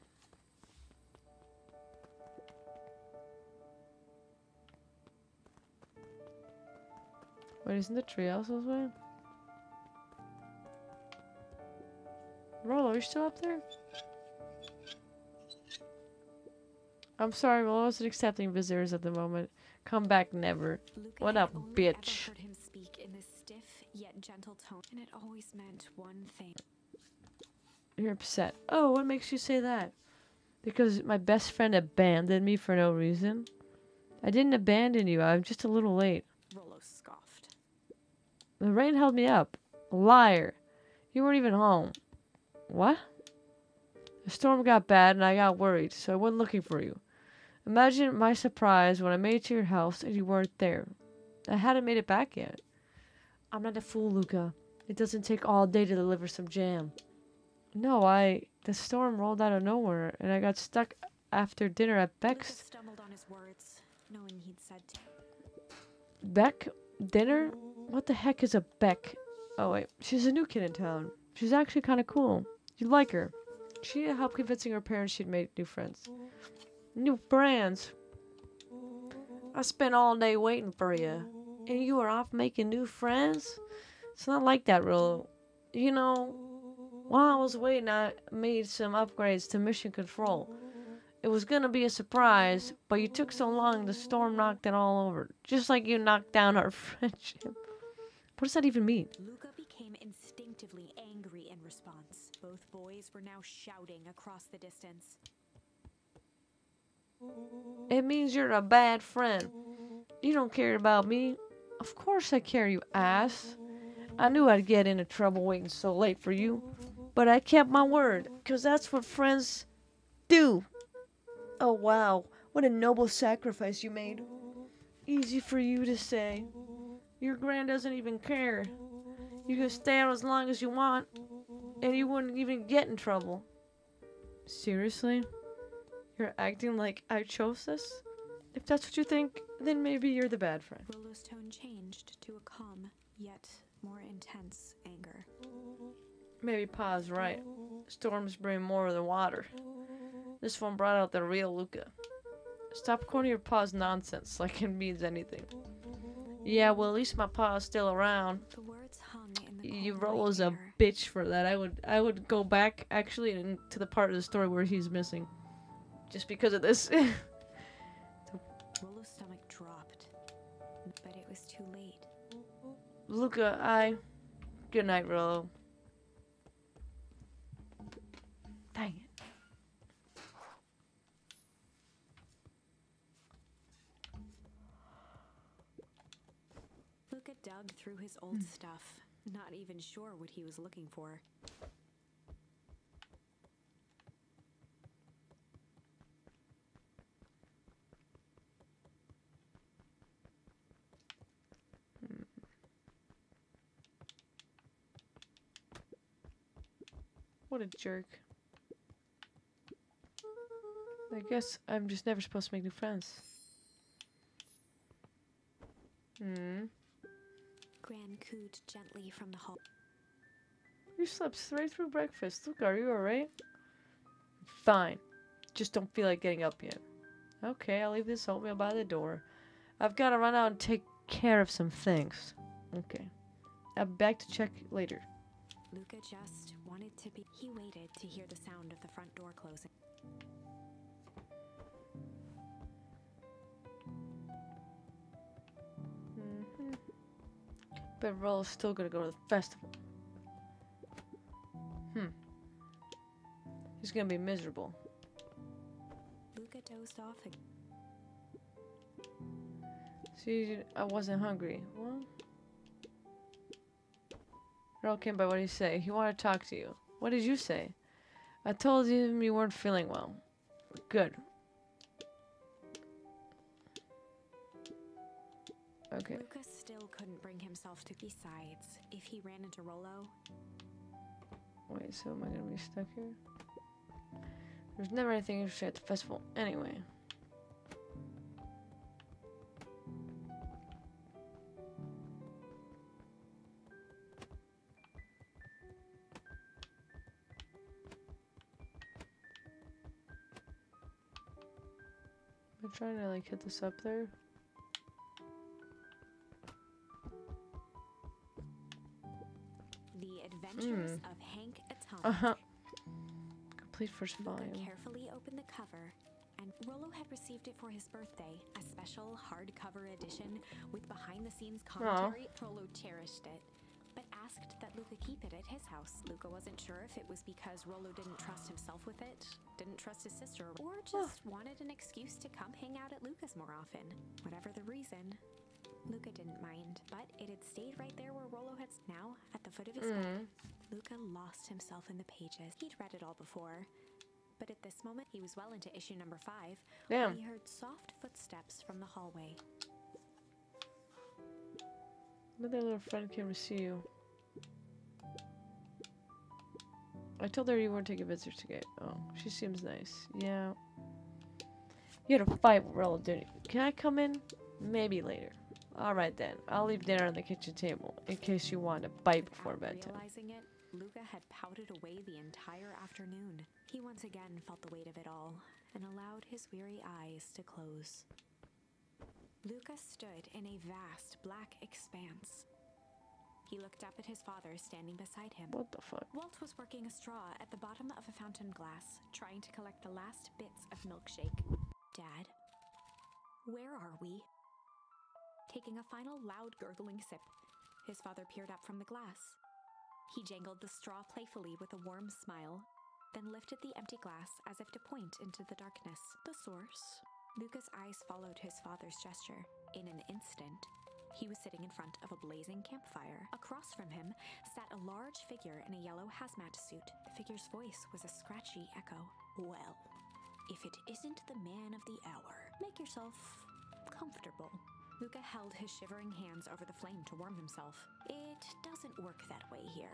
S1: Wait, isn't the treehouse this way? Rolo, are you still up there? I'm sorry, Rolo wasn't accepting visitors at the moment. Come back never.
S2: Luca
S1: What
S2: had
S1: up,
S2: only
S1: bitch?
S2: ever heard him speak in this stiff yet gentle tone, and it always meant one thing.
S1: You're upset. Oh, what makes you say that? Because my best friend abandoned me for no reason? I didn't abandon you. I'm just a little late.
S2: Rolo scoffed.
S1: The rain held me up. Liar. You weren't even home. What? The storm got bad and I got worried, so I went looking for you. Imagine my surprise when I made it to your house and you weren't there. I hadn't made it back yet. I'm not a fool, Luca. It doesn't take all day to deliver some jam. No, the storm rolled out of nowhere and I got stuck after dinner at
S2: Luca
S1: Beck's.
S2: stumbled on his words, knowing he'd said to.
S1: Beck? Dinner? What the heck is a Beck? Oh wait, she's a new kid in town. She's actually kind of cool. You'd like her. She needed help convincing her parents she'd made new friends. New friends? I spent all day waiting for you. And you were off making new friends? It's not like that, Rolo. You know, while I was waiting, I made some upgrades to mission control. It was gonna be a surprise, but you took so long the storm knocked it all over. Just like you knocked down our friendship. What does that even mean?
S2: Luca became instinctively angry in response. Both boys were now shouting across the distance.
S1: It means you're a bad friend. You don't care about me. Of course I care, you ass. I knew I'd get into trouble waiting so late for you. But I kept my word, 'cause that's what friends do. Oh wow, what a noble sacrifice you made. Easy for you to say. Your grand doesn't even care. You can stay out as long as you want, and you wouldn't even get in trouble. Seriously? You're acting like I chose this? If that's what you think, then maybe you're the bad friend.
S2: Rolo's tone changed to a calm, yet more intense anger.
S1: Maybe Pa's right. Storms bring more than water. This one brought out the real Luca. Stop quoting your Pa's nonsense like it means anything. Yeah, well, at least my Pa's still around.
S2: The words hung in the
S1: You
S2: cold
S1: Rolo's
S2: night
S1: a
S2: air.
S1: bitch for that. I would go back actually to the part of the story where he's missing, just because of this.
S2: Rolo's stomach dropped, but it was too late.
S1: Luca, good night, Rolo. Dang it.
S2: Luca dug through his old stuff, not even sure what he was looking for.
S1: What a jerk. I guess I'm just never supposed to make new friends.
S2: Gran cooed gently from the hall.
S1: You slept straight through breakfast. Look, are you alright? Fine. Just don't feel like getting up yet. Okay, I'll leave this oatmeal by the door. I've got to run out and take care of some things. Okay. I'll be back to check later.
S2: Luca just wanted to be. He waited to hear the sound of the front door closing.
S1: But Rolo's still gonna go to the festival. He's gonna be miserable.
S2: Luca dozed off again.
S1: See, I wasn't hungry. Well, Rolo came by. What did he say? He wanted to talk to you. What did you say? I told him you weren't feeling well. Good. Okay.
S2: Luca still couldn't bring himself to. Besides, if he ran into Rolo,
S1: Wait, so am I gonna be stuck here? There's never anything interesting at the festival anyway. I'm trying to like hit this up there.
S2: Adventures of Hank Atomic.
S1: Complete first
S2: Luca
S1: volume.
S2: carefully opened the cover, and Rollo had received it for his birthday, a special hardcover edition with behind-the-scenes commentary. Rollo cherished it, but asked that Luca keep it at his house. Luca wasn't sure if it was because Rollo didn't trust himself with it, didn't trust his sister, or just wanted an excuse to come hang out at Luca's more often. Whatever the reason, Luca didn't mind, but it had stayed right there where Rollo had. Now, at the foot of his bed, Luca lost himself in the pages. He'd read it all before, but at this moment, he was well into issue number 5
S1: Damn.
S2: when he heard soft footsteps from the hallway.
S1: Another little friend came to see you. I told her you weren't taking visitors today. Oh, she seems nice. Yeah. You had a fight with Rollo, didn't you? Can I come in? Maybe later. Alright then. I'll leave dinner on the kitchen table in case you want to bite before
S2: Without
S1: bedtime.
S2: realizing it, Luca had pouted away the entire afternoon. He once again felt the weight of it all and allowed his weary eyes to close. Luca stood in a vast black expanse. He looked up at his father standing beside him.
S1: What the fuck?
S2: Walt was working a straw at the bottom of a fountain glass, trying to collect the last bits of milkshake. Dad, where are we? Taking a final loud gurgling sip, his father peered up from the glass. He jangled the straw playfully with a warm smile, then lifted the empty glass as if to point into the darkness. The source? Luca's eyes followed his father's gesture. In an instant, he was sitting in front of a blazing campfire. Across from him sat a large figure in a yellow hazmat suit. The figure's voice was a scratchy echo. Well, if it isn't the man of the hour, make yourself comfortable. Luca held his shivering hands over the flame to warm himself. It doesn't work that way here.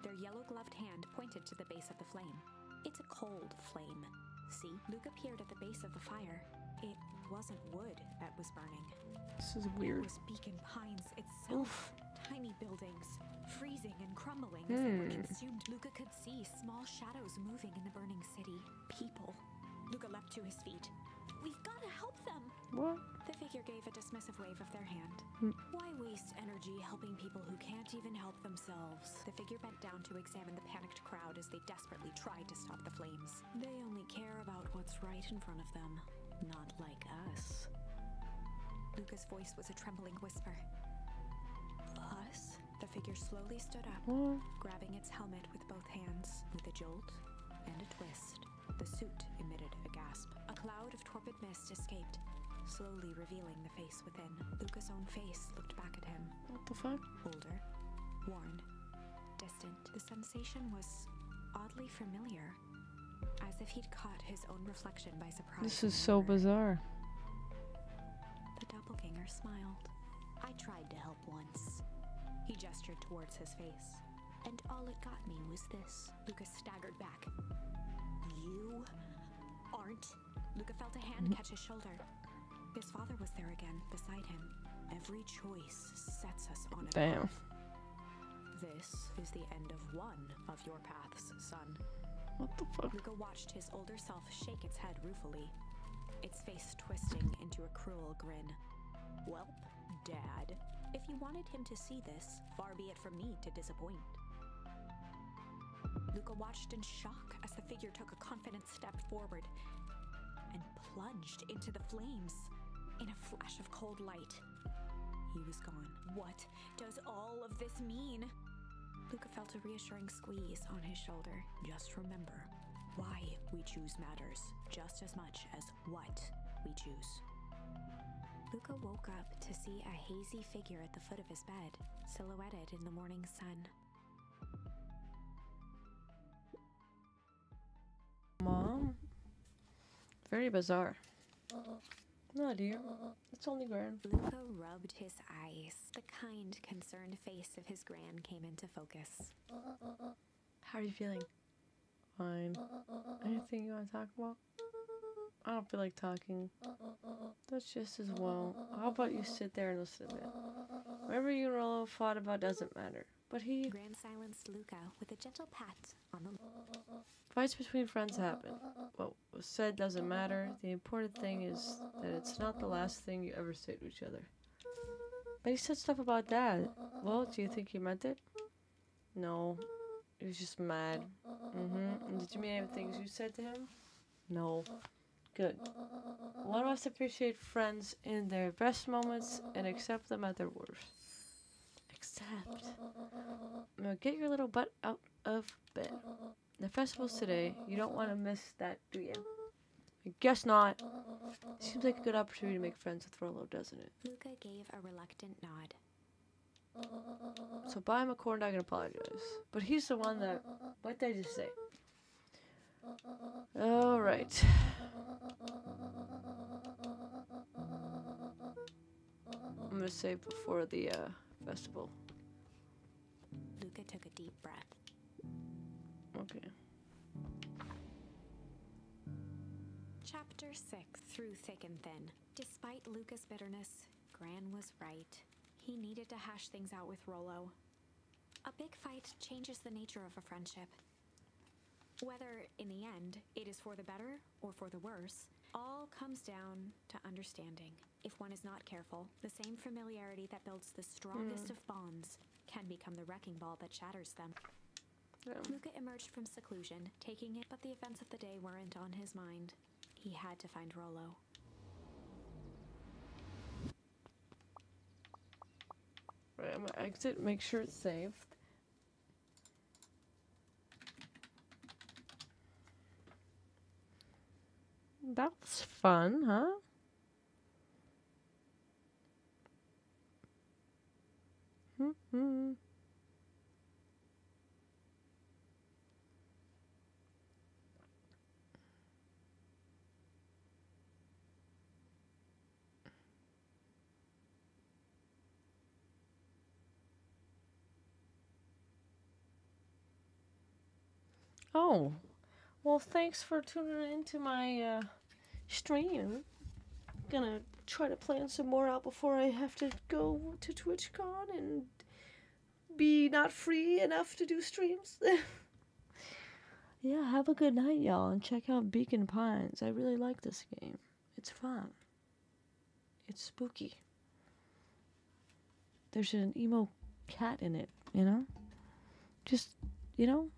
S2: Their yellow-gloved hand pointed to the base of the flame. It's a cold flame. See? Luca peered at the base of the fire. It wasn't wood that was burning.
S1: This is
S2: It
S1: weird.
S2: was Beacon Pines itself. Tiny buildings, freezing and crumbling as they were consumed. Luca could see small shadows moving in the burning city. People. Luca leapt to his feet. We've got to help them.
S1: What?
S2: The figure gave a dismissive wave of their hand. Why waste energy helping people who can't even help themselves? The figure bent down to examine the panicked crowd as they desperately tried to stop the flames. They only care about what's right in front of them, not like us. Luca's voice was a trembling whisper. Us? The figure slowly stood up,
S1: What?
S2: grabbing its helmet with both hands. With a jolt and a twist, the suit emitted a gasp. A cloud of torpid mist escaped, slowly revealing the face within. Luca's own face looked back at him.
S1: What the fuck?
S2: Older, worn, distant. The sensation was oddly familiar, as if he'd caught his own reflection by surprise.
S1: This
S2: in
S1: is
S2: the
S1: so
S2: mirror.
S1: bizarre.
S2: The doppelganger smiled. I tried to help once. He gestured towards his face. And all it got me was this. Luca staggered back. You aren't. Luca felt a hand catch his shoulder. His father was there again, beside him. Every choice sets us on a
S1: Damn.
S2: path. This is the end of one of your paths, son.
S1: What the fuck?
S2: Luca watched his older self shake its head ruefully, its face twisting into a cruel grin. Welp, Dad, if you wanted him to see this, far be it from me to disappoint. Luca watched in shock as the figure took a confident step forward and plunged into the flames in a flash of cold light. He was gone. What does all of this mean? Luca felt a reassuring squeeze on his shoulder. Just remember, why we choose matters just as much as what we choose. Luca woke up to see a hazy figure at the foot of his bed, silhouetted in the morning sun.
S1: Mom? Very bizarre. No, dear. It's only Gran.
S2: Luca rubbed his eyes. The kind, concerned face of his gran came into focus.
S1: How are you feeling? Fine. Anything you want to talk about? I don't feel like talking. That's just as well. How about you sit there and listen to it? Whatever you and Rollo fought about doesn't matter. But he...
S2: Gran silenced Luca with a gentle pat on the...
S1: Fights between friends happen. What was said doesn't matter. The important thing is that it's not the last thing you ever say to each other. But he said stuff about Dad. Well, do you think he meant it? No.
S5: He was just mad. And did you mean any things you said to him? No. Good. One must appreciate friends in their best moments and accept them at their worst. Accept. Now get your little butt out of bed. The festival's today. You don't want to miss that, do you? I guess not. Seems like a good opportunity to make friends with Rollo, doesn't it?
S2: Luca gave a reluctant nod.
S5: So buy him a corn dog and apologize. But he's the one that... What did I just say? Alright. I'm gonna save before the festival.
S2: Luca took a deep breath.
S5: Okay.
S2: Chapter 6, Through Thick and Thin. Despite Luca's bitterness, Gran was right. He needed to hash things out with Rollo. A big fight changes the nature of a friendship. Whether, in the end, it is for the better or for the worse, all comes down to understanding. If one is not careful, the same familiarity that builds the strongest of bonds can become the wrecking ball that shatters them.
S5: Yeah.
S2: Luca emerged from seclusion, taking it, but the events of the day weren't on his mind. He had to find Rollo.
S5: Right, I'm gonna exit, make sure it's saved. That's fun, huh? Oh, well, thanks for tuning into my stream. Gonna try to plan some more out before I have to go to TwitchCon and be not free enough to do streams. Yeah, have a good night, y'all, and check out Beacon Pines. I really like this game. It's fun. It's spooky. There's an emo cat in it, you know? Just, you know?